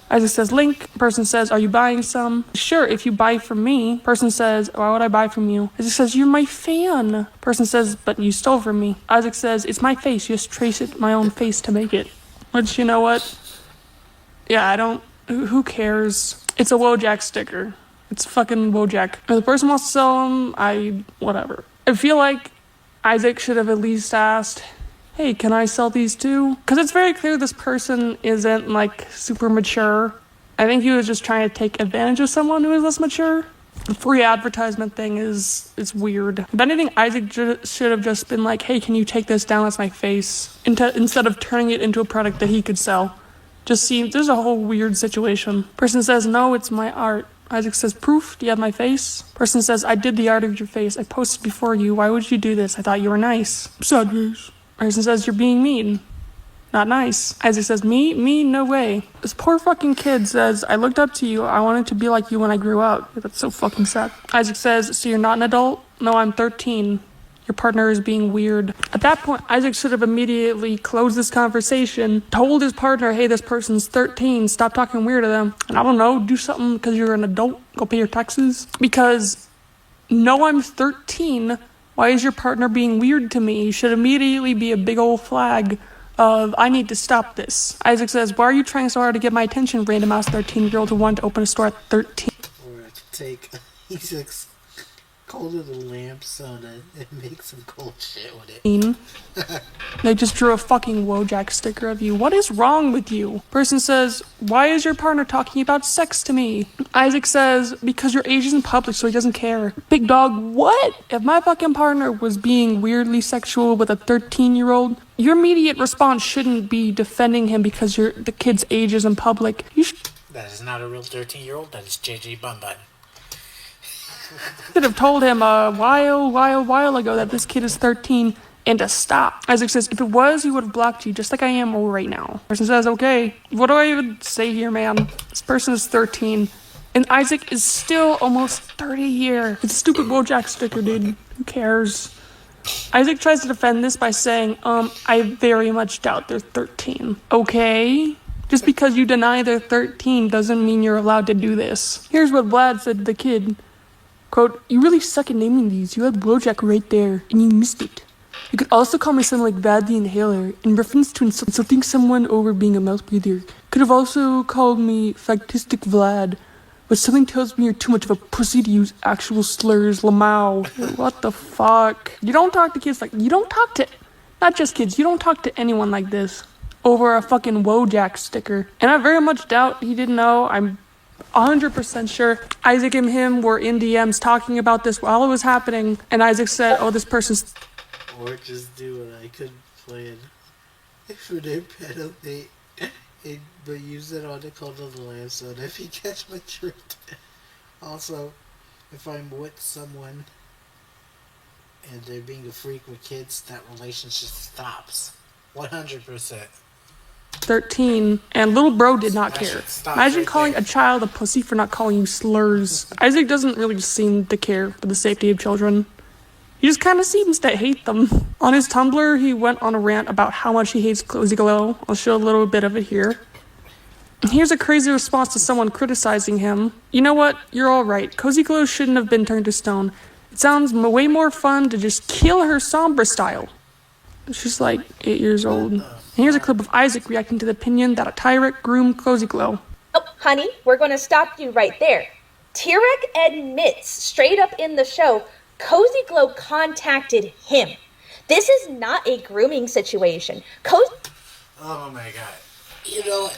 Isaac says, link. Person says, are you buying some? Sure, if you buy from me. Person says, why would I buy from you? Isaac says, you're my fan. Person says, but you stole from me. Isaac says, it's my face. You just trace it my own face to make it. Which, you know what? Yeah, I don't... Who cares? It's a Wojak sticker. It's fucking Wojak. If the person wants to sell them, whatever. I feel like Isaac should have at least asked, hey, can I sell these too? Because it's very clear this person isn't, like, super mature. I think he was just trying to take advantage of someone who is less mature. The free advertisement thing is weird. If anything, Isaac should have just been like, hey, can you take this down? That's my face. Instead of turning it into a product that he could sell. Just seems, there's a whole weird situation. Person says, no, it's my art. Isaac says, proof? Do you have my face? Person says, I did the art of your face. I posted before you. Why would you do this? I thought you were nice. Sad face. Person says, you're being mean. Not nice. Isaac says, me? Me? No way. This poor fucking kid says, I looked up to you. I wanted to be like you when I grew up. That's so fucking sad. Isaac says, so you're not an adult? No, I'm 13. Your partner is being weird. At that point, Isaac should have immediately closed this conversation, told his partner, hey, this person's 13, stop talking weird to them. And I don't know, do something because you're an adult, go pay your taxes. Because, no, I'm 13. Why is your partner being weird to me? You should immediately be a big old flag of, I need to stop this. Isaac says, why are you trying so hard to get my attention, random ass 13-year-old who wanted to open a store at 13? Or I could take Isaac's cold little lamp soda and make some cold shit with it. They just drew a fucking Wojak sticker of you. What is wrong with you? Person says, why is your partner talking about sex to me? Isaac says, because your age is in public, so he doesn't care. Big dog, what? If my fucking partner was being weirdly sexual with a 13-year-old, your immediate response shouldn't be defending him because the kid's age is in public. That is not a real 13-year-old. That is JJ Bun Bun. Should have told him a while ago that this kid is 13 and to stop. Isaac says, if it was, he would have blocked you just like I am right now. Person says, okay, what do I even say here, man? This person is 13 and Isaac is still almost 30 here. It's a stupid Wojak sticker, dude. Who cares? Isaac tries to defend this by saying, I very much doubt they're 13. Okay? Just because you deny they're 13 doesn't mean you're allowed to do this. Here's what Vlad said to the kid. Quote, you really suck at naming these. You had Wojak right there, and you missed it. You could also call me something like Vlad the Inhaler, in reference to insulting someone over being a mouth breather. Could have also called me Factistic Vlad, but something tells me you're too much of a pussy to use actual slurs, Lamau. What the fuck? You don't talk to kids like, you don't talk to, not just kids, you don't talk to anyone like this over a fucking Wojak sticker. And I very much doubt he didn't know. I'm 100% sure Isaac and him were in DMs talking about this while it was happening, and Isaac said, oh, this person's... Or just do what I could plan for their penalty, but use it on the cold of the lamb soda if you catch my drift. Also, if I'm with someone and they're being a freak with kids, that relationship stops. 100%. 13, and little bro did not care. Imagine calling a child a pussy for not calling you slurs. Isaac doesn't really seem to care for the safety of children. He just kind of seems to hate them. On his Tumblr, he went on a rant about how much he hates Cozy Glow. I'll show a little bit of it here. Here's a crazy response to someone criticizing him. You know what? You're all right. Cozy Glow shouldn't have been turned to stone. It sounds way more fun to just kill her Sombra style. She's like 8 years old. And here's a clip of Isaac reacting to the opinion that a Tyrek groomed Cozy Glow. Oh, honey, we're going to stop you right there. Tyrek admits straight up in the show, Cozy Glow contacted him. This is not a grooming situation. Oh my god. You know,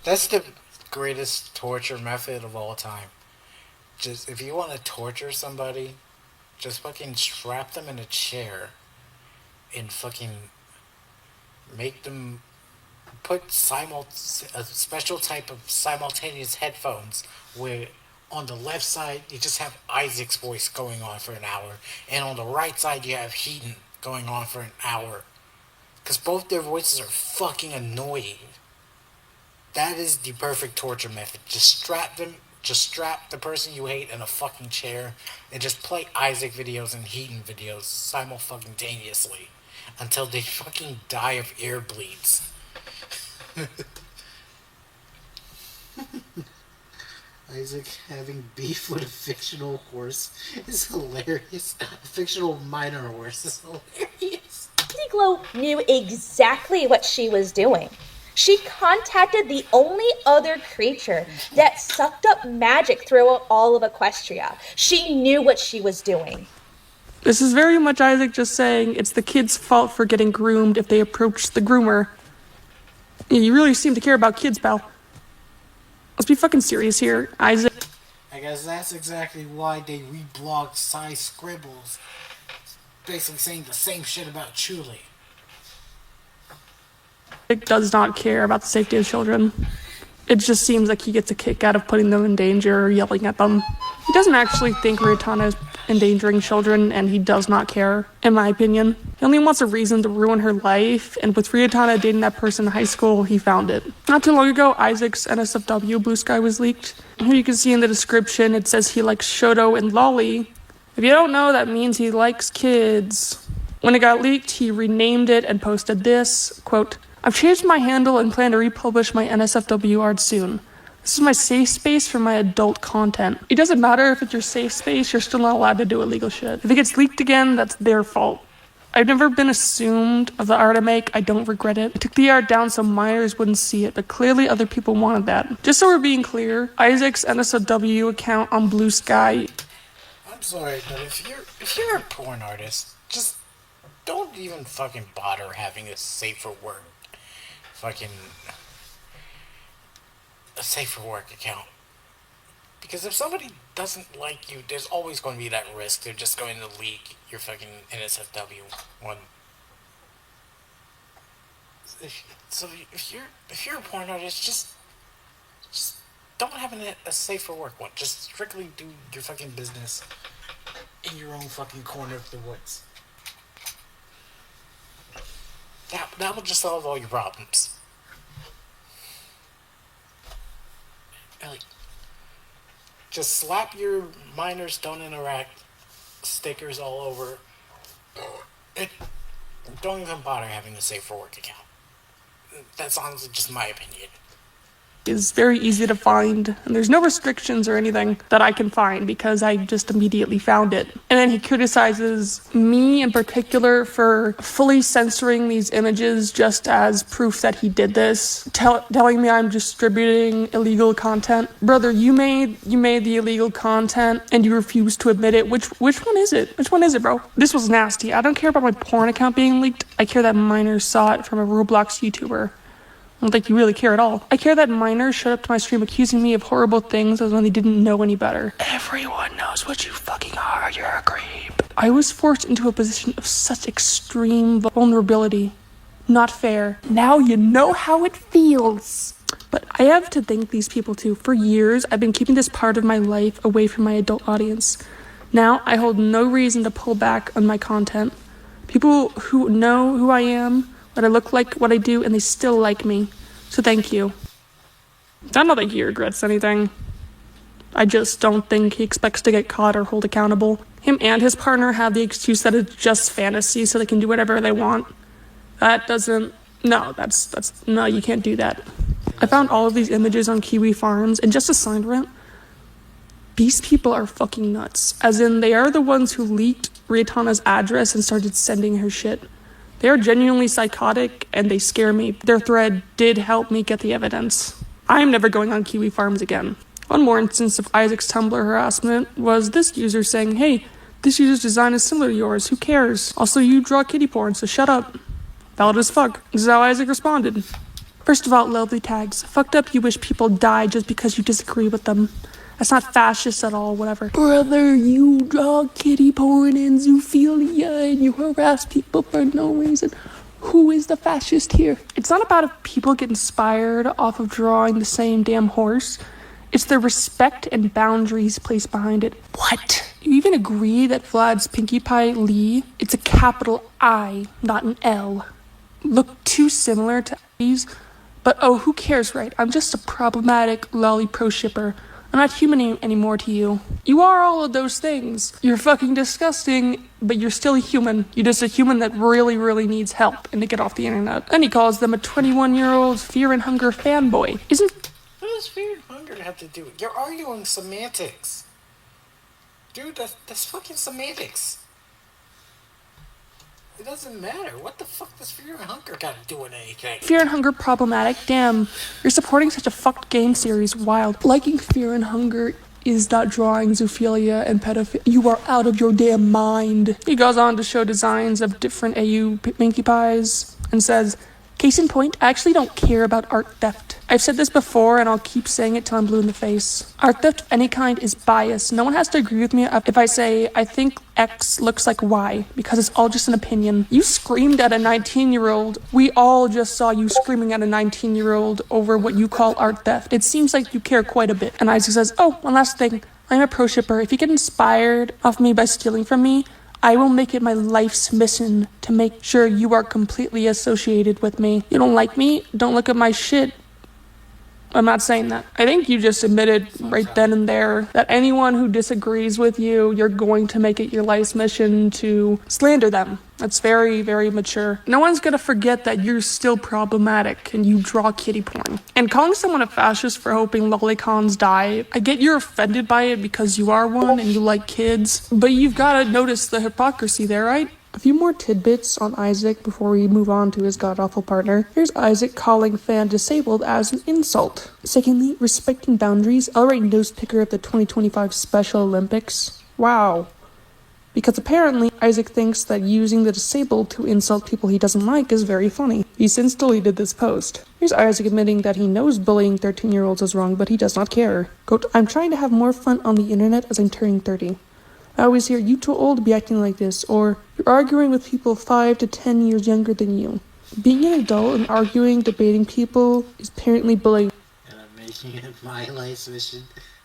that's the greatest torture method of all time. Just, if you want to torture somebody, just fucking strap them in a chair and fucking make them put a special type of simultaneous headphones where on the left side you just have Isaac's voice going on for an hour, and on the right side you have Heaton going on for an hour. Because both their voices are fucking annoying. That is the perfect torture method. Just strap the person you hate in a fucking chair and just play Isaac videos and Heaton videos simultaneously until they fucking die of ear bleeds. Isaac having beef with a fictional horse is hilarious. A fictional minor horse is hilarious. Cozy Glow knew exactly what she was doing. She contacted the only other creature that sucked up magic throughout all of Equestria. She knew what she was doing. This is very much Isaac just saying it's the kid's fault for getting groomed if they approach the groomer. You really seem to care about kids, pal. Let's be fucking serious here, Isaac. I guess that's exactly why they reblogged Psy Scribbles. Basically saying the same shit about Chuli. Isaac does not care about the safety of children. It just seems like he gets a kick out of putting them in danger or yelling at them. He doesn't actually think Ryotana is endangering children, and he does not care, in my opinion. He only wants a reason to ruin her life, and with Ryotana dating that person in high school, he found it. Not too long ago, Isaac's NSFW Blue Sky was leaked. And here you can see in the description, it says he likes Shoto and Lolly. If you don't know, that means he likes kids. When it got leaked, he renamed it and posted this, quote, "I've changed my handle and plan to republish my NSFW art soon. This is my safe space for my adult content." It doesn't matter if it's your safe space, you're still not allowed to do illegal shit. If it gets leaked again, that's their fault. I've never been assumed of the art I make. I don't regret it. I took the art down so minors wouldn't see it, but clearly other people wanted that. Just so we're being clear, Isaac's NSFW account on Blue Sky. I'm sorry, but if you're a porn artist, just don't even fucking bother having a safer work account. Because if somebody doesn't like you, there's always going to be that risk. They're just going to leak your fucking NSFW one. So if you're a porn artist, just don't have a safer work one. Just strictly do your fucking business in your own fucking corner of the woods. That will just solve all your problems. Like, just slap your minors don't interact stickers all over. Don't even bother having a safe for work account. That's honestly just my opinion. Is very easy to find, and there's no restrictions or anything that I can find because I just immediately found it. And then he criticizes me in particular for fully censoring these images just as proof that he did this, telling me I'm distributing illegal content. Brother, you made the illegal content and you refused to admit it. Which one is it? Which one is it, bro? This was nasty. I don't care about my porn account being leaked. I care that minors saw it from a Roblox YouTuber. I don't think you really care at all. I care that minors showed up to my stream accusing me of horrible things as when they didn't know any better. Everyone knows what you fucking are. You're a creep. I was forced into a position of such extreme vulnerability. Not fair. Now you know how it feels. But I have to thank these people too. For years, I've been keeping this part of my life away from my adult audience. Now, I hold no reason to pull back on my content. People who know who I am, what I look like, what I do, and they still like me. So thank you. I don't think he regrets anything. I just don't think he expects to get caught or hold accountable. Him and his partner have the excuse that it's just fantasy so they can do whatever they want. That doesn't... No, no, you can't do that. I found all of these images on Kiwi Farms, and just a side rant, these people are fucking nuts. As in, they are the ones who leaked Ryotana's address and started sending her shit. They are genuinely psychotic and they scare me. Their thread did help me get the evidence. I am never going on Kiwi Farms again. One more instance of Isaac's Tumblr harassment was this user saying, "Hey, this user's design is similar to yours, who cares? Also, you draw kitty porn, so shut up." Valid as fuck. This is how Isaac responded. First of all, lovely tags. Fucked up you wish people died just because you disagree with them. That's not fascist at all, whatever. Brother, you draw kitty porn and zoophilia and you harass people for no reason. Who is the fascist here? It's not about if people get inspired off of drawing the same damn horse. It's the respect and boundaries placed behind it. What? You even agree that Vlad's Pinkie Pie Lee, it's a capital I, not an L. Look too similar to these, but oh, who cares, right? I'm just a problematic lolly pro shipper. I'm not human anymore to you. You are all of those things. You're fucking disgusting, but you're still a human. You're just a human that really, really needs help and to get off the internet. And he calls them a 21-year-old Fear and Hunger fanboy. What does fear and hunger have to do with it? You're arguing semantics. Dude, that's fucking semantics. It doesn't matter. What the fuck does fear and hunger got to do with anything? Fear and Hunger problematic? Damn, you're supporting such a fucked game series. Wild. Liking Fear and Hunger is not drawing zoophilia and pedophilia. You are out of your damn mind. He goes on to show designs of different AU Pinkie Pies and says, case in point, I actually don't care about art theft. I've said this before and I'll keep saying it till I'm blue in the face. Art theft of any kind is bias. No one has to agree with me if I say I think X looks like Y, because it's all just an opinion. You screamed at a 19-year-old. We all just saw you screaming at a 19-year-old over what you call art theft. It seems like you care quite a bit. And Isaac says, oh, one last thing. I'm a pro shipper. If you get inspired off me by stealing from me, I will make it my life's mission to make sure you are completely associated with me. You don't like me? Don't look at my shit. I'm not saying that. I think you just admitted right then and there that anyone who disagrees with you, you're going to make it your life's mission to slander them. That's very, very mature. No one's gonna forget that you're still problematic and you draw kitty porn. And calling someone a fascist for hoping lolicons die, I get you're offended by it because you are one and you like kids, but you've gotta notice the hypocrisy there, right? A few more tidbits on Isaac before we move on to his god-awful partner. Here's Isaac calling fan disabled as an insult. Secondly, respecting boundaries. Alright, nose picker of the 2025 Special Olympics. Wow. Because apparently, Isaac thinks that using the disabled to insult people he doesn't like is very funny. He since deleted this post. Here's Isaac admitting that he knows bullying 13-year-olds is wrong, but he does not care. Quote, I'm trying to have more fun on the internet as I'm turning 30. I always hear, you too old to be acting like this, or you're arguing with people 5 to 10 years younger than you. Being an adult and arguing, debating people is apparently bullying. And I'm making it my life's mission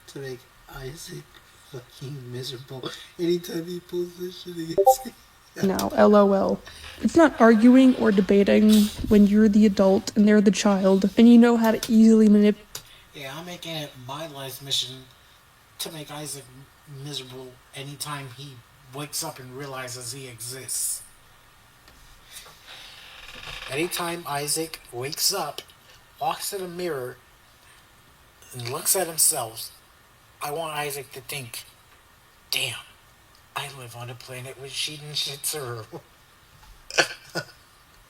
to make Isaac fucking miserable anytime he pulls this shit against me. Now, LOL. It's not arguing or debating when you're the adult and they're the child, and you know how to easily manipulate. Yeah, I'm making it my life's mission to make Isaac miserable anytime he wakes up and realizes he exists. Anytime Isaac wakes up, walks to the mirror, and looks at himself, I want Isaac to think, damn, I live on a planet with Shiten Shitsuru.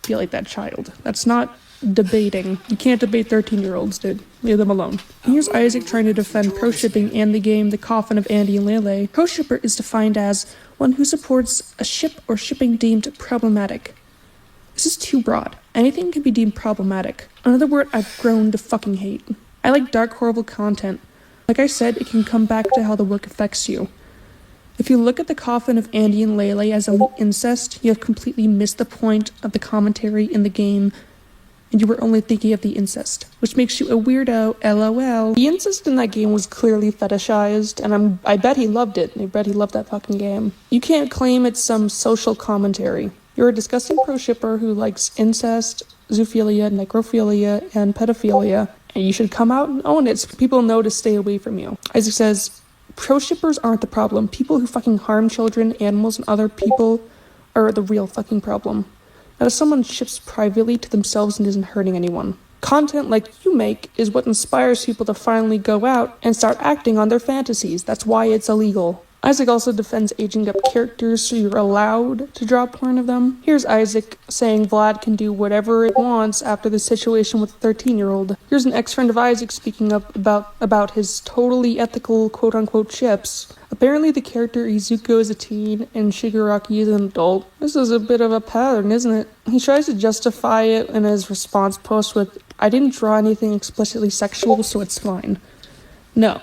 Feel like that child. That's not debating. You can't debate 13-year-olds, dude. Leave them alone. And here's Isaac trying to defend pro-shipping and the game The Coffin of Andy and Lele. Pro-shipper is defined as one who supports a ship or shipping deemed problematic. This is too broad. Anything can be deemed problematic. Another word I've grown to fucking hate. I like dark, horrible content. Like I said, it can come back to how the work affects you. If you look at The Coffin of Andy and Lele as a incest, you have completely missed the point of the commentary in the game, and you were only thinking of the incest, which makes you a weirdo, LOL. The incest in that game was clearly fetishized, and I bet he loved it. I bet he loved that fucking game. You can't claim it's some social commentary. You're a disgusting pro-shipper who likes incest, zoophilia, necrophilia, and pedophilia, and you should come out and own it so people know to stay away from you. Isaac says, pro-shippers aren't the problem. People who fucking harm children, animals, and other people are the real fucking problem. Not if someone ships privately to themselves and isn't hurting anyone. Content like you make is what inspires people to finally go out and start acting on their fantasies. That's why it's illegal. Isaac also defends aging up characters so you're allowed to draw porn of them. Here's Isaac saying Vlad can do whatever it wants after the situation with the 13-year-old. Here's an ex-friend of Isaac speaking up about his totally ethical quote-unquote ships. Apparently the character Izuku is a teen and Shigaraki is an adult. This is a bit of a pattern, isn't it? He tries to justify it in his response post with, "I didn't draw anything explicitly sexual, so it's fine." No.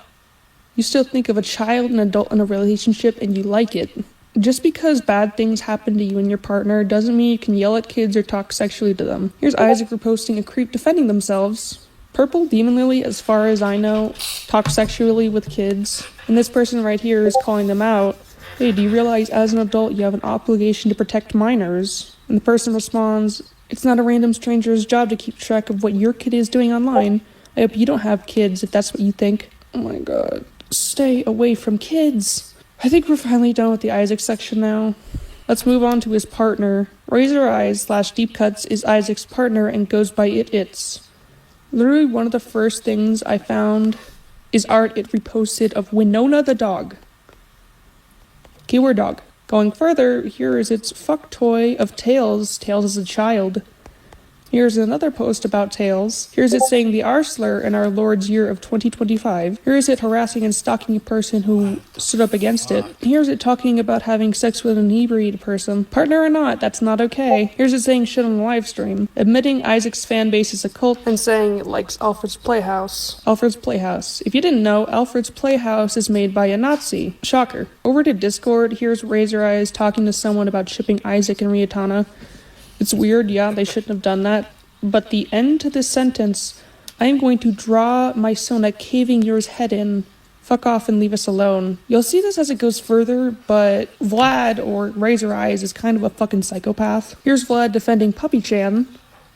You still think of a child and adult in a relationship and you like it. Just because bad things happen to you and your partner doesn't mean you can yell at kids or talk sexually to them. Here's Isaac reposting a creep defending themselves. Purple Demon Lily, as far as I know, talks sexually with kids. And this person right here is calling them out. Hey, do you realize as an adult you have an obligation to protect minors? And the person responds, it's not a random stranger's job to keep track of what your kid is doing online. I hope you don't have kids if that's what you think. Oh my god. Stay away from kids. I think we're finally done with the Isaac section now. Let's move on to his partner. Razor Eyes / Deep Cuts is Isaac's partner and goes by It's. Literally one of the first things I found is art it reposted of Winona the dog. Keyword dog. Going further, here is its fuck toy of Tails. Tails is a child. Here's another post about Tails. Here's it saying the R slur in our Lord's year of 2025. Here's it harassing and stalking a person who stood up against it. Here's it talking about having sex with an inebriated person. Partner or not, that's not okay. Here's it saying shit on the live stream. Admitting Isaac's fan base is a cult and saying it likes Alfred's Playhouse. Alfred's Playhouse. If you didn't know, Alfred's Playhouse is made by a Nazi. Shocker. Over to Discord, here's Razor Eyes talking to someone about shipping Isaac and Ryotana. It's weird, yeah, they shouldn't have done that. But the end to this sentence, I am going to draw my Sona caving yours head in. Fuck off and leave us alone. You'll see this as it goes further, but Vlad, or Razor Eyes, is kind of a fucking psychopath. Here's Vlad defending Puppy-chan.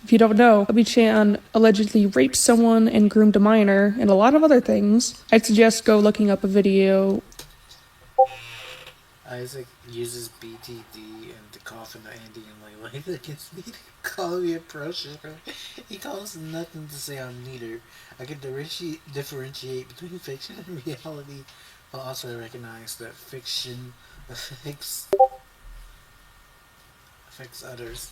If you don't know, Puppy-chan allegedly raped someone and groomed a minor, and a lot of other things. I'd suggest go looking up a video. Isaac uses BTD and the coffin to Andy and Layla against me to call me a pro shipper. He calls nothing to say I'm neither. I can differentiate between fiction and reality, but also recognize that fiction affects others.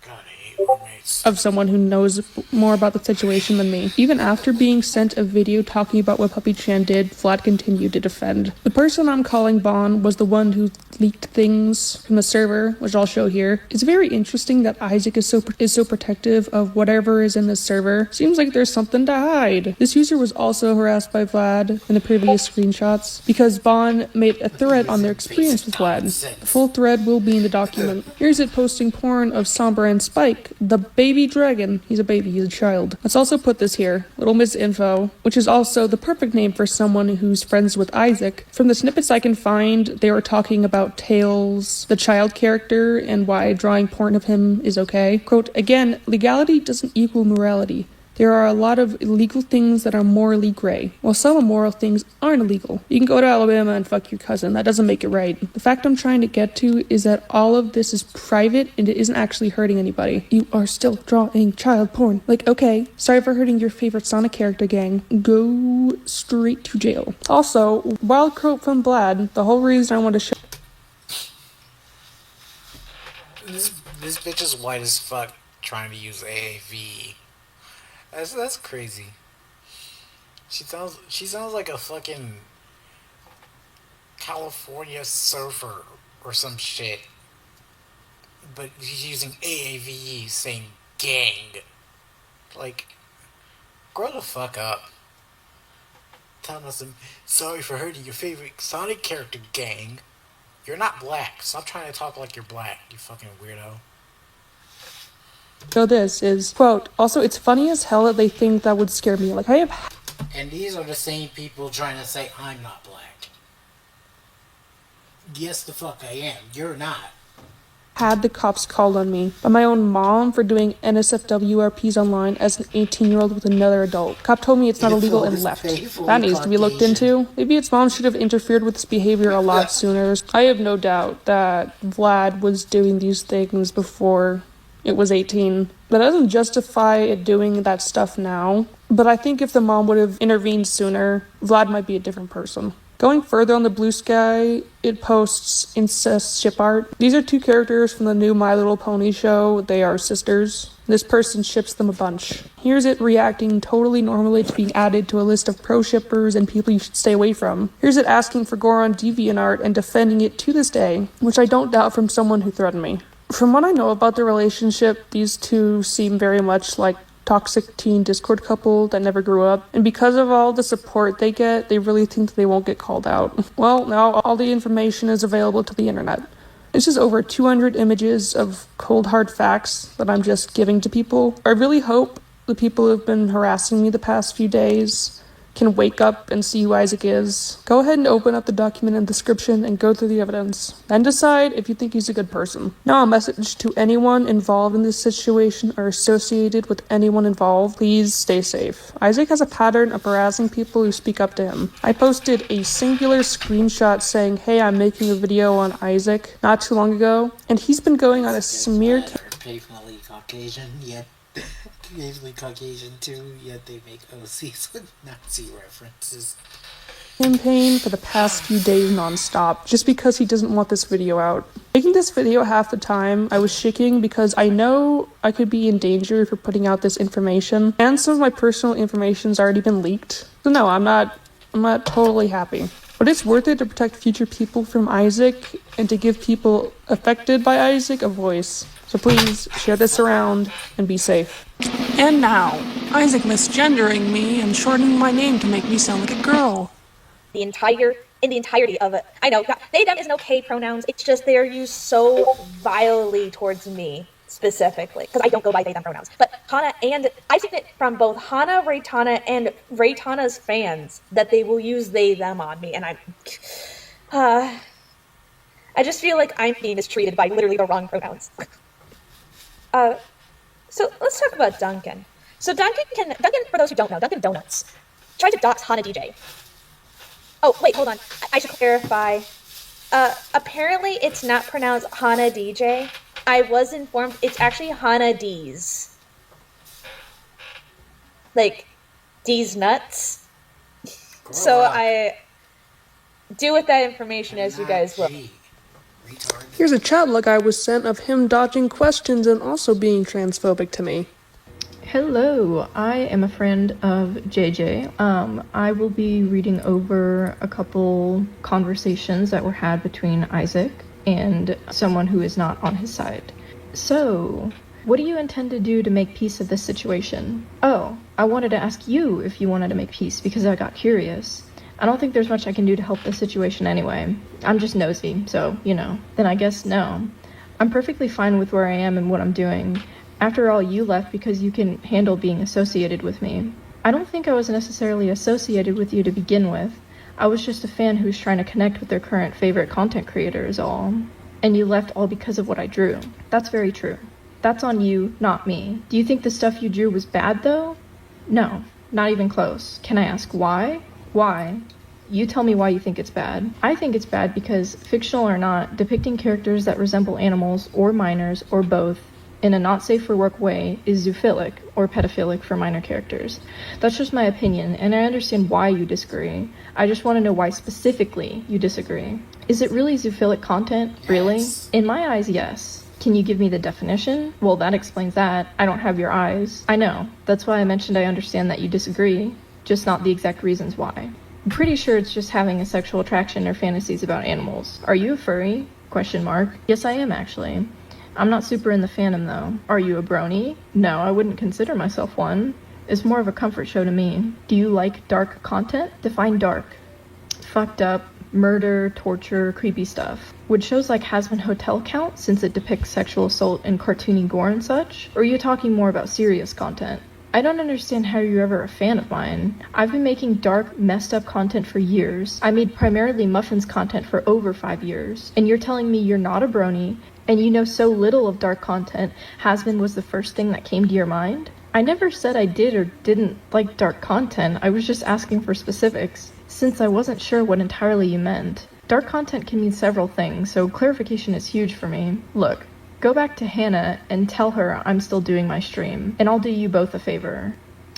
God, I hate roommates. Of someone who knows more about the situation than me. Even after being sent a video talking about what Puppy-chan did, Vlad continued to defend. The person I'm calling Bon was the one who leaked things from the server, which I'll show here. It's very interesting that Isaac is so protective of whatever is in the server. Seems like there's something to hide. This user was also harassed by Vlad in the previous screenshots because Bon made a thread on their experience with Vlad. The full thread will be in the document. Here's it posting porn of Sombra and Spike, the baby dragon. He's a baby, he's a child. Let's also put this here, Little Miss Info, which is also the perfect name for someone who's friends with Isaac. From the snippets I can find, they were talking about Tails, the child character, and why drawing porn of him is okay. Quote, again, legality doesn't equal morality. There are a lot of illegal things that are morally gray, while some immoral things aren't illegal. You can go to Alabama and fuck your cousin. That doesn't make it right. The fact I'm trying to get to is that all of this is private and it isn't actually hurting anybody. You are still drawing child porn. Like, okay, sorry for hurting your favorite Sonic character, gang. Go straight to jail. Also, wild quote from Vlad, the whole reason I want to show... This bitch is white as fuck trying to use AAV. That's crazy. She sounds like a fucking California surfer or some shit. But she's using AAVE saying gang. Like, grow the fuck up. Telling us, sorry for hurting your favorite Sonic character, gang. You're not black. Stop trying to talk like you're black, you fucking weirdo. So this is, quote, also it's funny as hell that they think that would scare me. Like, I have... And these are the same people trying to say I'm not black. Yes, the fuck I am. You're not. Had the cops called on me by my own mom for doing NSFW-RPs online as an 18-year-old with another adult. Cop told me it's not illegal and left. That needs to be looked into. Maybe its mom should have interfered with this behavior a lot sooner. I have no doubt that Vlad was doing these things before it was 18. That doesn't justify it doing that stuff now, but I think if the mom would have intervened sooner, Vlad might be a different person. Going further on the Blue Sky, it posts incest ship art. These are two characters from the new My Little Pony show. They are sisters. This person ships them a bunch. Here's it reacting totally normally to being added to a list of pro shippers and people you should stay away from. Here's it asking for gore on DeviantArt and defending it to this day, which I don't doubt from someone who threatened me. From what I know about the relationship, these two seem very much like toxic teen Discord couple that never grew up, and because of all the support they get, they really think that they won't get called out. Well, now all the information is available to the internet. This is over 200 images of cold hard facts that I'm just giving to people. I really hope the people who've been harassing me the past few days can wake up and see who Isaac is. Go ahead and open up the document in the description and go through the evidence. Then decide if you think he's a good person. Now a message to anyone involved in this situation or associated with anyone involved, please stay safe. Isaac has a pattern of harassing people who speak up to him. I posted a singular screenshot saying, hey, I'm making a video on Isaac not too long ago, and he's been going on a smear Occasionally Caucasian, yet occasionally Caucasian too, yet they make OCs with Nazi references. campaign for the past few days non-stop, just because he doesn't want this video out. Making this video half the time, I was shaking because I know I could be in danger for putting out this information, and some of my personal information's already been leaked. So no, I'm not totally happy. But it's worth it to protect future people from Isaac and to give people affected by Isaac a voice. So please, share this around and be safe. And now, Isaac misgendering me and shortening my name to make me sound like a girl. In the entirety of it. I know, they, them isn't okay pronouns, it's just they're used so vilely towards me, specifically, because I don't go by they, them pronouns. But Hana, and I've seen it from both Hana, Raytana, and Raytana's fans, that they will use they, them on me, and I just feel like I'm being mistreated by literally the wrong pronouns. So let's talk about Duncan. So Duncan, for those who don't know, Duncan Donuts tried to dox Hana DJ. Oh, wait, hold on. I should clarify. Apparently it's not pronounced Hana DJ. I was informed it's actually Hana D's. Like, D's nuts. So I do with that information as you guys will. Here's a chat log I was sent of him dodging questions and also being transphobic to me. Hello, I am a friend of JJ. I will be reading over a couple conversations that were had between Isaac and someone who is not on his side. So, what do you intend to do to make peace of this situation? Oh, I wanted to ask you if you wanted to make peace because I got curious. I don't think there's much I can do to help the situation anyway. I'm just nosy, so, you know. Then I guess no. I'm perfectly fine with where I am and what I'm doing. After all, you left because you can handle being associated with me. I don't think I was necessarily associated with you to begin with. I was just a fan who's trying to connect with their current favorite content creator is all. And you left all because of what I drew. That's very true. That's on you, not me. Do you think the stuff you drew was bad, though? No, not even close. Can I ask why? Why? You tell me why you think it's bad. I think it's bad because, fictional or not, depicting characters that resemble animals or minors or both in a not safe for work way is zoophilic or pedophilic for minor characters. That's just my opinion, and I understand why you disagree. I just want to know why specifically you disagree. Is it really zoophilic content? Yes. Really? In my eyes, yes. Can you give me the definition? Well, that explains that. I don't have your eyes. I know. That's why I mentioned I understand that you disagree, just not the exact reasons why. I'm pretty sure it's just having a sexual attraction or fantasies about animals. Are you a furry? Question mark. Yes, I am actually. I'm not super in the fandom though. Are you a brony? No, I wouldn't consider myself one. It's more of a comfort show to me. Do you like dark content? Define dark. Fucked up, murder, torture, creepy stuff. Would shows like Hazbin Hotel count since it depicts sexual assault and cartoony gore and such? Or are you talking more about serious content? I don't understand how you're ever a fan of mine. I've been making dark, messed up content for years. I made primarily Muffins content for over 5 years. And you're telling me you're not a brony, and you know so little of dark content, Hazbin was the first thing that came to your mind? I never said I did or didn't like dark content. I was just asking for specifics, since I wasn't sure what entirely you meant. Dark content can mean several things, so clarification is huge for me. Look, Go back to Hannah and tell her I'm still doing my stream, and I'll do you both a favor.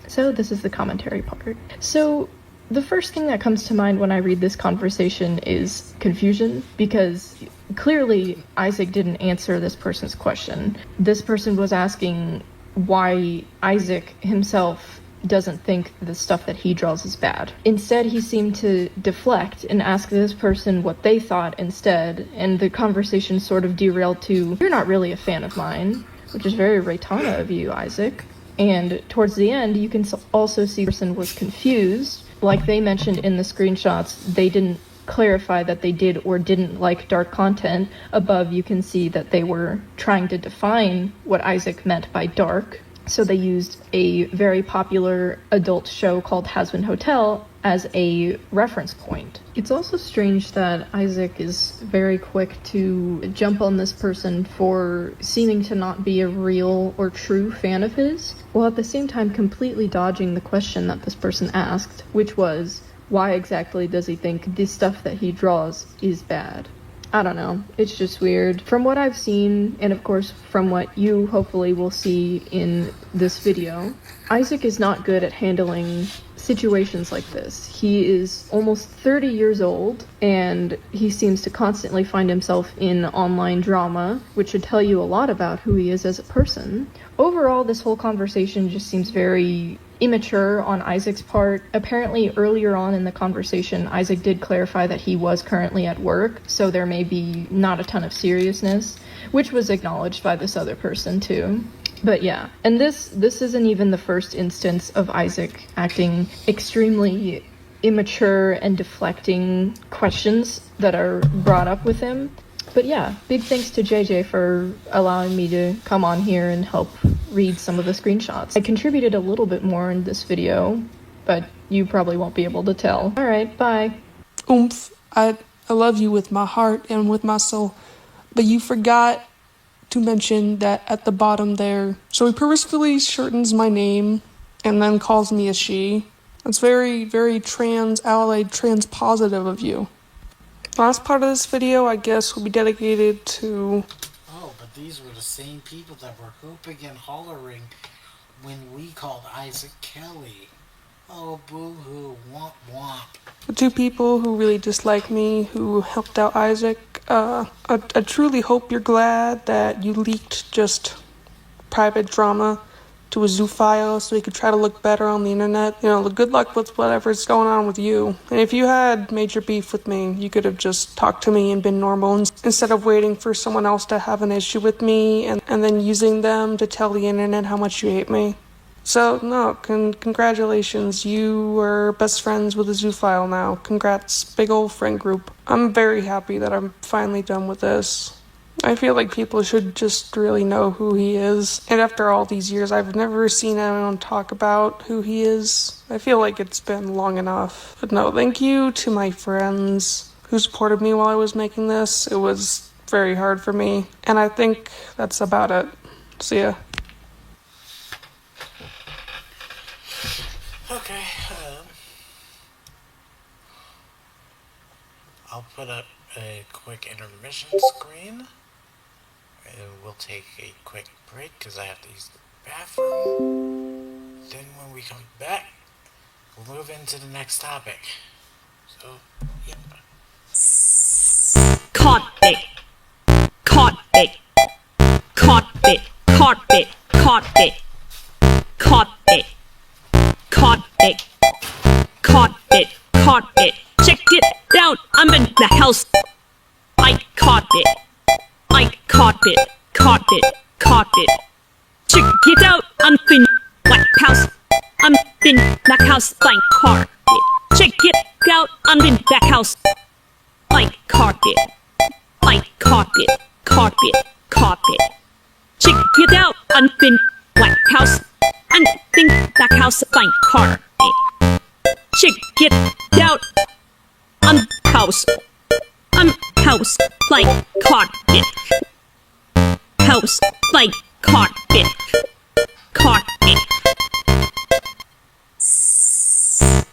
So this is the commentary part. So the first thing that comes to mind when I read this conversation is confusion, because clearly Isaac didn't answer this person's question. This person was asking why Isaac himself doesn't think the stuff that he draws is bad. Instead, he seemed to deflect and ask this person what they thought instead, and the conversation sort of derailed to, "You're not really a fan of mine," which is very Raytana of you, Isaac. And towards the end, you can also see the person was confused. Like they mentioned in the screenshots, they didn't clarify that they did or didn't like dark content. Above, you can see that they were trying to define what Isaac meant by dark. So they used a very popular adult show called Hazbin Hotel as a reference point. It's also strange that Isaac is very quick to jump on this person for seeming to not be a real or true fan of his, while at the same time completely dodging the question that this person asked, which was, why exactly does he think the stuff that he draws is bad? I don't know, it's just weird. From what I've seen, and of course from what you hopefully will see in this video, Isaac is not good at handling situations like this. He is almost 30 years old, and he seems to constantly find himself in online drama, which should tell you a lot about who he is as a person. Overall, this whole conversation just seems very immature on Isaac's part. Apparently, earlier on in the conversation, Isaac did clarify that he was currently at work, so there may be not a ton of seriousness, which was acknowledged by this other person too. But yeah, and this isn't even the first instance of Isaac acting extremely immature and deflecting questions that are brought up with him. But yeah, big thanks to JJ for allowing me to come on here and help read some of the screenshots. I contributed a little bit more in this video, but you probably won't be able to tell. Alright, bye. Oomph, I love you with my heart and with my soul, but you forgot to mention that at the bottom there. So he purposefully shortens my name and then calls me a she. That's very, very trans-allied, trans-positive of you. Last part of this video, I guess, will be dedicated to... Oh, but these were the same people that were hooping and hollering when we called Isaac Kelly. Oh, boo-hoo, womp womp. The two people who really dislike me, who helped out Isaac. I truly hope you're glad that you leaked just private drama to a zoophile so he could try to look better on the internet. You know, good luck with whatever's going on with you. And if you had major beef with me, you could have just talked to me and been normal instead of waiting for someone else to have an issue with me and then using them to tell the internet how much you hate me. So, no, congratulations, you are best friends with a zoophile now. Congrats, big old friend group. I'm very happy that I'm finally done with this. I feel like people should just really know who he is. And after all these years, I've never seen anyone talk about who he is. I feel like it's been long enough. But no, thank you to my friends who supported me while I was making this. It was very hard for me. And I think that's about it. See ya. Okay, I'll put up a quick intermission screen. And we'll take a quick break because I have to use the bathroom. Then when we come back, we'll move into the next topic. So, yep. Caught it. Caught it. Caught it. Caught it. Caught it. Caught it. Caught it. Caught it. Caught it. Check it out. I'm in the house. I caught it. I caught it. Caught it. Caught it. Check it out. I'm in White House. I'm in the house. I caught it. Check it out. I'm in the house. I caught it. I caught it. Caught it. Caught it. Check it out. I'm in White House. I'm in the house. I caught it. Check it out. I'm house. I'm house. Like caught it. House. Like caught it. Caught it.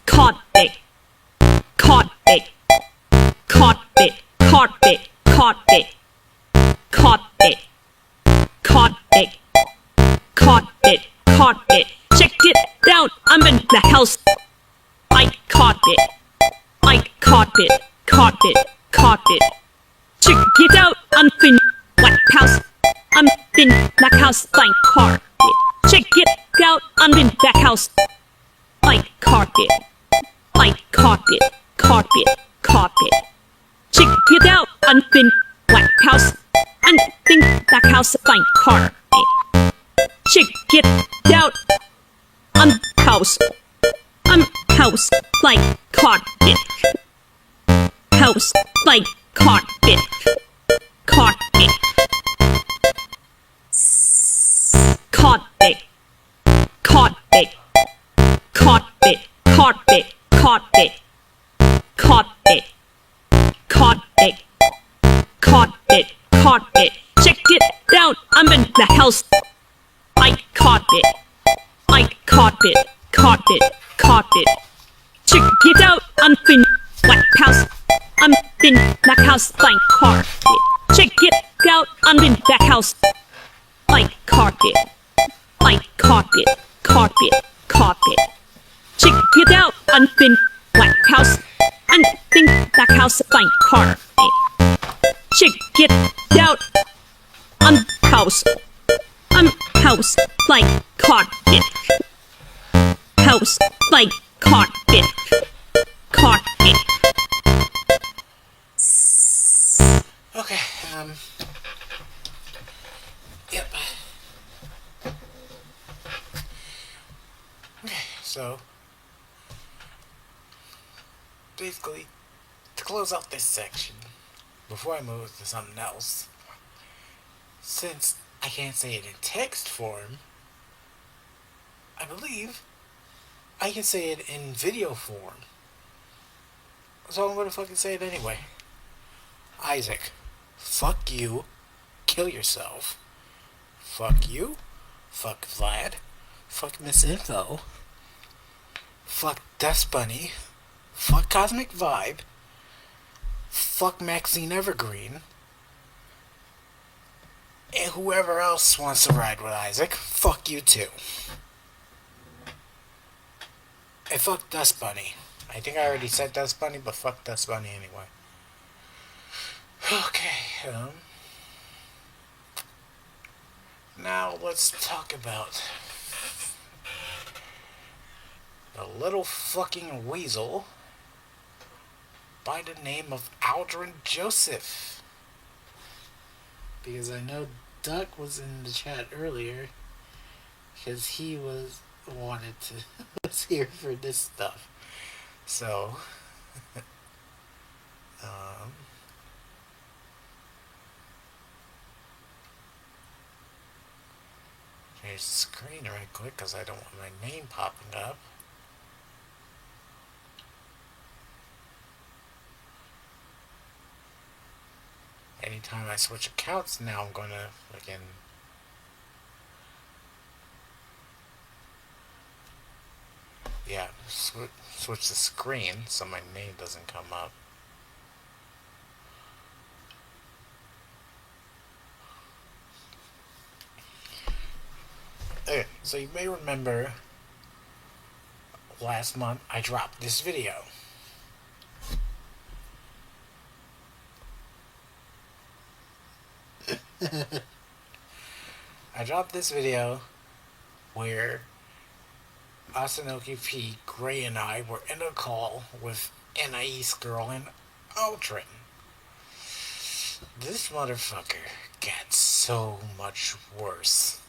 Caught it. Caught it. Caught it. Caught it. Caught it. Caught it. caught it. Caught it. Caught it. Check it out. I'm in the house. I caught it. I caught it. Caught it. Caught it. Check it out. I'm in White House. I'm in the house. Fine carpet. Check it out. I'm in the house. White carpet. White carpet. Carpet. Carpet. Check it out. I'm in White House. I'm in the house. Fine carpet. Check it out. I'm house. I'm house like carpet. House like carpet. Carpet. Carpet. Carpet. Carpet. Carpet. Carpet. Carpet. Carpet. Carpet. Carpet. Check it out. I'm in the house. I caught it. I caught it. Caught it. Caught it. Check it out. I'm in White House. I'm in the house. Fine carpet. Check it out. I'm in the house. Like carpet. Like carpet. Carpet. Carpet. Check it out. I'm in White House. I'm in the house. Fine carpet. Check it out. I'm house. I'm house like carpet. House like carpet. Carpet. Okay, yep. Okay, so, basically, to close out this section, before I move to something else, since I can't say it in text form, I believe I can say it in video form. So I'm gonna fucking say it anyway. Isaac, fuck you, kill yourself. Fuck you, fuck Vlad, fuck Miss Info, fuck Dust Bunny, fuck Cosmic Vibe, fuck Maxine Evergreen, and whoever else wants to ride with Isaac, fuck you too. And fuck Dust Bunny. I think I already said Dust Bunny, but fuck Dust Bunny anyway. Okay, now let's talk about the little fucking weasel by the name of Aldrin Joseph. Because I know Duck was in the chat earlier, because he wanted to was here for this stuff. So, here's the screen right quick because I don't want my name popping up. Anytime I switch accounts now, I'm gonna fucking switch the screen so my name doesn't come up. Okay, so you may remember last month I dropped this video. I dropped this video where Asanoki P, Gray, and I were in a call with Anais Girl and Aldrin. This motherfucker got so much worse.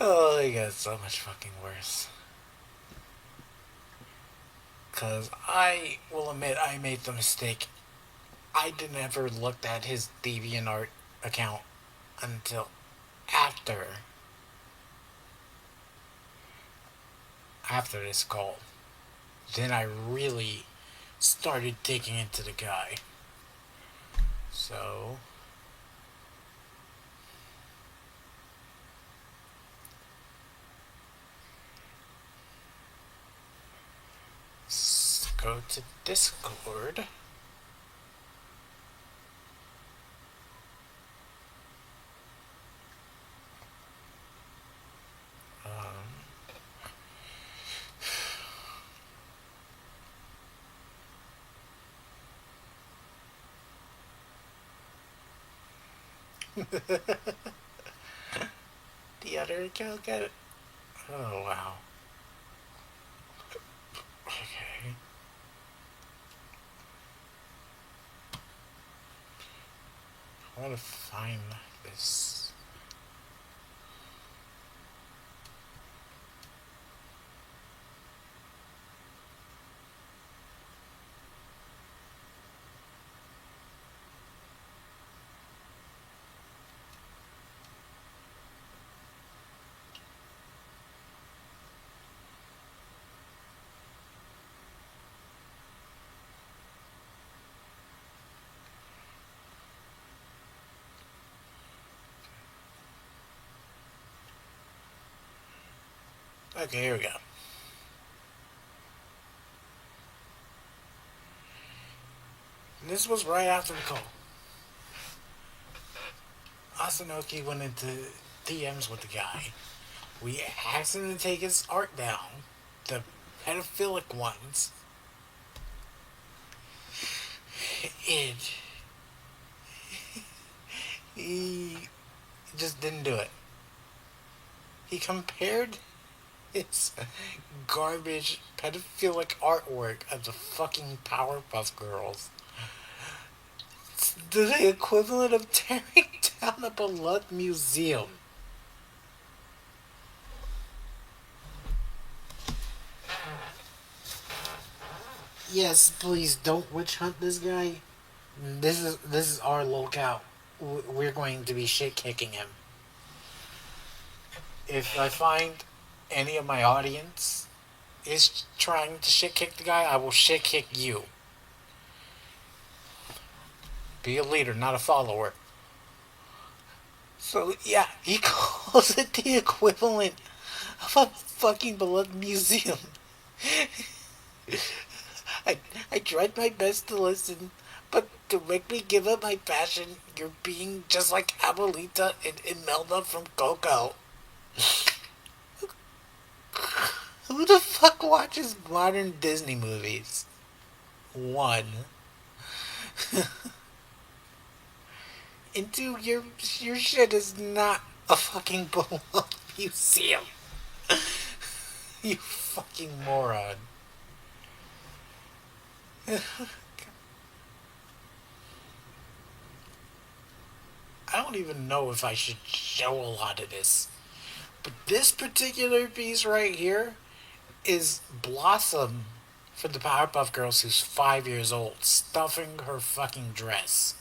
Oh, he got so much fucking worse. Because I will admit I made the mistake. I didn't ever look at his DeviantArt account until after this call. Then I really started digging into the guy. So go to Discord. The other account got it. Oh wow. Okay. I want to find this. Okay, here we go. This was right after the call. Asanoki went into DMs with the guy. We asked him to take his art down. The pedophilic ones. And he just didn't do it. He compared his garbage pedophilic artwork of the fucking Powerpuff Girls to the equivalent of tearing down a beloved museum. Yes, please don't witch hunt this guy. This is our locale. We're going to be shit kicking him. If I find any of my audience is trying to shit kick the guy, I will shit kick you. Be a leader, not a follower. So yeah, he calls it the equivalent of a fucking beloved museum. I tried my best to listen, but to make me give up my passion, you're being just like Abuelita and Imelda from Coco. Who the fuck watches modern Disney movies? One. And two, your shit is not a fucking beloved museum. You fucking moron. I don't even know if I should show a lot of this. But this particular piece right here is Blossom from the Powerpuff Girls, who's 5 years old, stuffing her fucking dress.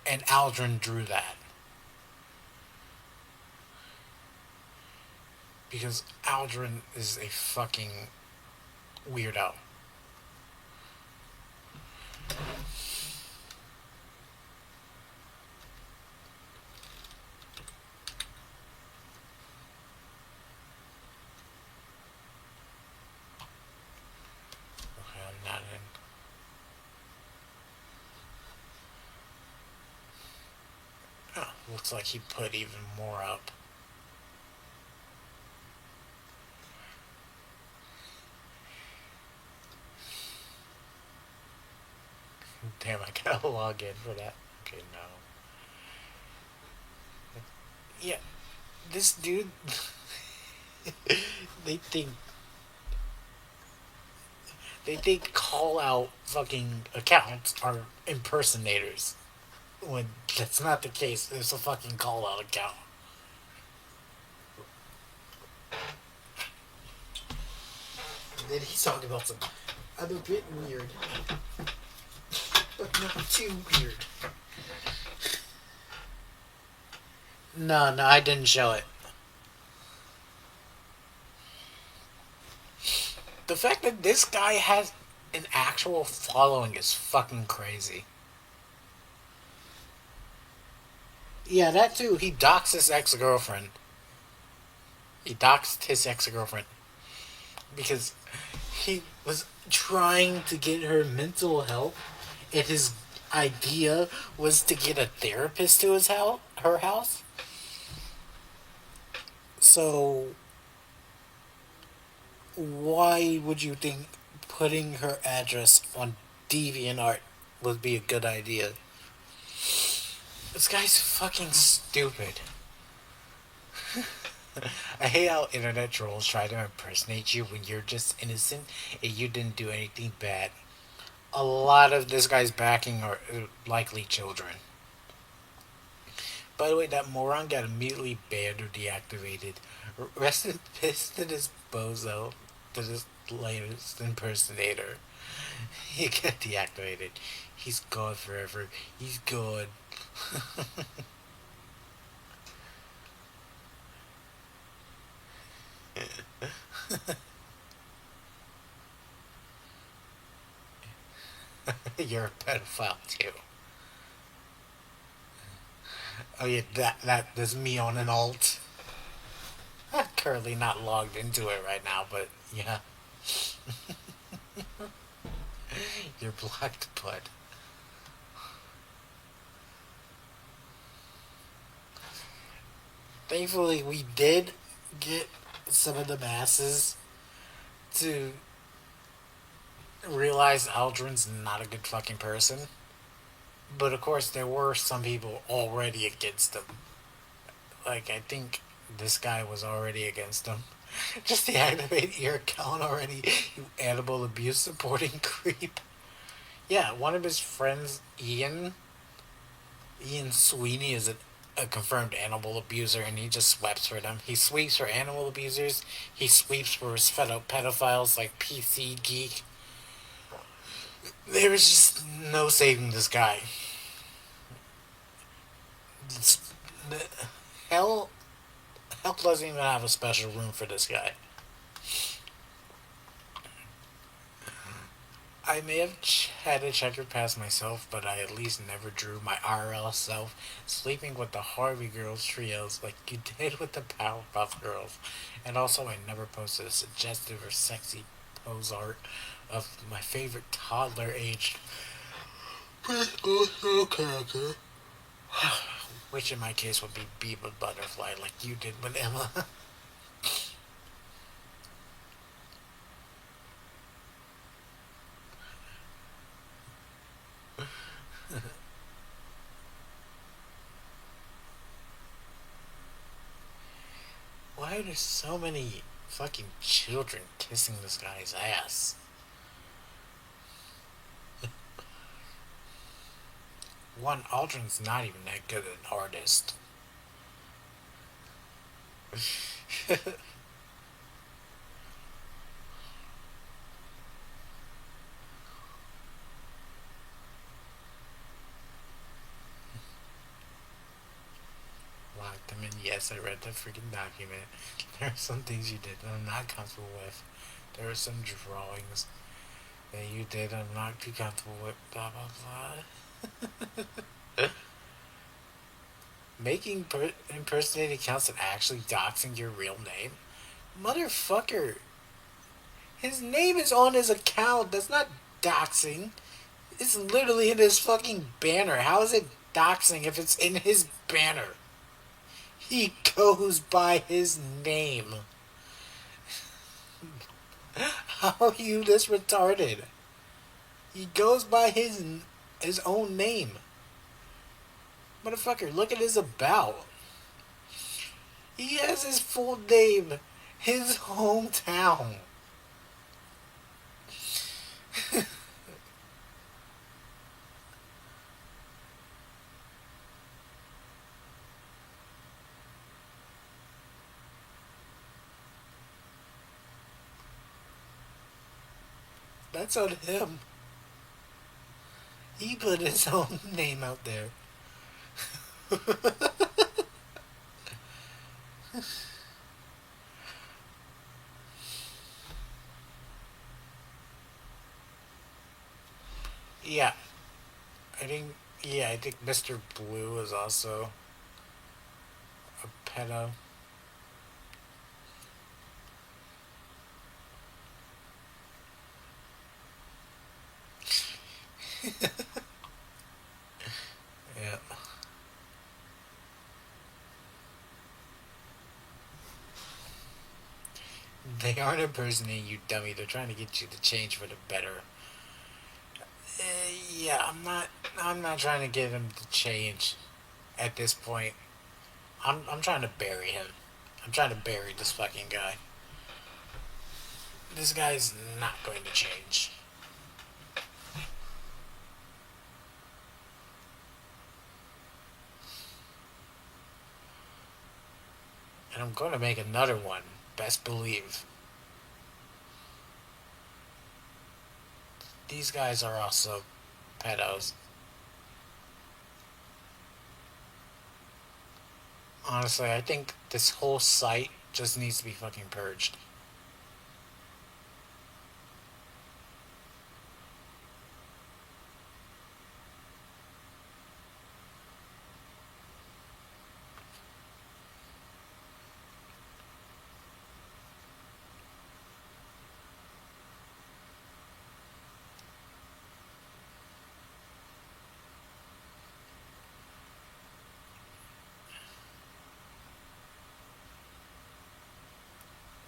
And Aldrin drew that. Because Aldrin is a fucking weirdo. Looks like he put even more up. Damn, I gotta log in for that. Okay, no. Yeah, this dude... they think call-out fucking accounts are impersonators. When that's not the case, it's a fucking call-out account. And then he's talking about some other bit weird, but not too weird. No, I didn't show it. The fact that this guy has an actual following is fucking crazy. Yeah, that too. He doxed his ex-girlfriend. He doxed his ex-girlfriend. Because He was trying to get her mental help, and his idea was to get a therapist to her house. So, why would you think putting her address on DeviantArt would be a good idea? This guy's fucking stupid. I hate how internet trolls try to impersonate you when you're just innocent and you didn't do anything bad. A lot of this guy's backing are likely children. By the way, that moron got immediately banned or deactivated. Rest in peace to this bozo, to this latest impersonator. He got deactivated. He's gone forever. He's gone. You're a pedophile too. Oh yeah, that's me on an alt. I'm currently not logged into it right now, but yeah. You're blocked, bud. Thankfully, we did get some of the masses to realize Aldrin's not a good fucking person. But of course, there were some people already against him. Like, I think this guy was already against him. Just deactivate your account already, you animal abuse supporting creep. Yeah, one of his friends, Ian Sweeney, is a confirmed animal abuser, and he just sweeps for them. He sweeps for animal abusers. He sweeps for his fellow pedophiles like PC Geek. There is just no saving this guy. Hell doesn't even have a special room for this guy. I may have had a checker past myself, but I at least never drew my RL self sleeping with the Harvey Girls trios like you did with the Powerpuff Girls. And also, I never posted a suggestive or sexy pose art of my favorite toddler-aged character. Which in my case would be Biba Butterfly, like you did with Emma. Why are there so many fucking children kissing this guy's ass? One, Aldrin's not even that good an artist. Locked him in. Yes, I read the freaking document. There are some things you did that I'm not comfortable with. There are some drawings that you did I'm not too comfortable with. Blah blah blah. Making impersonating accounts and actually doxing your real name? Motherfucker. His name is on his account. That's not doxing. It's literally in his fucking banner. How is it doxing if it's in his banner? He goes by his name. How are you this retarded? He goes by his own name. Motherfucker, look at his about. He has his full name, his hometown. That's on him. He put his own name out there. Yeah. I think Mr. Blue is also a pedo. Yeah. They aren't impersonating you, dummy. They're trying to get you to change for the better. Yeah, I'm not trying to get him to change at this point. I'm trying to bury him. I'm trying to bury this fucking guy. This guy's not going to change. And I'm going to make another one. Best believe. These guys are also pedos. Honestly, I think this whole site just needs to be fucking purged.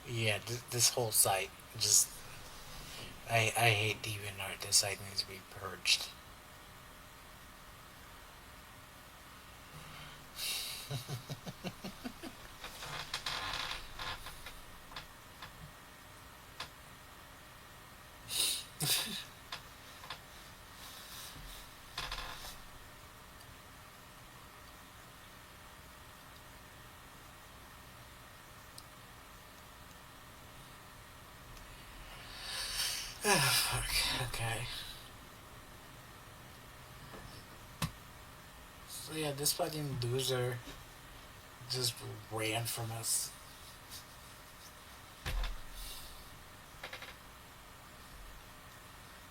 Yeah, this whole site just... I hate DeviantArt. This site needs to be purged. Fuck. Okay. So yeah, this fucking loser just ran from us.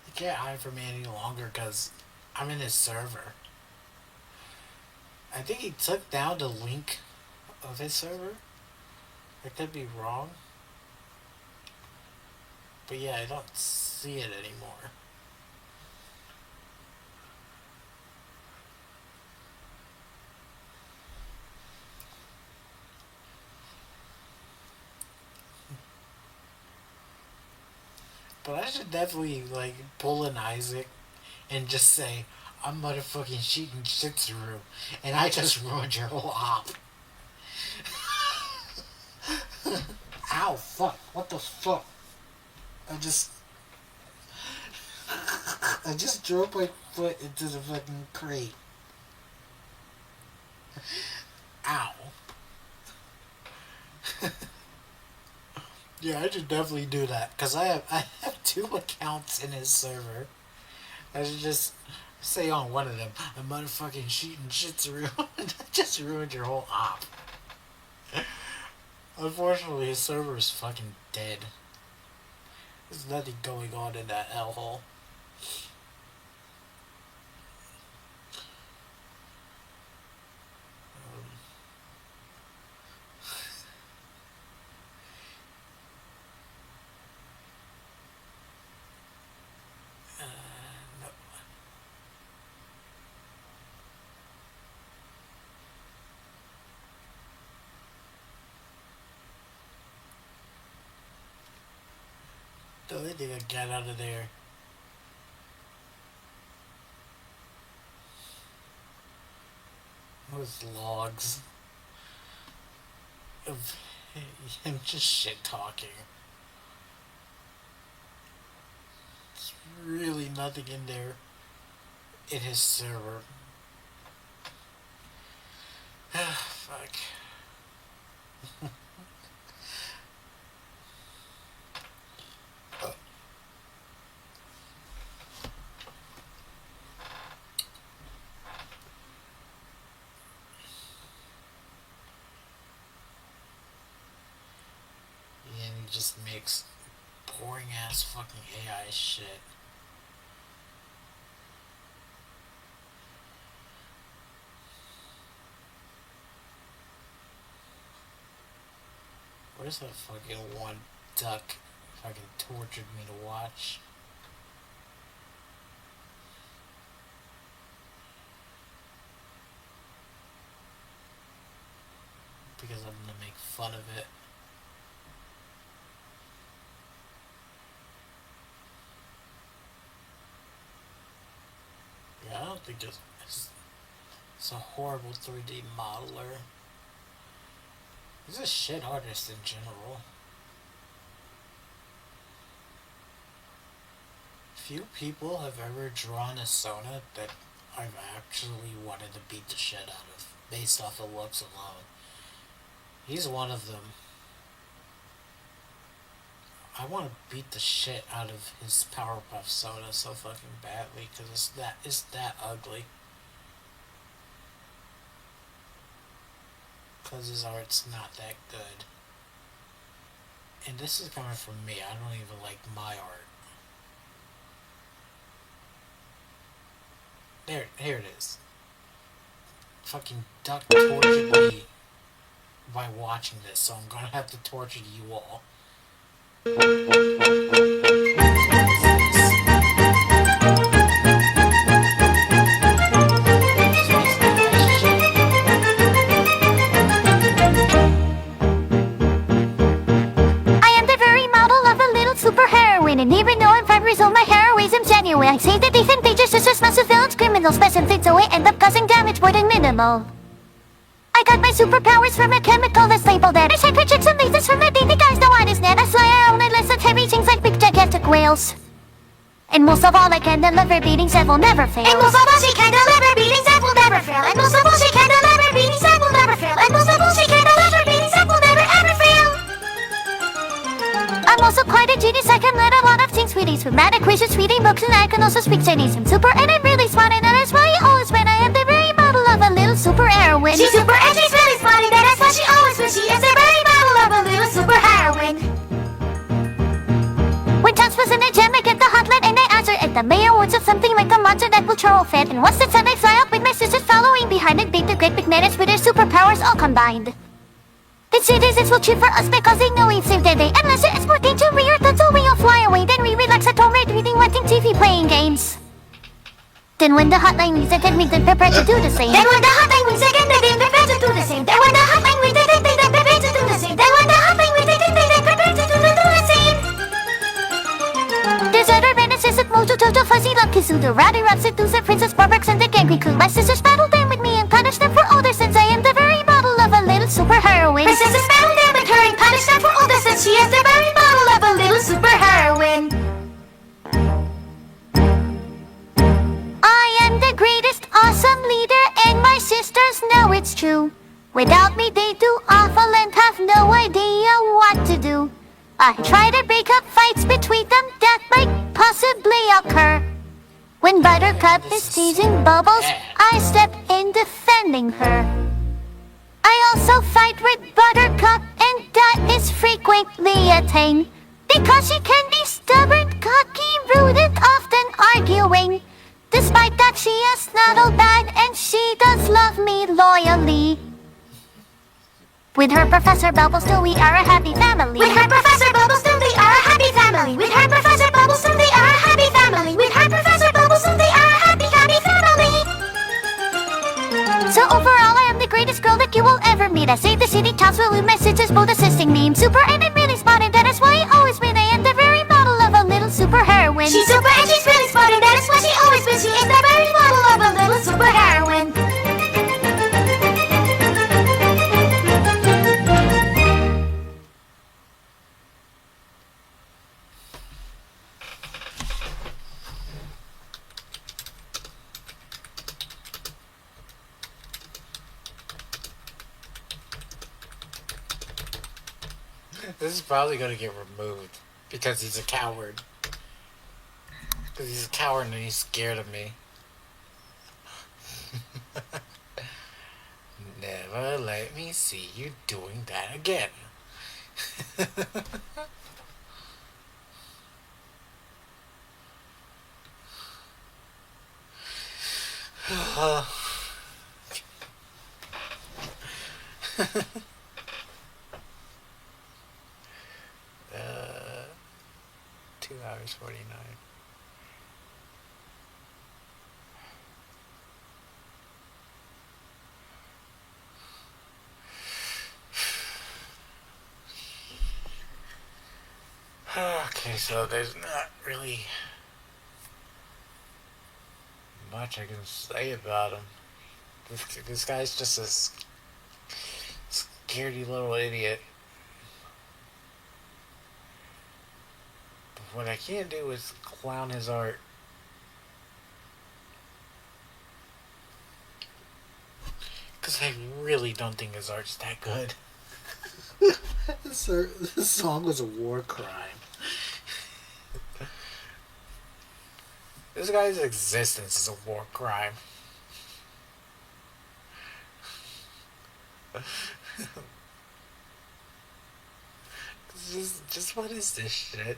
He can't hide from me any longer because I'm in his server. I think he took down the link of his server. I could be wrong. But yeah, I don't see it anymore. But I should definitely, like, pull an Isaac and just say, I'm motherfucking Shiten Shitsuru, and I just ruined your whole op. Ow, fuck, what the fuck? I just drove my foot into the fucking crate. Ow. Yeah, I should definitely do that, because I have 2 accounts in his server. I should just say on one of them, a motherfucking Shiten Shitsuru, and I just ruined your whole op. Unfortunately, his server is fucking dead. There's nothing going on in that hellhole. No. Don't they need to get out of there? Those logs of him just shit talking. There's really nothing in there in his server. Fuck. And he just makes boring ass fucking AI shit. Where's that fucking one duck fucking tortured me to watch? because I'm gonna make fun of it. Yeah, I don't think it's a horrible 3D modeler. He's a shit artist in general. Few people have ever drawn a Sona that I've actually wanted to beat the shit out of, based off the looks alone. He's one of them. I want to beat the shit out of his Powerpuff Soda so fucking badly, because it's that ugly. Because his art's not that good. And this is coming from me, I don't even like my art. Here it is. Fucking Duck tortured me by watching this, so I'm gonna have to torture you all. And even though I'm 5 years old, my heroism's genuine. I say that decent pages, just massive villains, criminals, special things, so I end up causing damage more than minimal. I got my superpowers from a chemical that's labeled at. I send projects and lasers from a baby guys, no one is net. I fly around and listen heavy things like big gigantic whales. And most of all, I can deliver beatings that will never fail. And most of all, she can deliver beatings that will never fail. And most of all, she can deliver beatings that will never fail. And most of all, she can deliver beatings that will never ever fail. I'm also quite a genius, I can learn a lot of things with these math equations, reading books, and I can also speak Chinese. I'm super and I'm really smart, and that is why I always win. I am the very model of a little super heroine. She's super and she's really smart, and that is why she always wins. She is the very model of a little super heroine. When Chance was in a gym, I get the hotline and I answer at the mayor words of something like a monster that will troll fit. And once the sun I fly up with my sisters following behind and beat the great big menace with their superpowers all combined. The citizens will cheer for us because they know we've saved the day. Unless there is more danger, we are done, so we all fly away. Then we relax at home, reading, watching TV, playing games. Then when the hotline rings again, we then prepare to do the same. Then when the hotline rings again, they then prepare to do the same. Then when the hotline rings again, they then prepare to do the same. Then when the hotline rings again, they then prepare to do the same. There's other menaces at Mojo, Jojo, Fuzzy, Love, Kizuda, Rowdy, Rob, Seducer, Princess Barbrax, and the Gangry Crew. My sisters battle them with me and punish them for all their sins. I am the very model of a little super heroine. My sisters battle them with her and punish them for all their sins. She is the very model of a little super heroine. I am the greatest awesome leader, and my sisters know it's true. Without me, they do awful and have no idea what to do. I try to break up fights between them that might possibly occur. When Buttercup is teasing Bubbles, I step in defending her. I also fight with Buttercup, and that is frequently a thing. Because she can be stubborn, cocky, rude, and often arguing. Despite that, she is snuggle bad, and she does love me loyally. With her Professor Bubbleston, we are a happy family. With her Professor Bubbleston, they are a happy family. With her Professor Bubbleston, they are a happy family. With her Professor Bubbleston, they are a happy, happy family. So overall, I am the greatest girl that you will ever meet. I save the city, townsville with my sisters both assisting me. I'm super and I'm really smart, and that is why I always win. I am the very model of a little super heroine. She's super and she's really smart, and that is why she always wins. She is the very model of a little super heroine. This is probably gonna get removed because he's a coward. Because he's a coward and he's scared of me. Never let me see you doing that again. uh, 2 hours 49. Okay, so there's not really much I can say about him. This guy's just a scaredy little idiot. But what I can't do is clown his art. Because I really don't think his art's that good. This song was a war crime. This guy's existence is a war crime. just what is this shit?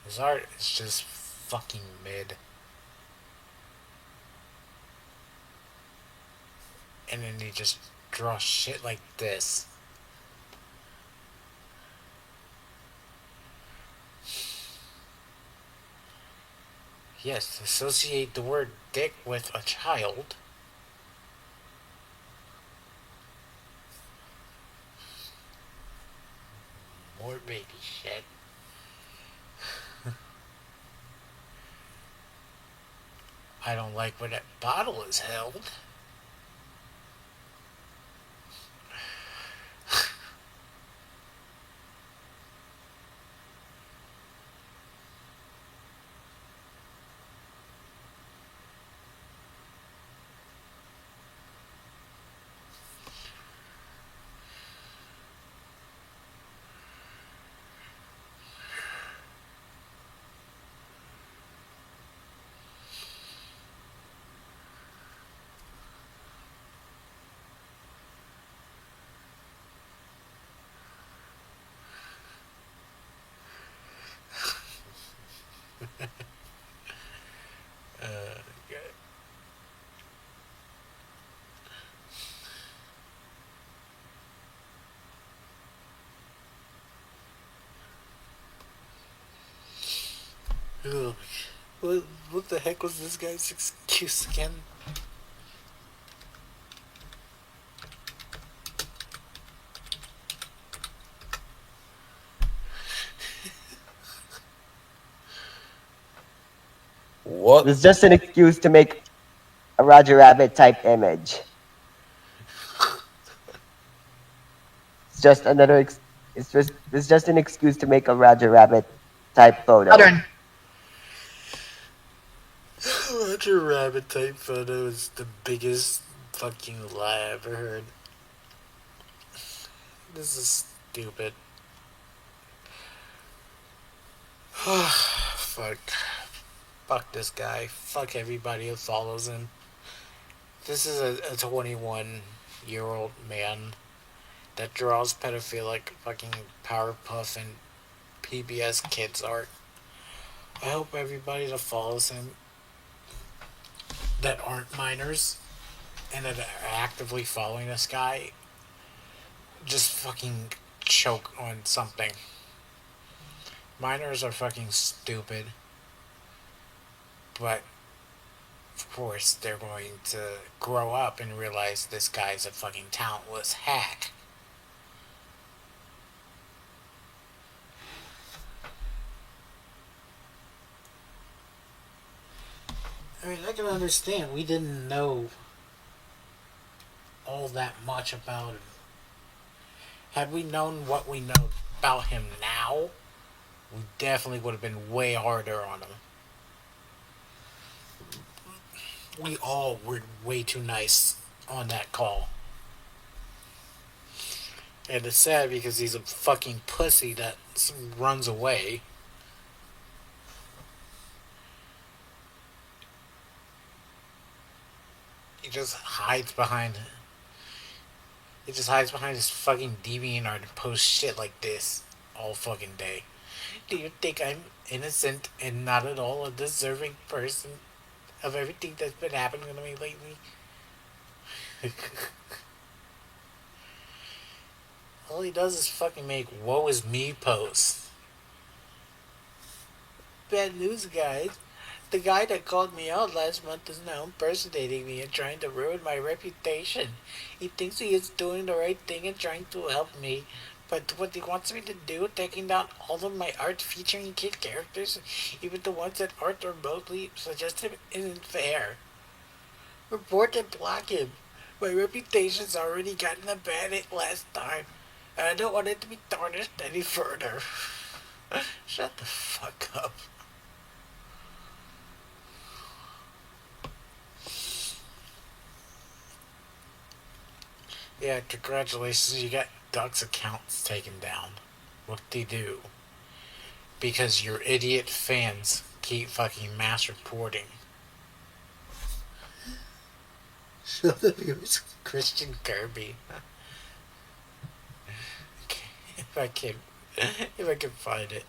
His art is just fucking mid. And then he just draws shit like this. Yes, associate the word dick with a child. More baby shit. I don't like where that bottle is held. Ugh. What the heck was this guy's excuse again? What? It's just an excuse to make a Roger Rabbit type image. It's just another. It's just an excuse to make a Roger Rabbit type photo. Roger Rabbit type photo is the biggest fucking lie I ever heard. This is stupid. Fuck. Fuck this guy. Fuck everybody who follows him. This is a 21-year-old man that draws pedophilic fucking Powerpuff and PBS Kids art. I hope everybody that follows him that aren't minors and that are actively following this guy just fucking choke on something. Minors are fucking stupid. But, of course, they're going to grow up and realize this guy's a fucking talentless hack. I mean, I can understand. We didn't know all that much about him. Had we known what we know about him now, we definitely would have been way harder on him. We all were way too nice on that call. And it's sad because he's a fucking pussy that runs away. He just hides behind his fucking DeviantArt and posts shit like this all fucking day. Do you think I'm innocent and not at all a deserving person of everything that's been happening to me lately? All he does is fucking make woe is me posts. Bad news, guys. The guy that called me out last month is now impersonating me and trying to ruin my reputation. He thinks he is doing the right thing and trying to help me, but what he wants me to do, taking down all of my art featuring kid characters, even the ones that aren't remotely suggestive, isn't fair. Report and block him. My reputation's already gotten a bad hit last time, and I don't want it to be tarnished any further. Shut the fuck up. Yeah, congratulations, you got Duck's accounts taken down. What'd they do? Because your idiot fans keep fucking mass reporting. Shut up, it was Christian Kirby. Okay, if I can find it.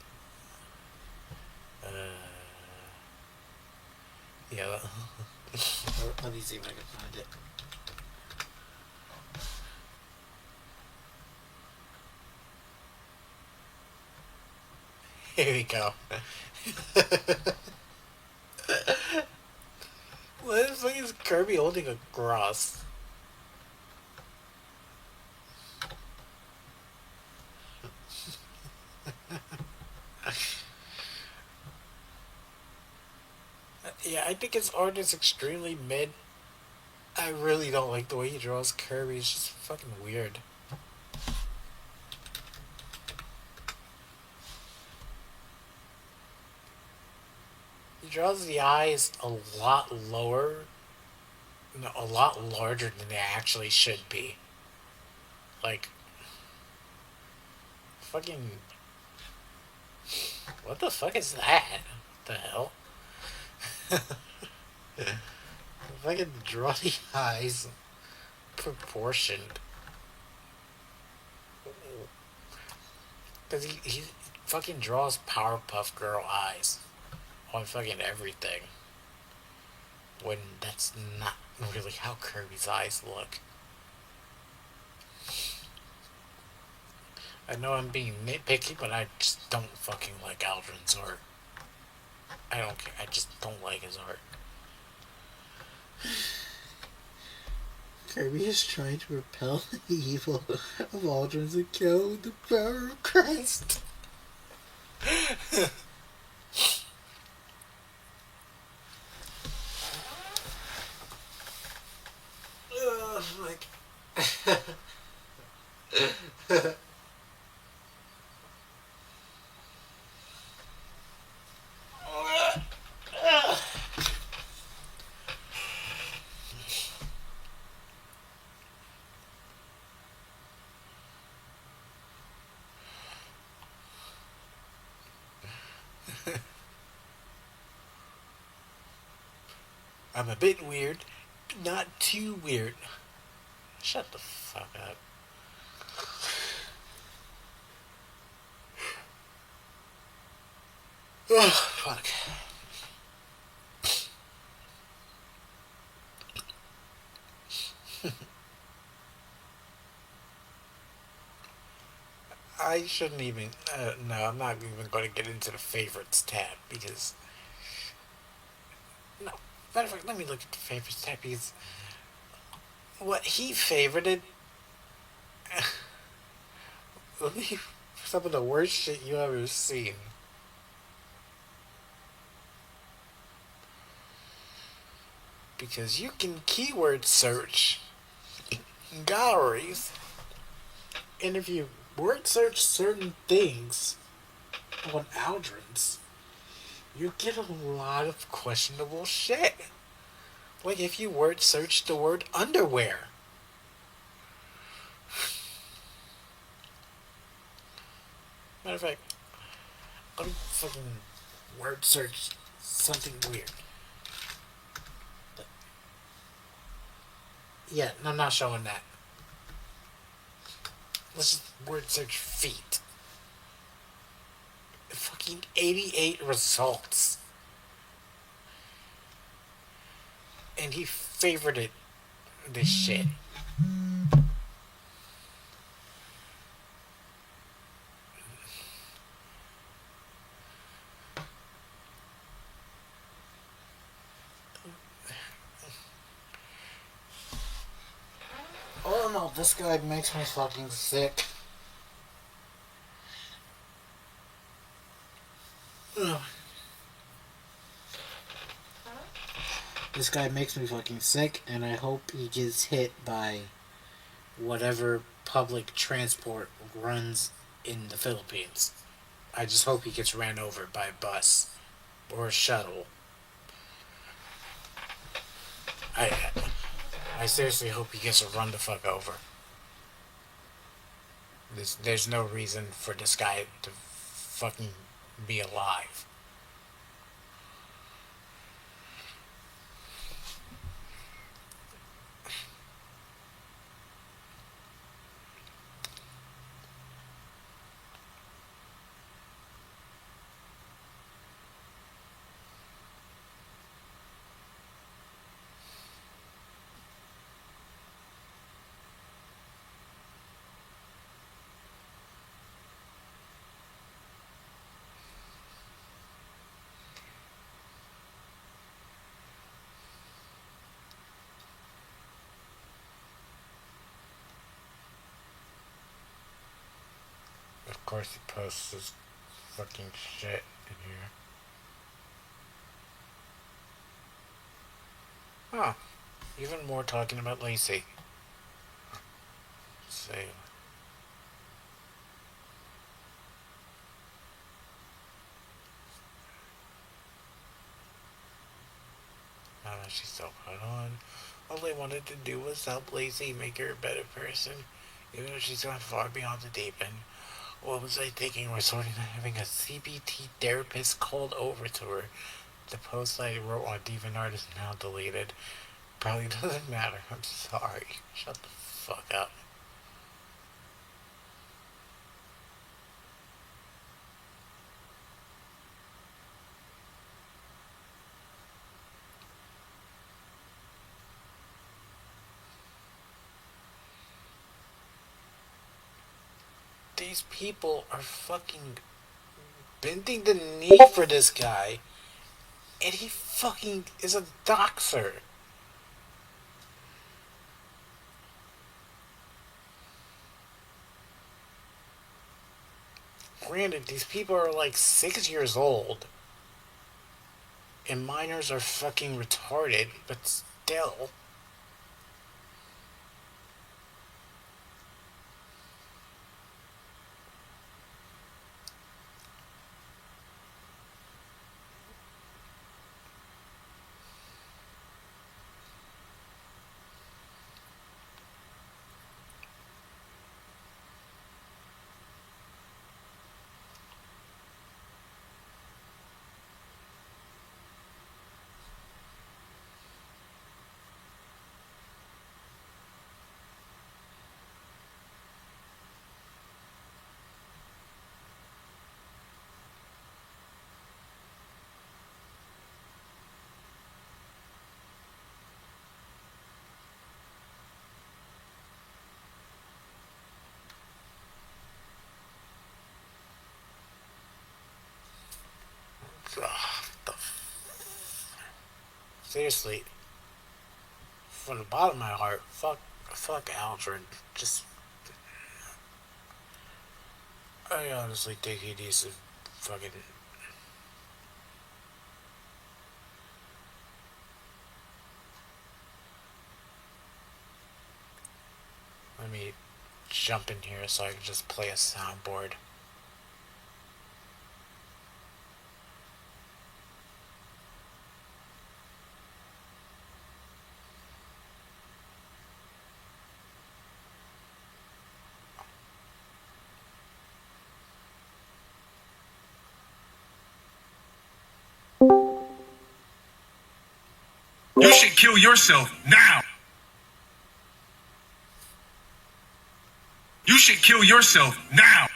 Yeah. Let me see if I can find it. Here we go. What the fuck is Kirby holding a cross? Yeah, I think his art is extremely mid. I really don't like the way he draws Kirby. It's just fucking weird. He draws the eyes a lot lower, no, a lot larger than they actually should be. Like, fucking, what the fuck is that? What the hell? If I could draw the eyes proportioned. Because he fucking draws Powerpuff Girl eyes on fucking everything. When that's not really how Kirby's eyes look. I know I'm being nitpicky, but I just don't fucking like Aldrin's art. I don't care. I just don't like his art. Kirby is trying to repel the evil of Aldrin's account with the power of Christ. Oh, like. I'm a bit weird, not too weird. Shut the fuck up. Oh, fuck. I shouldn't even, no, I'm not even going to get into the favorites tab because, no, matter of fact, let me look at the favorites tab because what he favorited, some of the worst shit you ever seen. Because you can keyword search galleries, and if you word search certain things on Aldrin's, you get a lot of questionable shit. Like if you word search the word underwear. Matter of fact, let me fucking word search something weird. Yeah, I'm not showing that. Let's just word search feet. Fucking 88 results. And he favorited this shit. Oh no, this guy makes me fucking sick. Ugh. This guy makes me fucking sick, and I hope he gets hit by whatever public transport runs in the Philippines. I just hope he gets ran over by a bus or a shuttle. I seriously hope he gets run the fuck over. There's no reason for this guy to fucking be alive. Of course he posts his fucking shit in here. Huh. Even more talking about Lacey. Let's see. Now that she's so put on, all they wanted to do was help Lacey make her a better person, even if she's gone far beyond the deep end. What was I thinking? Resorting to having a CBT therapist called over to her. The post I wrote on DeviantArt is now deleted. Probably doesn't matter. I'm sorry. Shut the fuck up. These people are fucking bending the knee for this guy, and he fucking is a doxer. Granted, these people are like 6 years old, and minors are fucking retarded, but still. Seriously, from the bottom of my heart, fuck Alfred. Just, I honestly think he needs to fucking. Let me jump in here so I can just play a soundboard. You should kill yourself now. You should kill yourself now.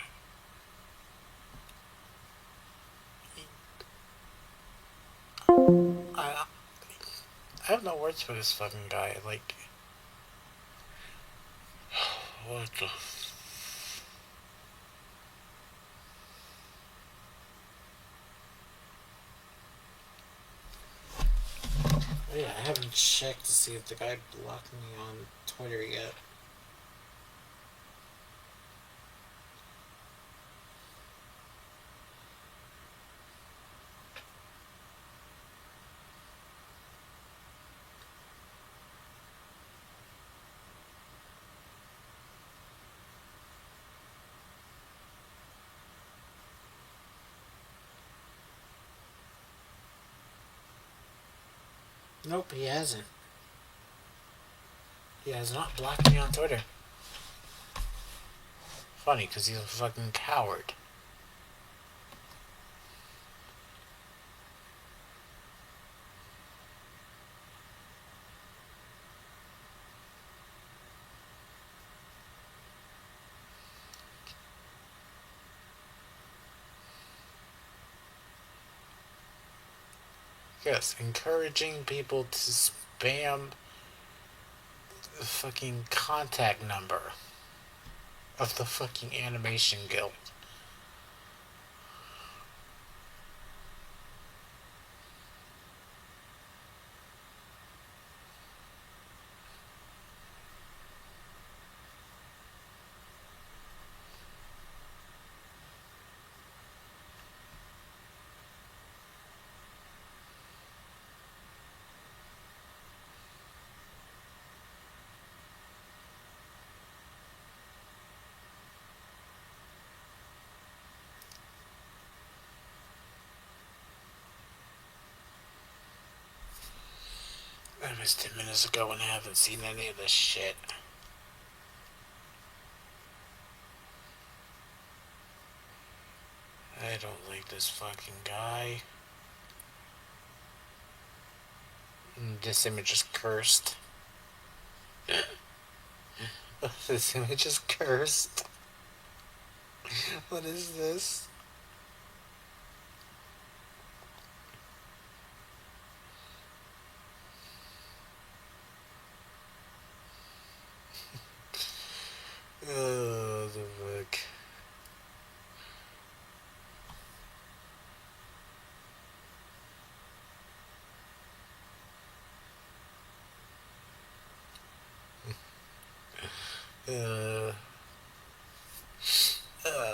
I have no words for this fucking guy. Like, what the? Yeah, I haven't checked to see if the guy blocked me on Twitter yet. Nope, he hasn't. He has not blocked me on Twitter. Funny, because he's a fucking coward. Yes, encouraging people to spam the fucking contact number of the fucking animation guild. That was 10 minutes ago and I haven't seen any of this shit. I don't like this fucking guy. This image is cursed. This image is cursed. What is this? Oh, the fuck.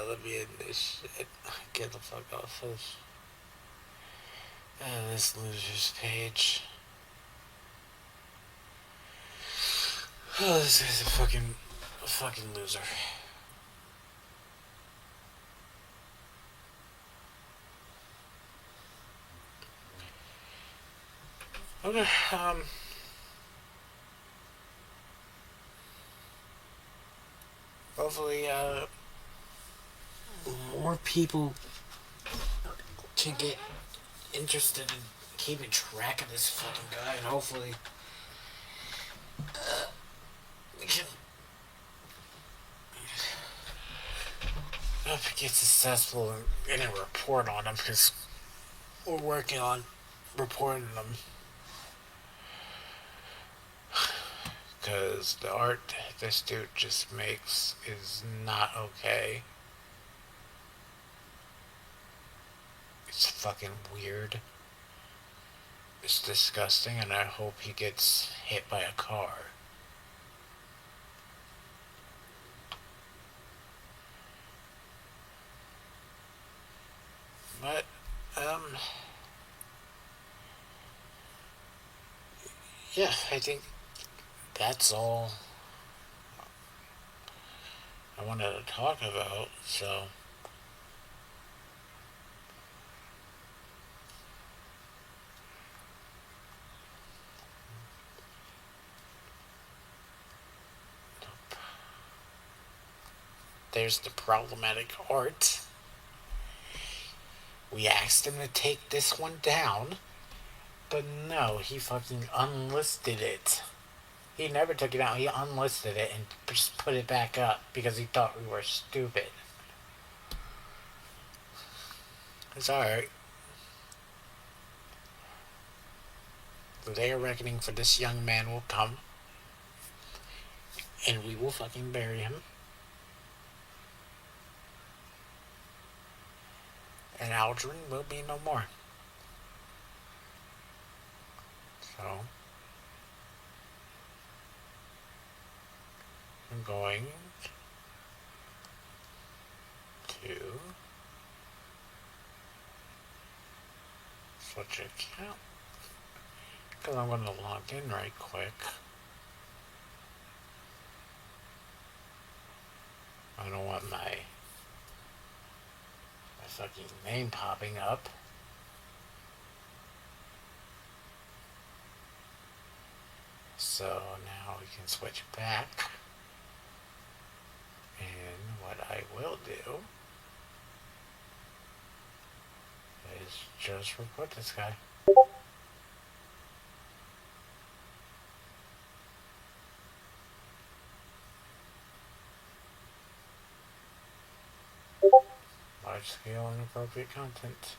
Let me end this shit. Get the fuck off of this loser's page. Oh, this guy's a fucking loser. Okay, hopefully, more people can get interested in keeping track of this fucking guy, and hopefully, we can hope he gets successful in getting a report on him, because we're working on reporting him. Because the art this dude just makes is not okay. It's fucking weird. It's disgusting, and I hope he gets hit by a car. But, yeah, I think that's all I wanted to talk about, so there's the problematic art. We asked him to take this one down, But no, he fucking unlisted it. He never took it out. He unlisted it and just put it back up because he thought we were stupid. It's alright. The day of reckoning for this young man will come. And we will fucking bury him. And Aldrin will be no more. So, I'm going to switch account because I'm going to log in right quick. I don't want my fucking name popping up. So now we can switch back. And what I will do is just report this guy. Large scale inappropriate content.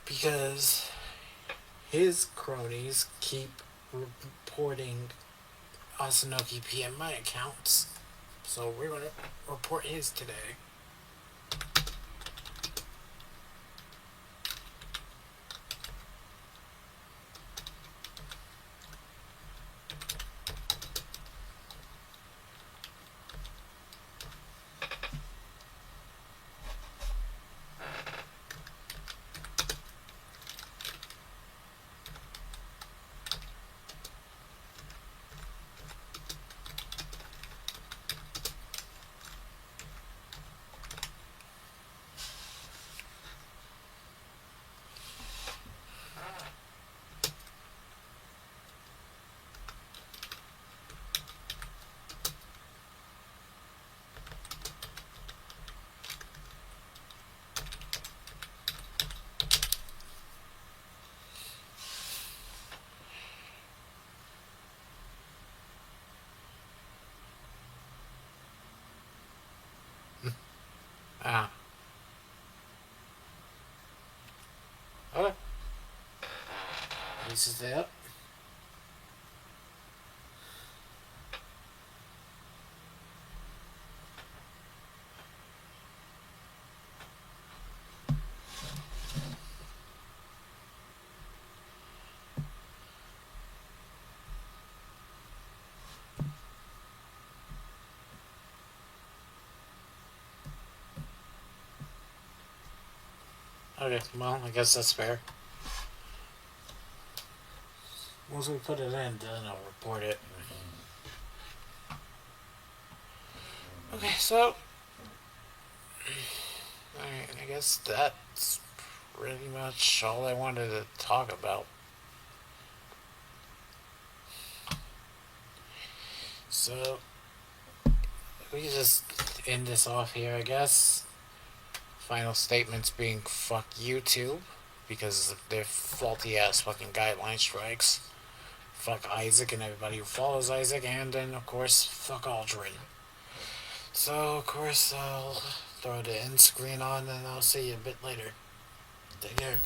Because his cronies keep reporting Asanoki PMI accounts. So we're going to report his today. Ah. Okay. This is that. Okay, well, I guess that's fair. Once we put it in, then I'll report it. Okay, so alright, I guess that's pretty much all I wanted to talk about. So we can just end this off here, I guess. Final statements being fuck YouTube because of their faulty ass fucking guideline strikes. Fuck Isaac and everybody who follows Isaac, and then of course fuck Aldrin. So of course I'll throw the end screen on and I'll see you a bit later. Take care.